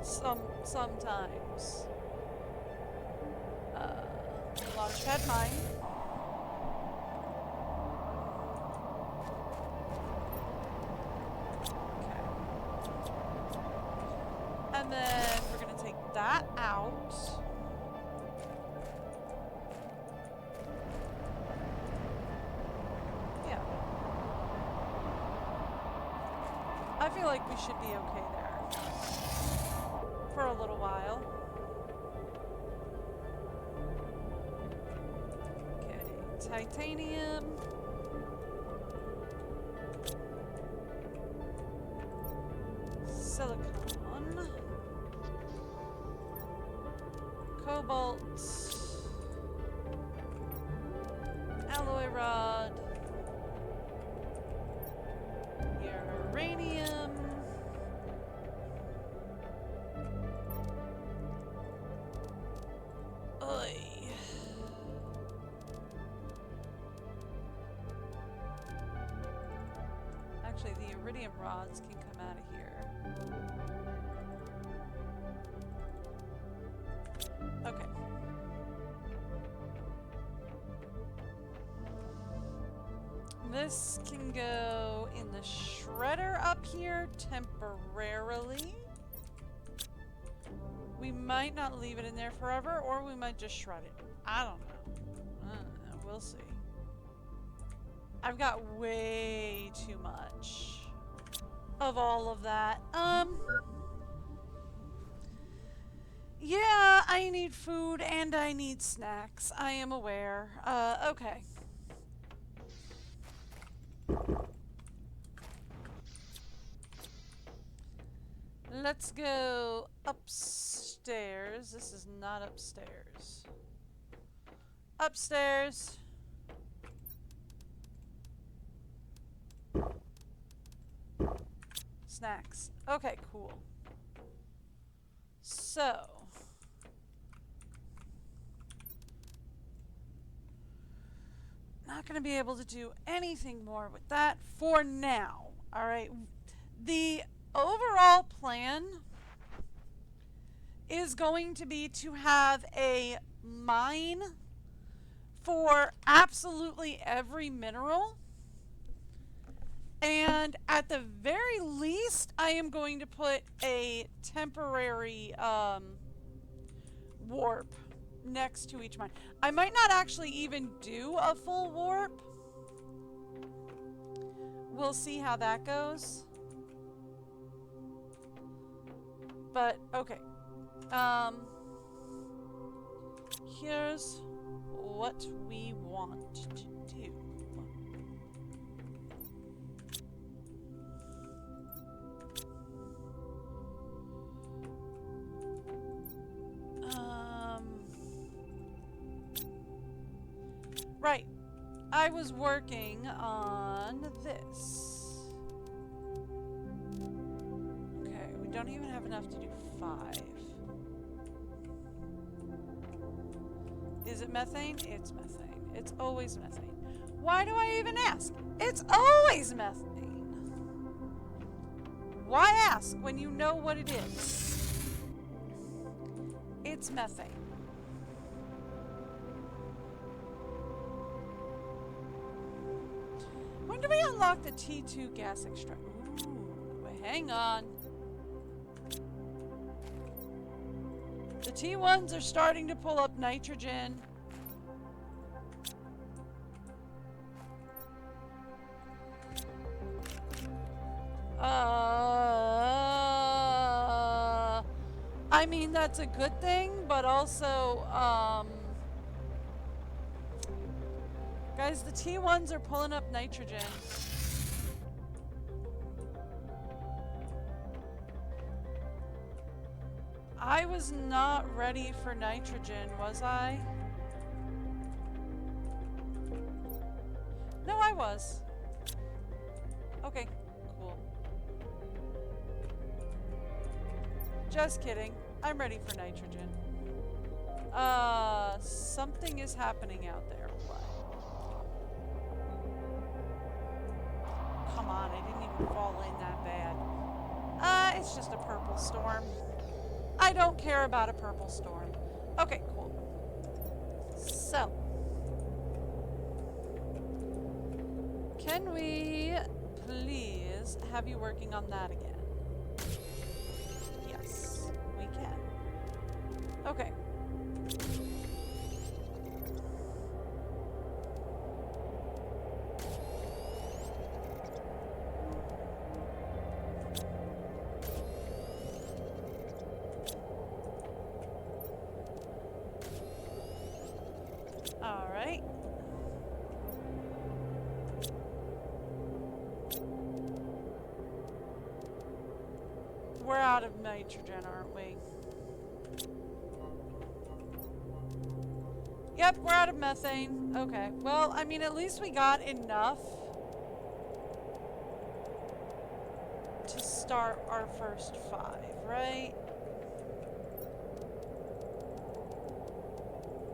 Sometimes. Launchpad mine. Okay. And then we're gonna take that out. Yeah. I feel like we should be okay there. For a little while. Okay, titanium. Silicon. Cobalt. Alloy rod. Uranium. Oy. Actually, the iridium rods can come out of here. Okay. This can go in the shredder up here temporarily. We might not leave it in there forever, or we might just shred it. I don't know. We'll see. I've got way too much of all of that. Yeah, I need food and I need snacks. I am aware. Okay. Let's go upstairs. This is not upstairs. Upstairs. Snacks. Okay, cool. So. Not going to be able to do anything more with that for now. Alright. The overall plan is going to be to have a mine for absolutely every mineral. And at the very least, I am going to put a temporary warp next to each mine. I might not actually even do a full warp. We'll see how that goes. But, okay. Here's what we want to do. Right. I was working on this. Okay, we don't even have enough to do 5. Is it methane? It's methane. It's always methane. Why do I even ask? It's always methane. Why ask when you know what it is? It's methane. When do we unlock the T2 gas extract? Ooh, hang on. The T1s are starting to pull up nitrogen. I mean, that's a good thing, but also, guys, the T1s are pulling up nitrogen. I was not ready for nitrogen, was I? No, I was. Okay, cool. Just kidding. I'm ready for nitrogen. Something is happening out there. What? Come on, I didn't even fall in that bad. It's just a purple storm. I don't care about a purple storm. Okay, cool. So, can we please have you working on that again? Yes, we can. Okay. All right. We're out of nitrogen, aren't we? Yep, we're out of methane. Okay. Well, I mean, at least we got enough to start our first 5, right?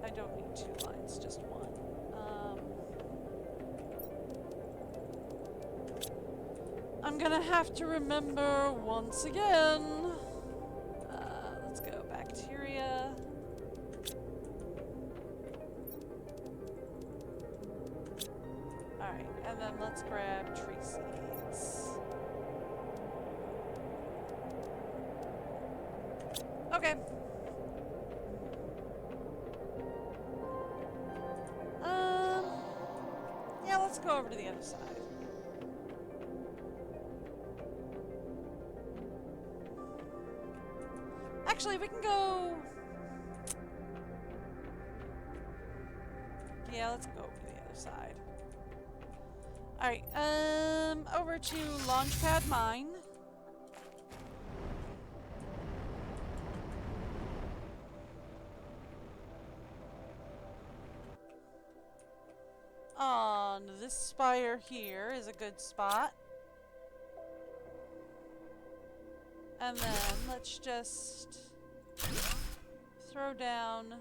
I don't need 2 lines, just 1. I'm gonna have to remember once again. Let's go bacteria. Alright, and then let's grab tree seeds. Okay. Yeah, let's go over to the other side. Actually, we can go... Yeah, let's go over to the other side. Alright, over to Launchpad Mine. On this spire here is a good spot. And then let's just throw down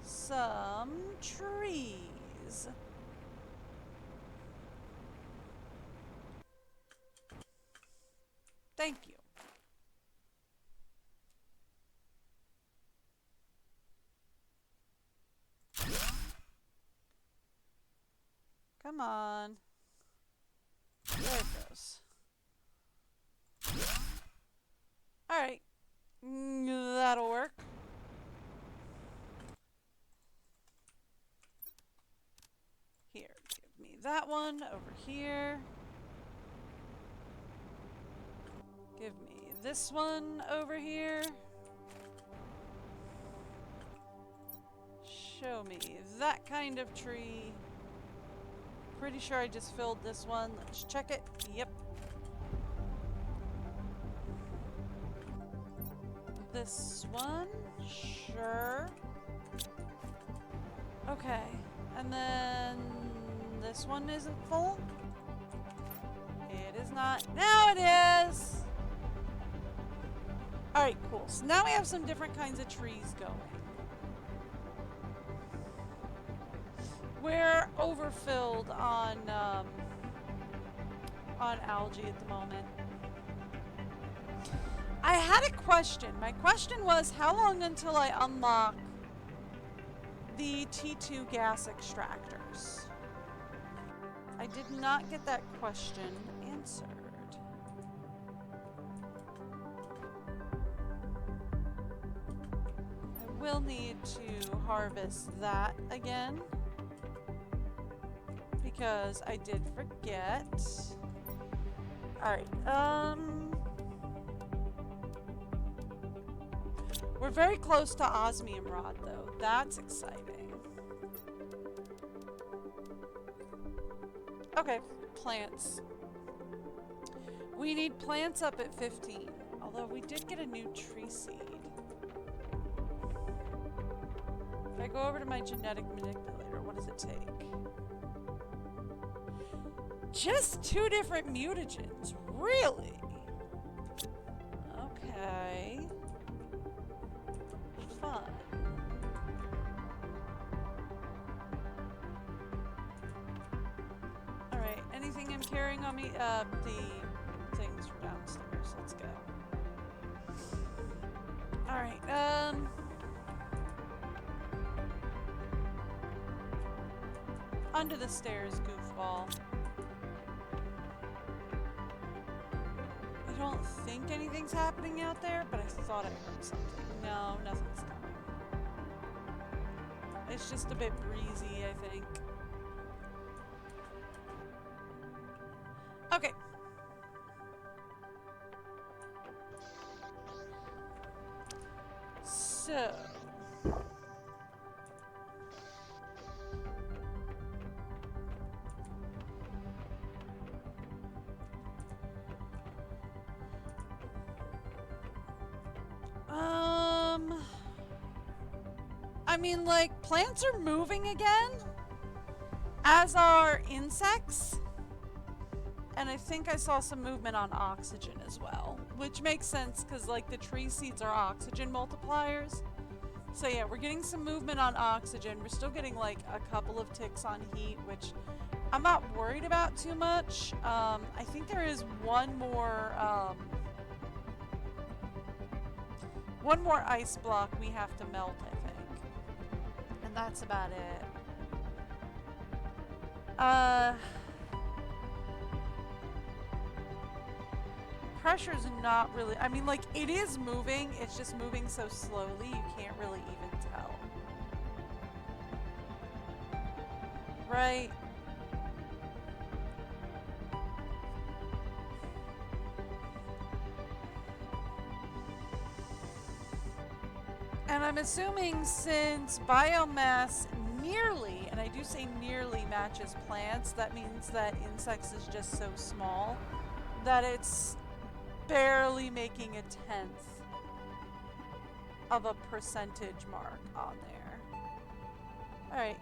some trees. Thank you. Come on. There it goes. Alright. That'll work. Here, give me that one over here. Give me this one over here. Show me that kind of tree. Pretty sure I just filled this one. Let's check it. Yep. This one. Sure. Okay. And then this one isn't full. It is not. Now it is! Alright, cool. So now we have some different kinds of trees going. We're overfilled on algae at the moment. I had a question. My question was, how long until I unlock the T2 gas extractors? I did not get that question answered. I will need to harvest that again, because I did forget. Alright, We're very close to osmium rod, though. That's exciting. Okay, plants. We need plants up at 15. Although we did get a new tree seed. If I go over to my genetic manipulator, what does it take? Just 2 different mutagens. Really? Okay. Fun. Alright, anything I'm carrying on me? The things from downstairs. Let's go. Alright, under the stairs, goofball. I don't think anything's happening out there, but I thought I heard something. No, nothing's coming. It's just a bit breezy, I think. Okay. So... I mean, like, plants are moving again, as are insects. And I think I saw some movement on oxygen as well, which makes sense because, like, the tree seeds are oxygen multipliers. So yeah, we're getting some movement on oxygen. We're still getting, like, a couple of ticks on heat, which I'm not worried about too much. I think there is one more ice block we have to melt, I think. And that's about it. Pressure's not really... I mean, like, it is moving. It's just moving so slowly, you can't really even tell. Right? And I'm assuming since biomass nearly, and I do say nearly, matches plants, that means that insects is just so small that it's barely making a 1/10 of a percentage mark on there. Alright.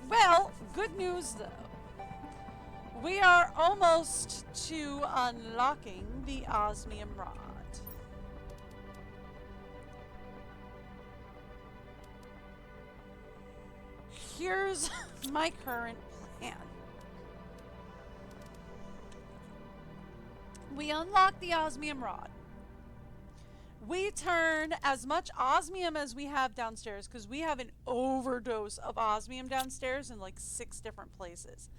Well, good news though. We are almost to unlocking the osmium rod. Here's my current plan. We unlock the osmium rod. We turn as much osmium as we have downstairs, because we have an overdose of osmium downstairs in like 6 different places.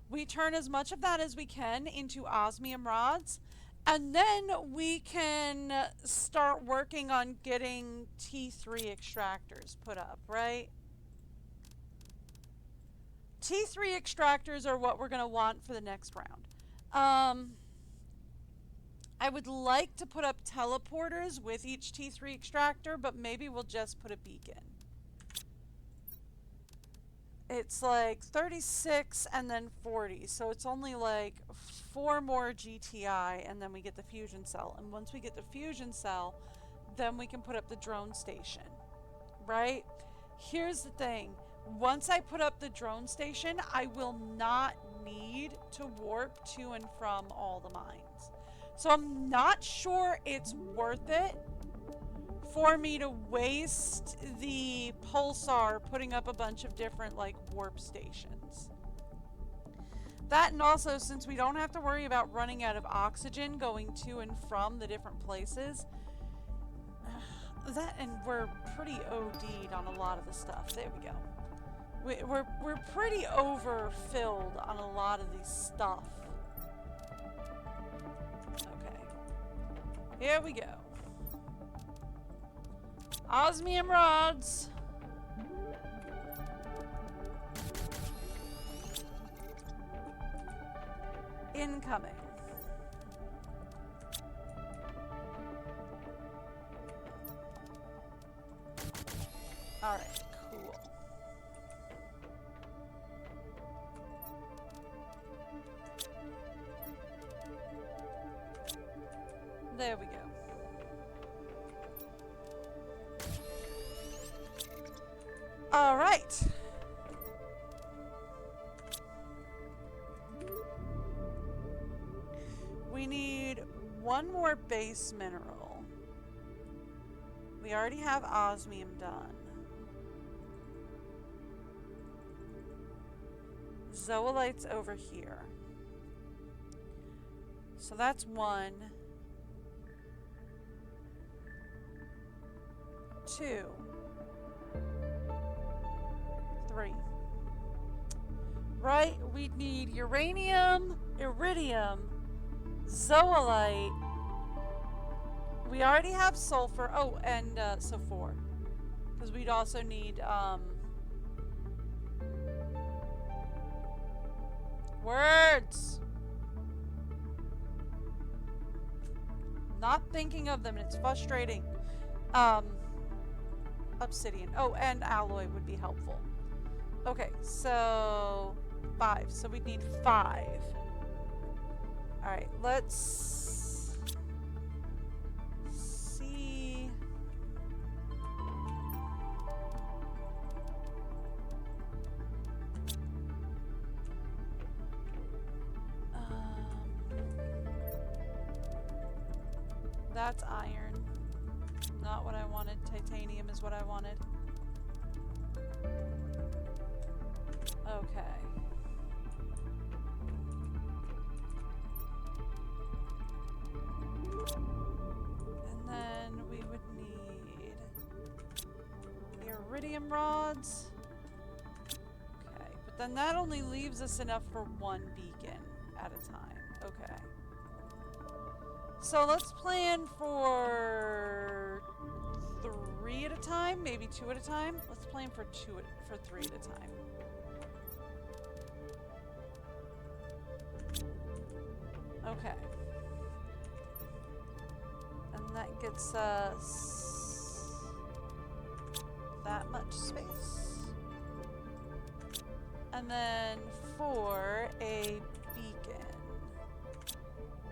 We turn as much of that as we can into osmium rods, and then we can start working on getting T3 extractors put up, right? T3 extractors are what we're going to want for the next round. I would like to put up teleporters with each T3 extractor, but maybe we'll just put a beacon. It's like 36 and then 40, so it's only like 4 more GTI, and then we get the fusion cell. And once we get the fusion cell, then we can put up the drone station, right? Here's the thing. Once I put up the drone station, I will not need to warp to and from all the mines. So I'm not sure it's worth it for me to waste the pulsar putting up a bunch of different, like, warp stations. That, and also, since we don't have to worry about running out of oxygen going to and from the different places, that, and we're pretty OD'd on a lot of the stuff. There we go. We're pretty overfilled on a lot of these stuff. Okay. Here we go. Osmium rods. Incoming. Alright, cool. There we go. Alright. We need one more base mineral. We already have osmium done. Zoolite's over here. So that's 1. 2. 3. Right, we'd need uranium, iridium, zoolite. We already have sulfur. Oh, and so 4. Because we'd also need words. Not thinking of them, and it's frustrating. Obsidian. Oh, and alloy would be helpful. Okay, so 5. So we'd need 5. Alright, let's see. That's iron. Not what I wanted. Titanium is what I wanted. Okay. And then we would need iridium rods. Okay, but then that only leaves us enough for 1 beacon at a time. Okay. So let's plan for 3 at a time, maybe 2 at a time. Let's plan for 3 at a time. Okay. And that gets us that much space. And then for a beacon,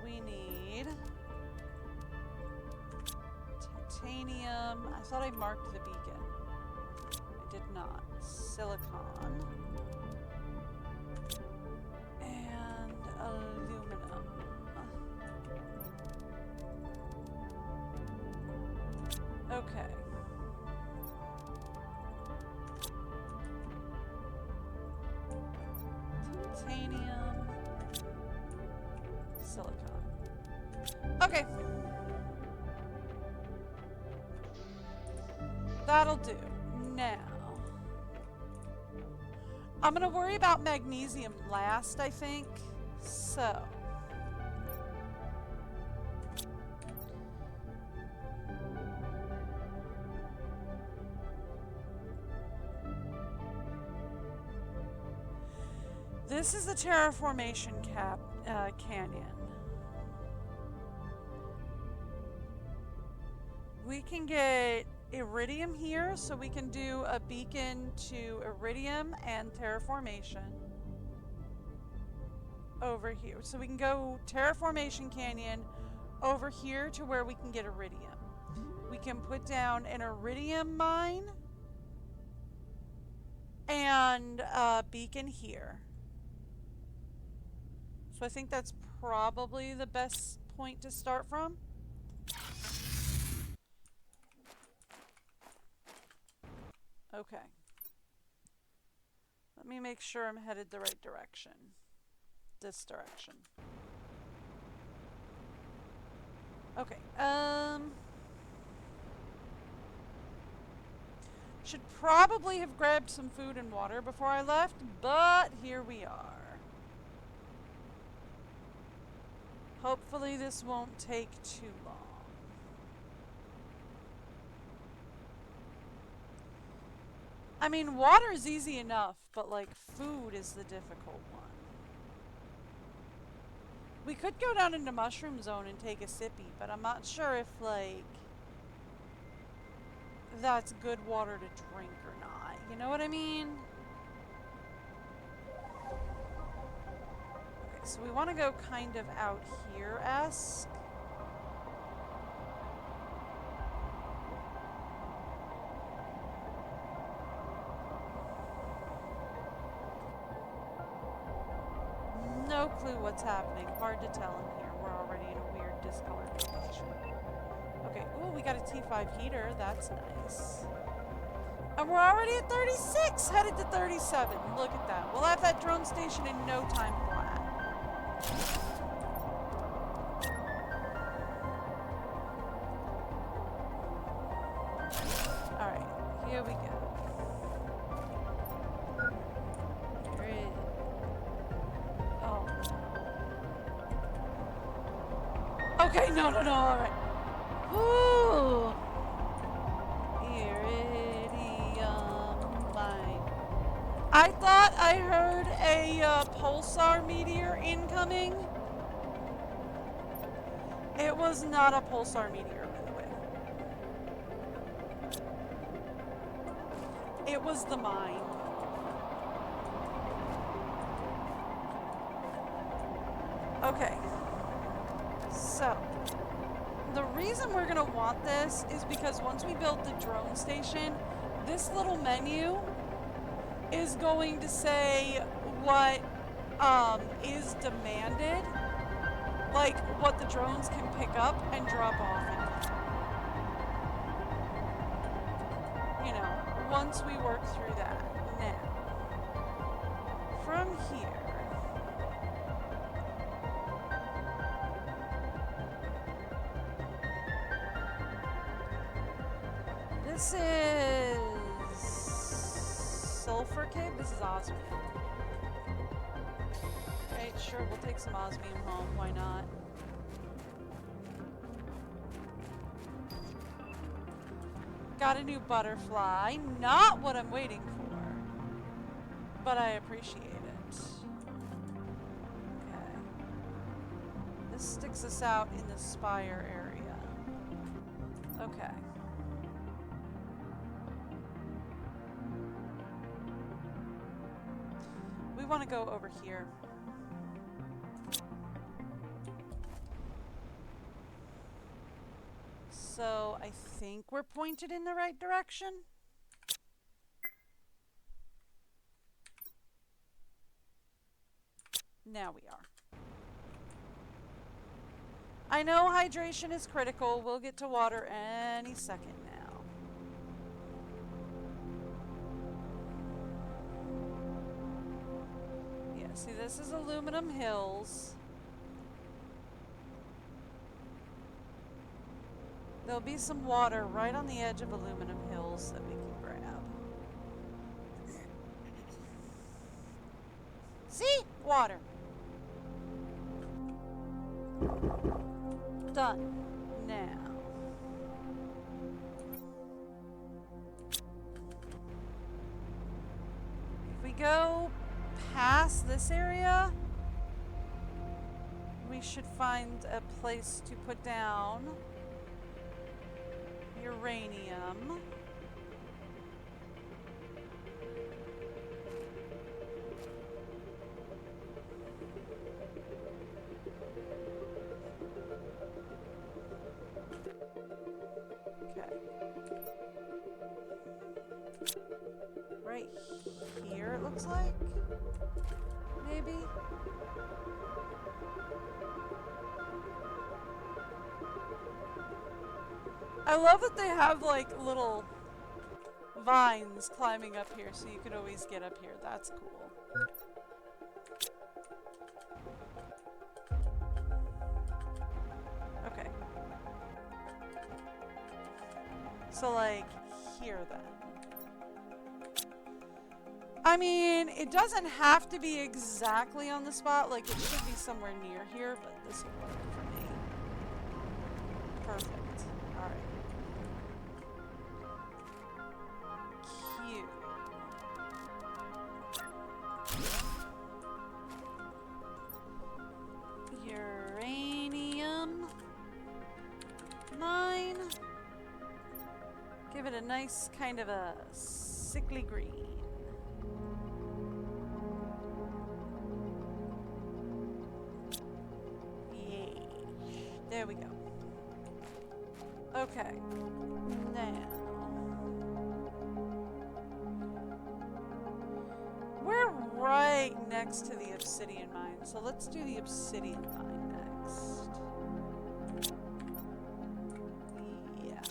we need titanium. I thought I marked the beacon. I did not. Silicon. And aluminum. Okay. Titanium. Silicon. Okay. That'll do. Now, I'm gonna worry about magnesium last, I think. So. This is the terraformation canyon. We can get iridium here, so we can do a beacon to iridium and terraformation over here. So we can go terraformation canyon over here to where we can get iridium. We can put down an iridium mine and a beacon here. So I think that's probably the best point to start from. Okay. Let me make sure I'm headed the right direction. This direction. Okay, should probably have grabbed some food and water before I left, but here we are. Hopefully this won't take too long. I mean, water is easy enough, but like food is the difficult one. We could go down into Mushroom Zone and take a sippy, but I'm not sure if like that's good water to drink or not. You know what I mean? Okay, so we want to go kind of out here-esque. No clue what's happening. Hard to tell in here. We're already in a weird discolored location. Okay, ooh, we got a T5 heater. That's nice. And we're already at 36, headed to 37. Look at that. We'll have that drone station in no time flat. Alright, here we go. Okay, no, alright. Ooh. Iridium mine. I thought I heard a pulsar meteor incoming. It was not a pulsar meteor, by the way. It was the mine. Okay. So, the reason we're going to want this is because once we build the drone station, this little menu is going to say what is demanded, like what the drones can pick up and drop off. You know, once we work through that. Now, from here, this is Sulfur Cave. This is osmium. Right, sure, we'll take some osmium home. Why not? Got a new butterfly. Not what I'm waiting for. But I appreciate it. Okay. This sticks us out in the spire area. Okay. We want to go over here. So I think we're pointed in the right direction. Now we are. I know hydration is critical. We'll get to water any second now. Yeah, see, this is Aluminum Hills. There'll be some water right on the edge of Aluminum Hills that we can grab. See? Water. Done. Now. If we go past this area, we should find a place to put down uranium. Okay. Right here, it looks like. Maybe. I love that they have like little vines climbing up here so you can always get up here. That's cool. Okay. So like here then. I mean, it doesn't have to be exactly on the spot, like it should be somewhere near here, but this will work for me. Perfect. Alright. Cute. Uranium mine. Give it a nice nice kind of a sickly green. Yay. There we go. Okay. Now. We're right next to the obsidian mine, so let's do the obsidian mine next. Yeah.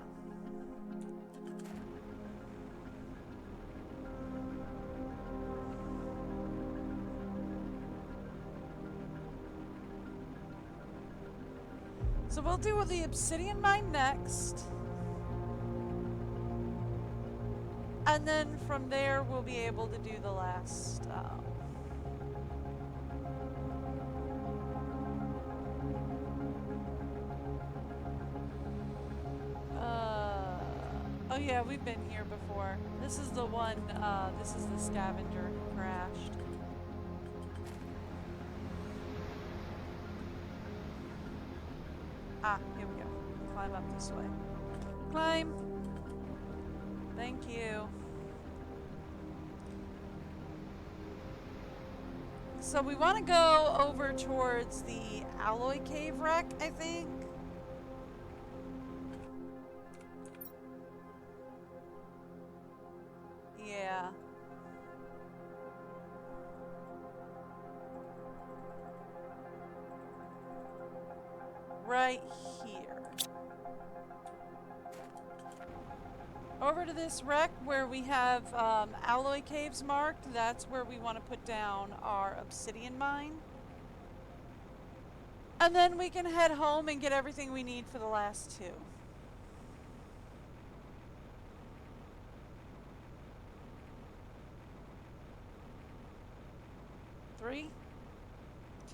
So we'll do the obsidian mine next. And then from there we'll be able to do the last oh yeah, we've been here before. This is the one, this is the scavenger who crashed. Ah, here we go. Climb up this way. Climb! Thank you. So we want to go over towards the alloy cave wreck, I think. Yeah. Right here. Over to this wreck where we have alloy caves marked. That's where we want to put down our obsidian mine. And then we can head home and get everything we need for the last two. Three,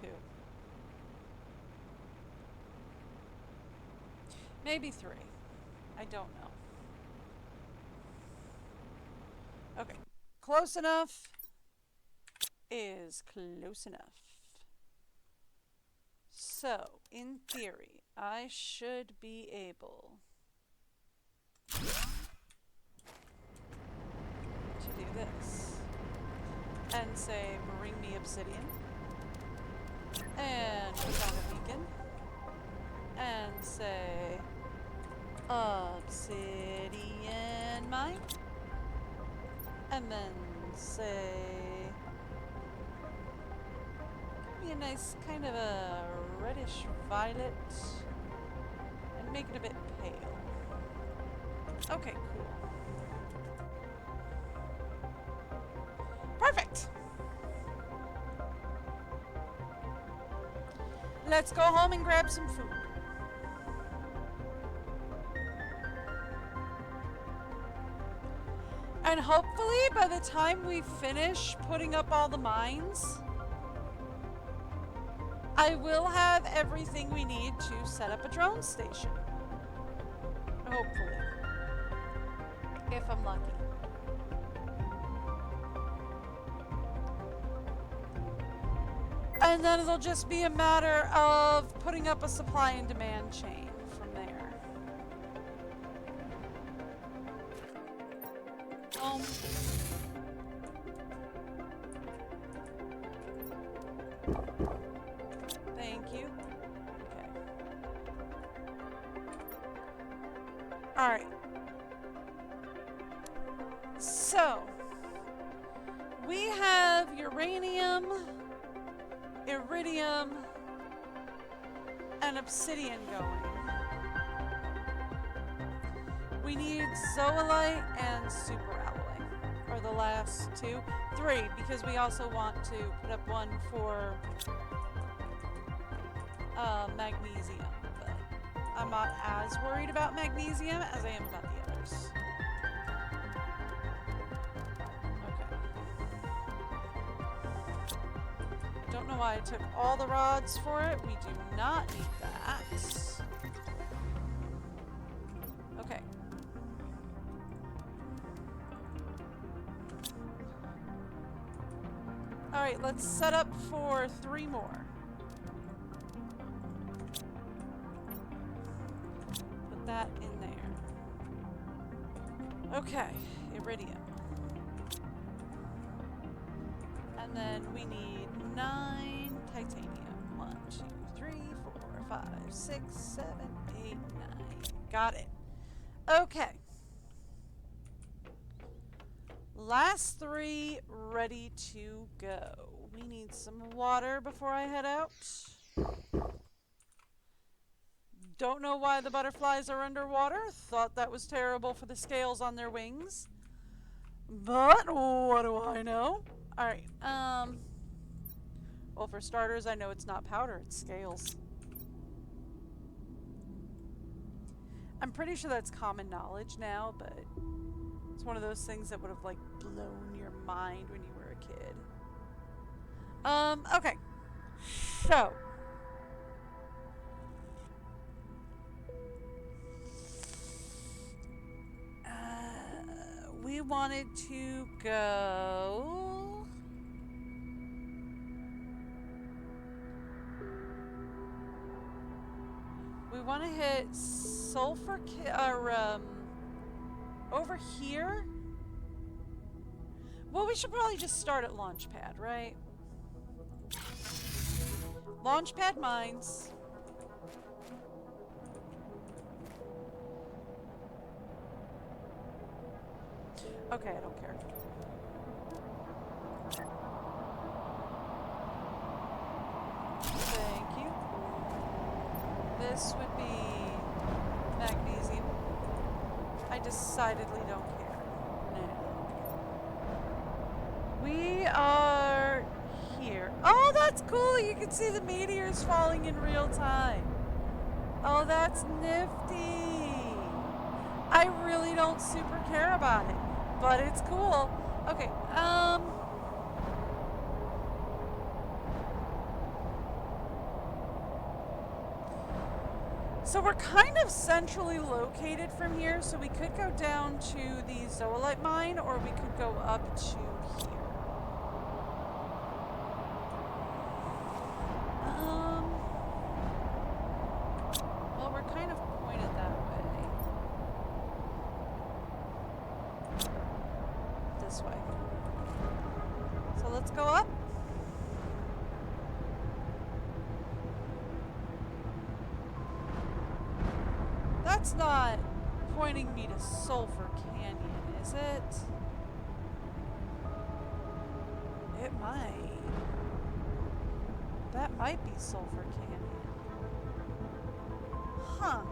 two. Maybe three. I don't know. Okay. Close enough is close enough. So, in theory, I should be able to do this. And say, bring me obsidian. And put on a beacon. And say, obsidian mine. And then say, be a nice kind of a reddish violet. And make it a bit pale. Okay, cool. Perfect! Let's go home and grab some food. And hopefully by the time we finish putting up all the mines, I will have everything we need to set up a drone station. Hopefully. If I'm lucky. And then it'll just be a matter of putting up a supply and demand chain from there. Thank you. Okay. Alright. So, we have uranium, iridium, and obsidian going. We need zoolite and super alloy, or the last two. Three, because we also want to put up one for magnesium. But I'm not as worried about magnesium as I am about the others. Don't know why I took all the rods for it. We do not need that. Okay. Alright, let's set up for 3 more. Put that in there. Okay, iridium. And then we need 9 titanium. 1, 2, 3, 4, 5, 6, 7, 8, 9. Got it. Okay. Last 3 ready to go. We need some water before I head out. Don't know why the butterflies are underwater. Thought that was terrible for the scales on their wings. But what do I know? Alright, well, for starters, I know it's not powder, it's scales. I'm pretty sure that's common knowledge now, but it's one of those things that would have, like, blown your mind when you were a kid. Okay. So. We wanted to go... We want to hit sulfur over here. Well, we should probably just start at Launchpad, right? Launchpad mines. Okay, I don't care. Thank you. This would be magnesium. I decidedly don't care. No. We are here. Oh, that's cool. You can see the meteors falling in real time. Oh, that's nifty. I really don't super care about it, but it's cool. Okay, so we're kind of centrally located from here, so we could go down to the zoolite mine, or we could go up to here. Well, we're kind of pointed that way. This way. So let's go up. That's not pointing me to Sulphur Canyon, is it? It might. That might be Sulphur Canyon. Huh.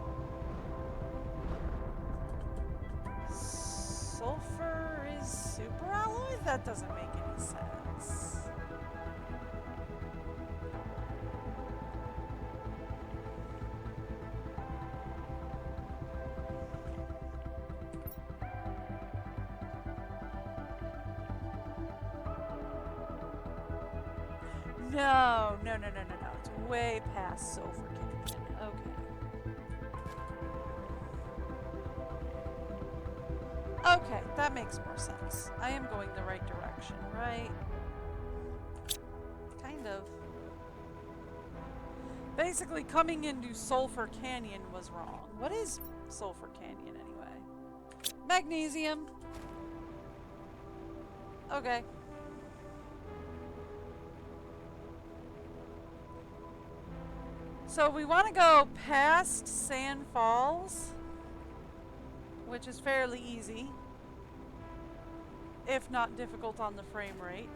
Sulfur is superalloy? That doesn't make any sense. No. It's way past Sulphur Canyon. Okay. Okay, that makes more sense. I am going the right direction, right? Kind of. Basically, coming into Sulphur Canyon was wrong. What is Sulphur Canyon, anyway? Magnesium. Okay. So we want to go past Sand Falls, which is fairly easy, if not difficult on the frame rate.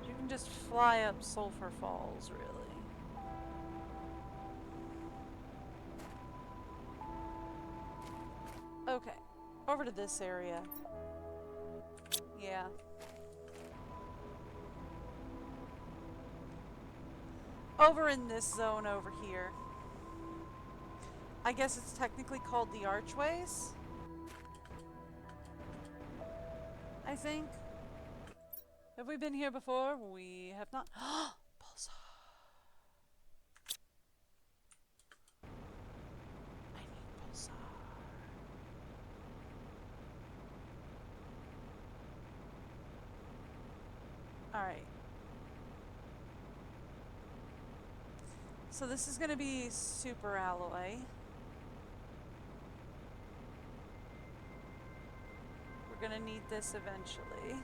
You can just fly up Sulphur Falls, really. Okay, over to this area. Yeah. Over in this zone over here. I guess it's technically called the Archways. I think. Have we been here before? We have not. Pulsar. I need Pulsar. Alright. So this is going to be super alloy. We're going to need this eventually.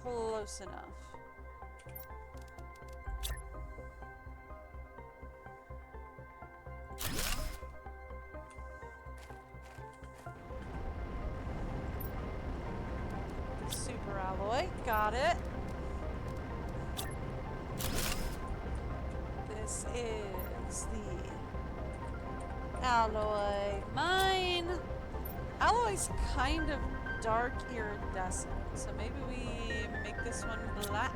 Close enough. Super alloy, got it. This is the alloy mine. Alloy's kind of dark iridescent, so maybe we make this one black.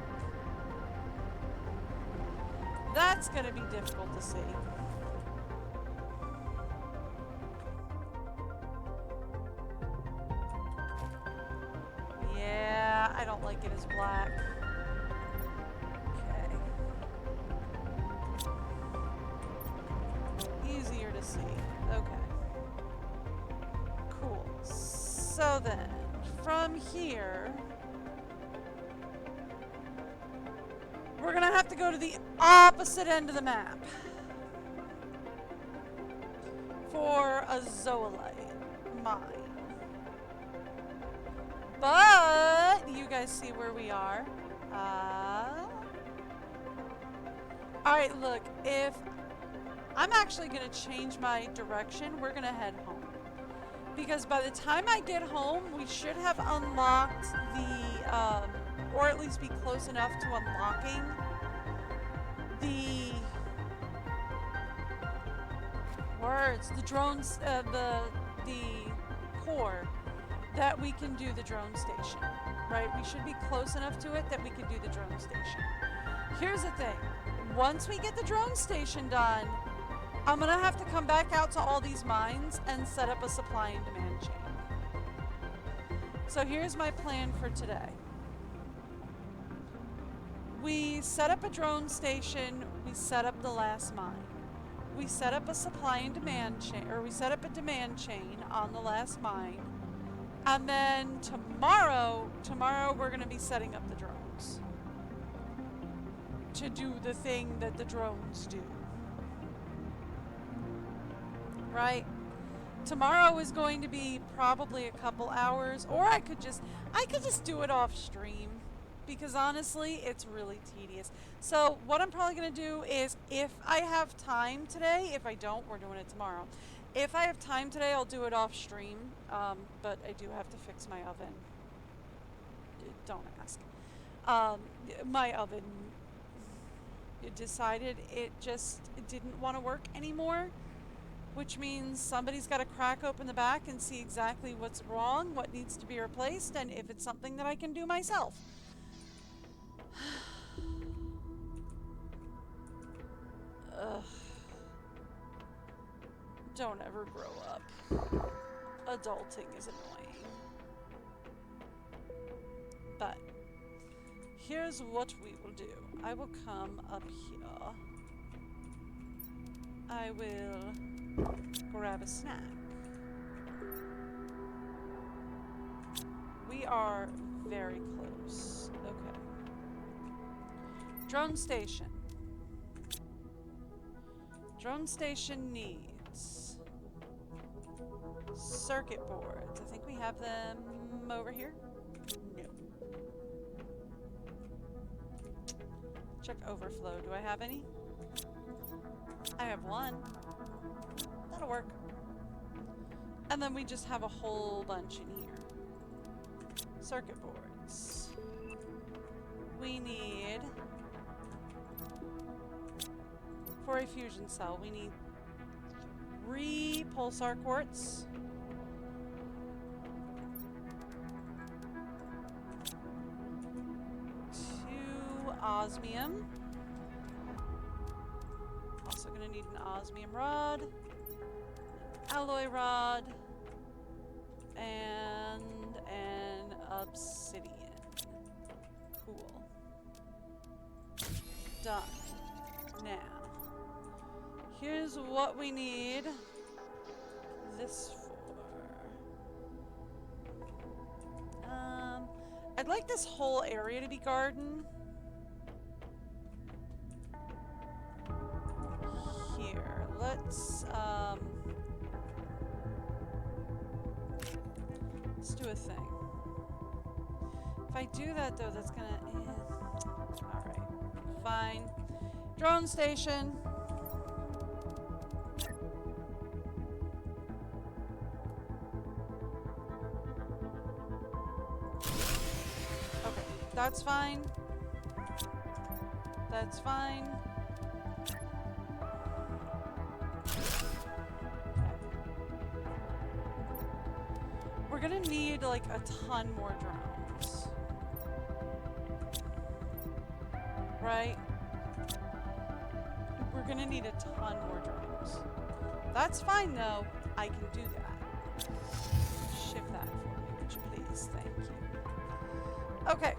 That's gonna be difficult to see. Yeah, I don't like it as black. Okay. Easier to see. Okay. Cool. So then, from here, we're gonna have to go to the opposite end of the map for a zoolite mine. But you guys see where we are. Alright, look, if I'm actually gonna change my direction, we're gonna head home. Because by the time I get home, we should have unlocked the, or at least be close enough to unlocking the the drones, the core that we can do the drone station, right? We should be close enough to it that we can do the drone station. Here's the thing. Once we get the drone station done, I'm gonna have to come back out to all these mines and set up a supply and demand chain. So here's my plan for today. We set up a drone station, we set up the last mine. We set up a supply and demand chain, or we set up a demand chain on the last mine. And then tomorrow we're gonna be setting up the drones to do the thing that the drones do. Right? Tomorrow is going to be probably a couple hours, or I could just do it off stream, because honestly, it's really tedious. So what I'm probably going to do is, if I have time today, if I don't, we're doing it tomorrow. If I have time today, I'll do it off stream, but I do have to fix my oven. Don't ask. My oven decided it didn't want to work anymore, which means somebody's got to crack open the back and see exactly what's wrong, what needs to be replaced, and if it's something that I can do myself. Ugh. Don't ever grow up. Adulting is annoying. But here's what we will do. I will come up here. I will grab a snack. We are very close. Okay. Drone station. Drone station needs circuit boards. I think we have them over here. No. Check overflow. Do I have any? I have one. That'll work. And then we just have a whole bunch in here. Circuit boards. We need, for a fusion cell, we need 3 pulsar quartz. 2 osmium. Also gonna need an osmium rod, alloy rod, and an obsidian. Cool. Done. Now, here's what we need this for. like this whole area to be garden. Here, let's do a thing. If I do that though, that's gonna... Alright, fine. Drone station. Okay, that's fine. That's fine. We're gonna need like a ton more drones. Right? We're gonna need a ton more drones. That's fine though. I can do that. Ship that for me, would you please? Thank you. Okay.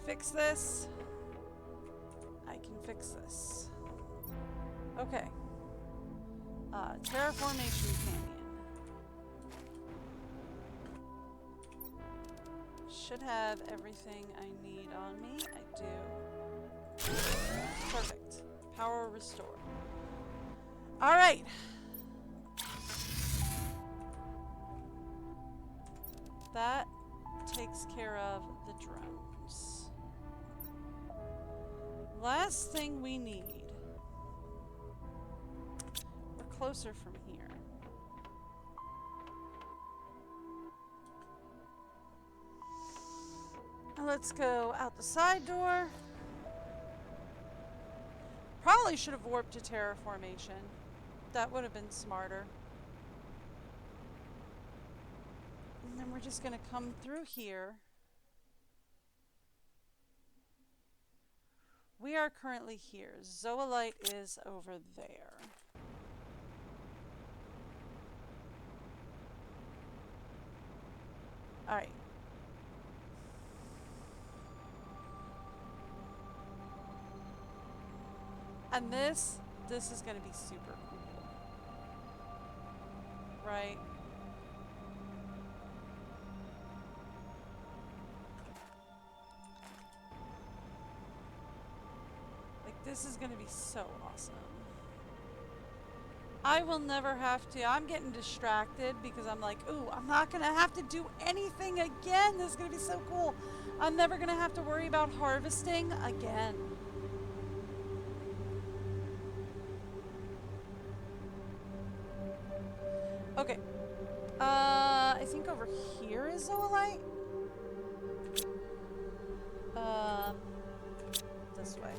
Fix this. I can fix this. Okay. Terraformation Canyon. Should have everything I need on me. I do. Perfect. Power restore. Alright. That takes care of the drones. Last thing we need. We're closer from here. Let's go out the side door. Probably should have warped to terraformation. That would have been smarter. And then we're just going to come through here. We are currently here. Zoolite is over there. Alright. And this is going to be super cool. Right? This is going to be so awesome. I will never have to. I'm getting distracted because I'm like, ooh, I'm not going to have to do anything again. This is going to be so cool. I'm never going to have to worry about harvesting again. Okay. I think over here is zoolite. This way.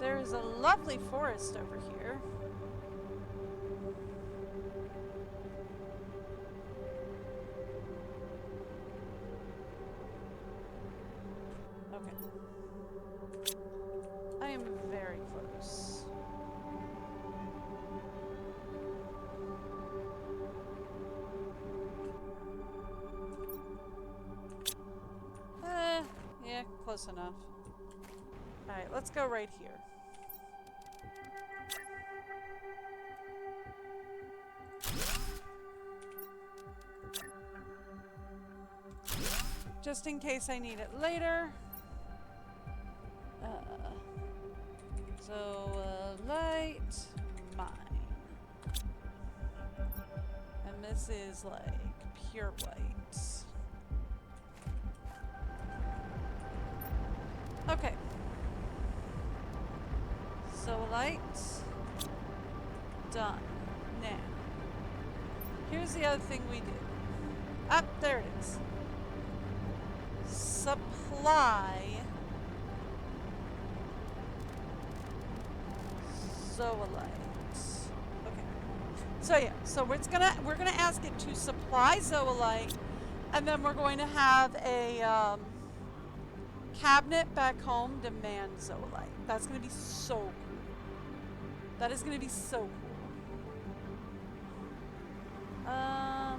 There is a lovely forest over here. Okay. I am very close. Yeah, close enough. Alright, let's go right here. Just in case I need it later. Light mine. And this is like pure white. Okay. Light. Done. Now. Here's the other thing we do. Up there it is. Supply zoolite. Okay. So yeah, so we're gonna ask it to supply zoolite, and then we're going to have a Cabinet back home, demand zoolite. That's gonna be so cool. That is gonna be so cool. I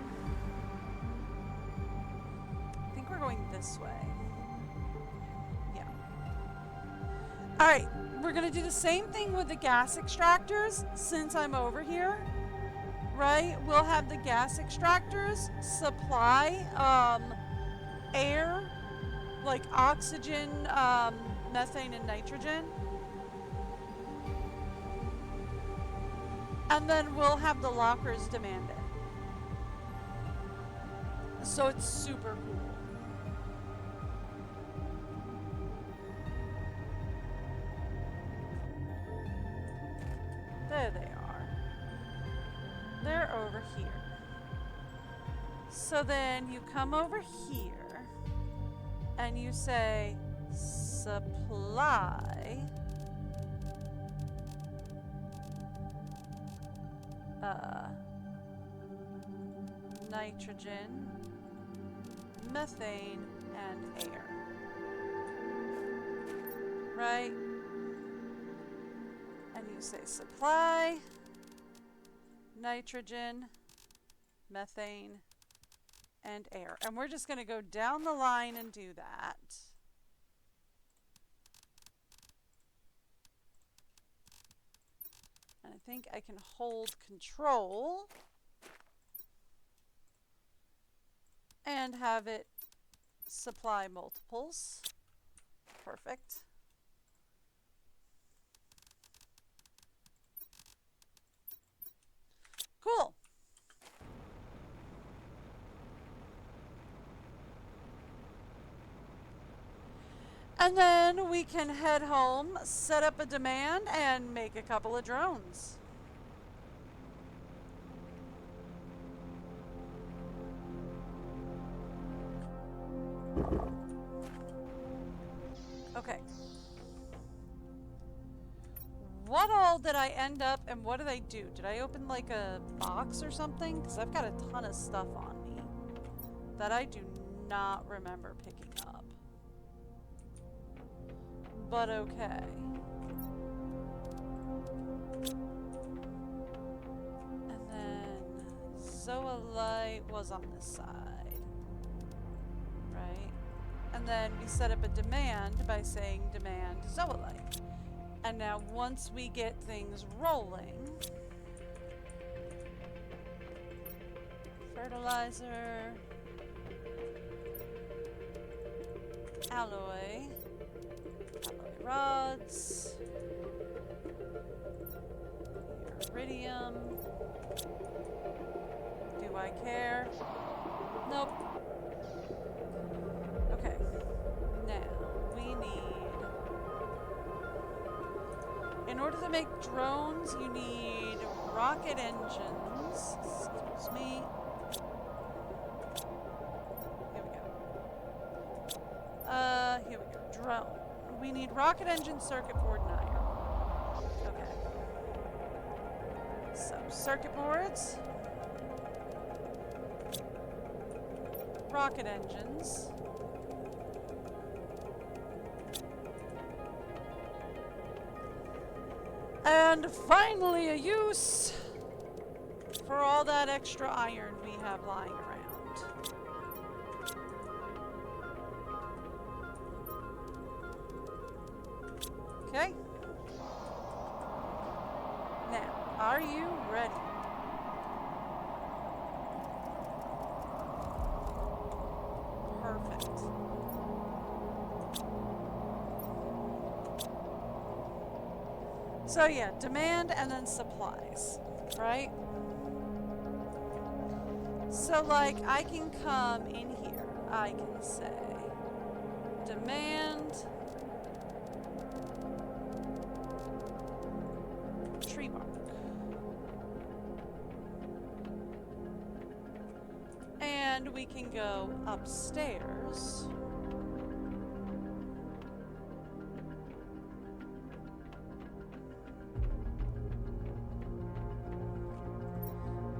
think we're going this way. Yeah. Alright, we're gonna do the same thing with the gas extractors since I'm over here. Right? We'll have the gas extractors supply air, like oxygen, methane, and nitrogen. And then we'll have the lockers demand it. So it's super cool. There they are. They're over here. So then you come over here and you say supply nitrogen, methane, and air. Right? And you say supply nitrogen, methane, and air. And we're just going to go down the line and do that. And I think I can hold control and have it supply multiples. Perfect. Cool. And then we can head home, set up a demand, and make a couple of drones. Okay. What all did I end up, and what did I do? Did I open like a box or something? Because I've got a ton of stuff on me that I do not remember picking up. But okay. And then zoolite was on this side. Right? And then we set up a demand by saying demand zoolite. And now once we get things rolling, fertilizer, alloy rods, iridium. Do I care? Nope. Okay. Now we need, in order to make drones, you need rocket engines. Excuse me. Here we go. Here we go. Drone. We need rocket engine, circuit board, and iron. Okay. So, circuit boards. Rocket engines. And finally a use for all that extra iron we have lying around. Okay. Now, are you ready? Perfect. So yeah, demand and then supplies, right? So like I can come in here, I can say demand tree bark. And we can go upstairs.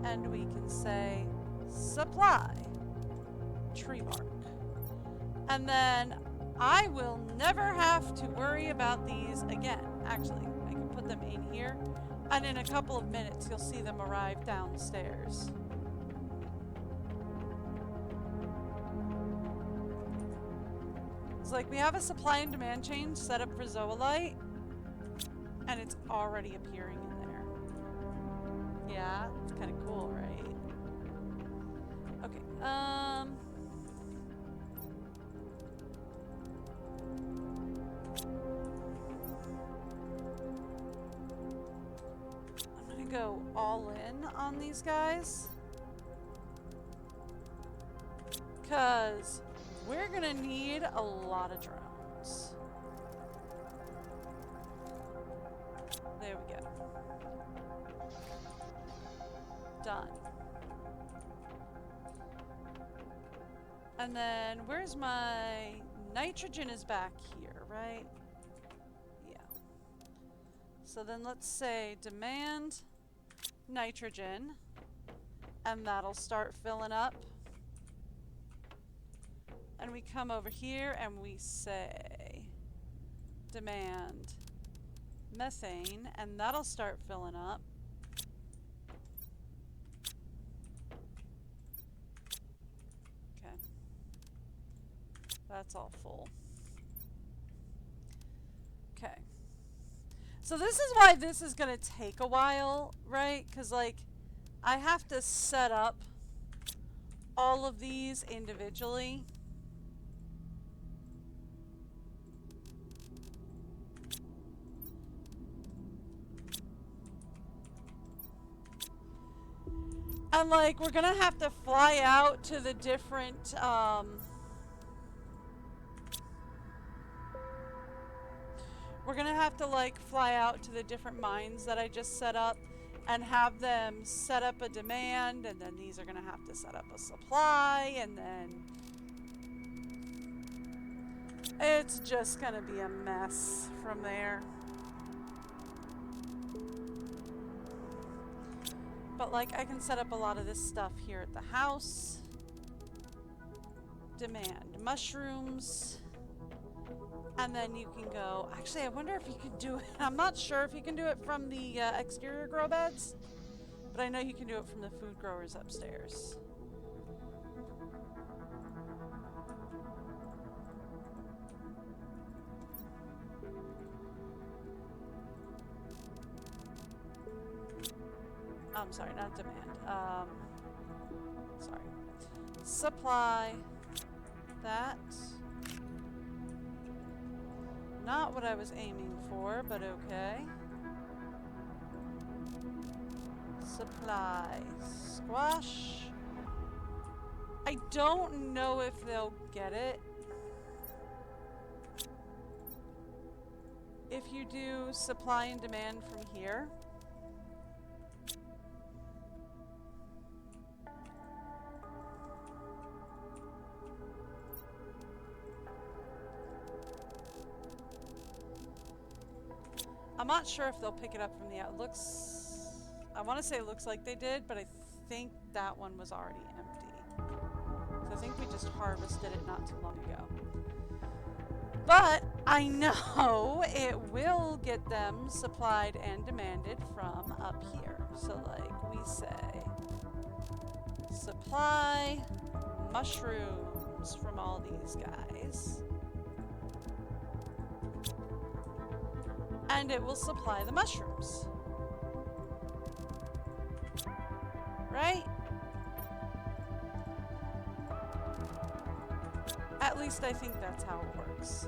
And we can say supply tree bark. And then I will never have to worry about these again. Actually, I can put them in here, and in a couple of minutes you'll see them arrive downstairs. It's like we have a supply and demand chain set up for Zoolite, and it's already appearing in there. Yeah, it's kind of cool, right? Okay, I'm gonna go all in on these guys, because we're gonna need a lot of drones. There we go. Done. And then where's my nitrogen is back here, right? Yeah. So then let's say demand nitrogen, and that'll start filling up. And we come over here and we say demand methane, and that'll start filling up. Okay. That's all full. Okay. So this is why this is going to take a while, right? Because, like, I have to set up all of these individually. And, like, we're going to have to fly out to the different, we're going to have to, like, fly out to the different mines that I just set up and have them set up a demand, and then these are going to have to set up a supply, and then it's just going to be a mess from there. But, like, I can set up a lot of this stuff here at the house. Demand mushrooms. And then you can go... Actually, I wonder if you can do it... I'm not sure if you can do it from the exterior grow beds. But I know you can do it from the food growers upstairs. I'm sorry, not demand. Sorry. Supply. That. Not what I was aiming for, but okay. Supply. Squash. I don't know if they'll get it. If you do supply and demand from here. I'm not sure if they'll pick it up from the out. Looks, I want to say it looks like they did, but I think that one was already empty. So I think we just harvested it not too long ago. But I know it will get them supplied and demanded from up here. So like we say, supply mushrooms from all these guys. And it will supply the mushrooms. Right? At least I think that's how it works.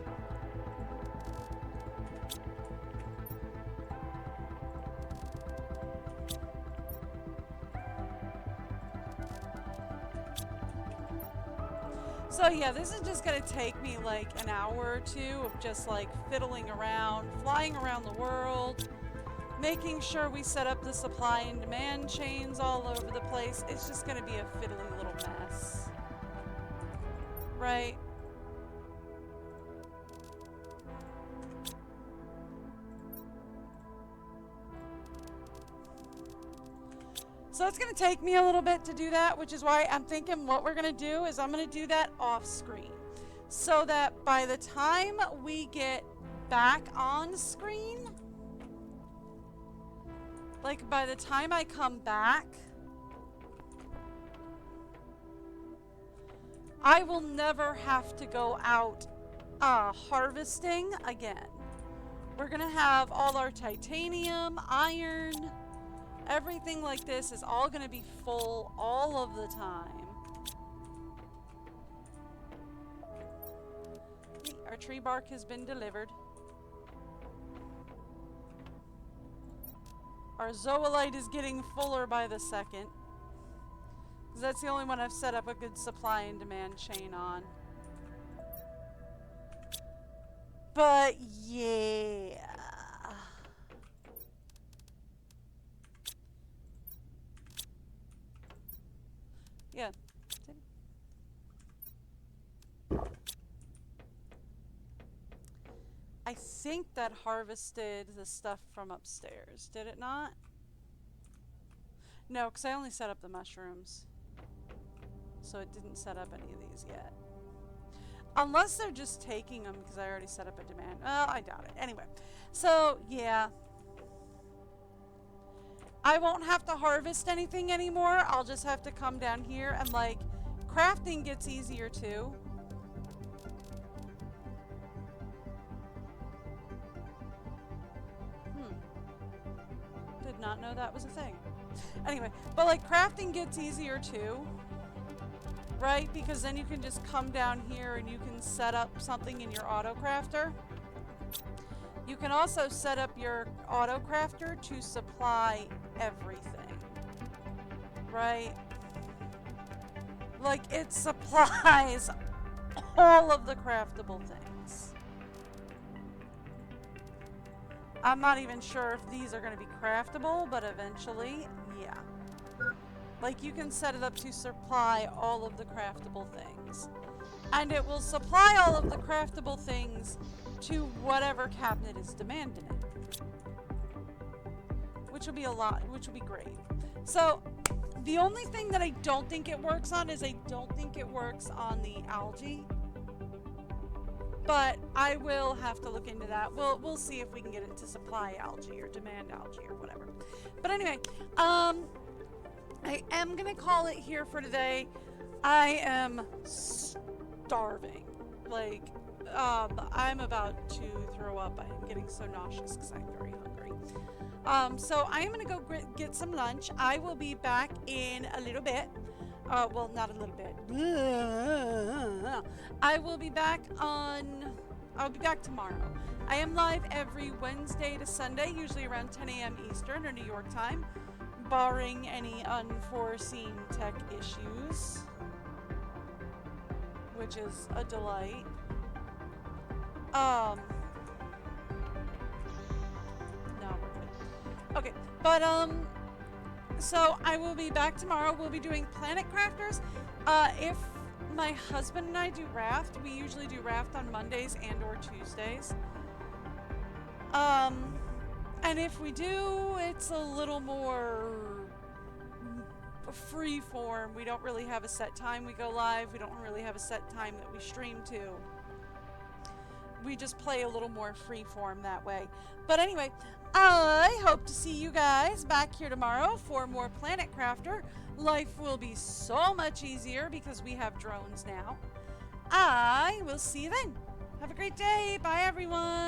So yeah, this is just gonna take me like an hour or two of just like fiddling around, flying around the world, making sure we set up the supply and demand chains all over the place. It's just gonna be a fiddly little mess. Right? So it's going to take me a little bit to do that, which is why I'm thinking what we're going to do is I'm going to do that off screen. so that by the time we get back on screen, like by the time I come back, I will never have to go out harvesting again. We're gonna have all our titanium, iron, everything like this is all gonna be full all of the time. Our tree bark has been delivered. Our zoolite is getting fuller by the second. Because that's the only one I've set up a good supply and demand chain on. But yeah. Yeah. I think that harvested the stuff from upstairs, did it not? No, because I only set up the mushrooms. So it didn't set up any of these yet. Unless they're just taking them because I already set up a demand. Well, I doubt it. Anyway, so yeah. I won't have to harvest anything anymore. I'll just have to come down here and like, crafting gets easier too. Did not know that was a thing. Anyway, but like crafting gets easier too. Right? Because then you can just come down here and you can set up something in your auto crafter. You can also set up your auto crafter to supply everything. Right? Like it supplies all of the craftable things. I'm not even sure if these are going to be craftable, but eventually, yeah. Like you can set it up to supply all of the craftable things. And it will supply all of the craftable things to whatever cabinet is demanding it. Which will be a lot, which will be great. So, the only thing that I don't think it works on is I don't think it works on the algae. But I will have to look into that. We'll see if we can get it to supply algae or demand algae or whatever. But anyway, I am going to call it here for today. I am starving. Like, I'm about to throw up. I am getting so nauseous because I'm very hungry. So I am going to go get some lunch. I will be back in a little bit. Well, not a little bit. I will be back I'll be back tomorrow. I am live every Wednesday to Sunday, usually around 10 a.m. Eastern or New York time, barring any unforeseen tech issues, which is a delight. No, we're good. Okay, but, so I will be back tomorrow. We'll be doing Planet Crafters. If my husband and I do raft, we usually do raft on Mondays and or Tuesdays. And if we do, it's a little more free form. We don't really have a set time we go live. We don't really have a set time that we stream to. We just play a little more free form that way. But anyway, I hope to see you guys back here tomorrow for more Planet Crafter. Life will be so much easier because we have drones now. I will see you then. Have a great day. Bye, everyone.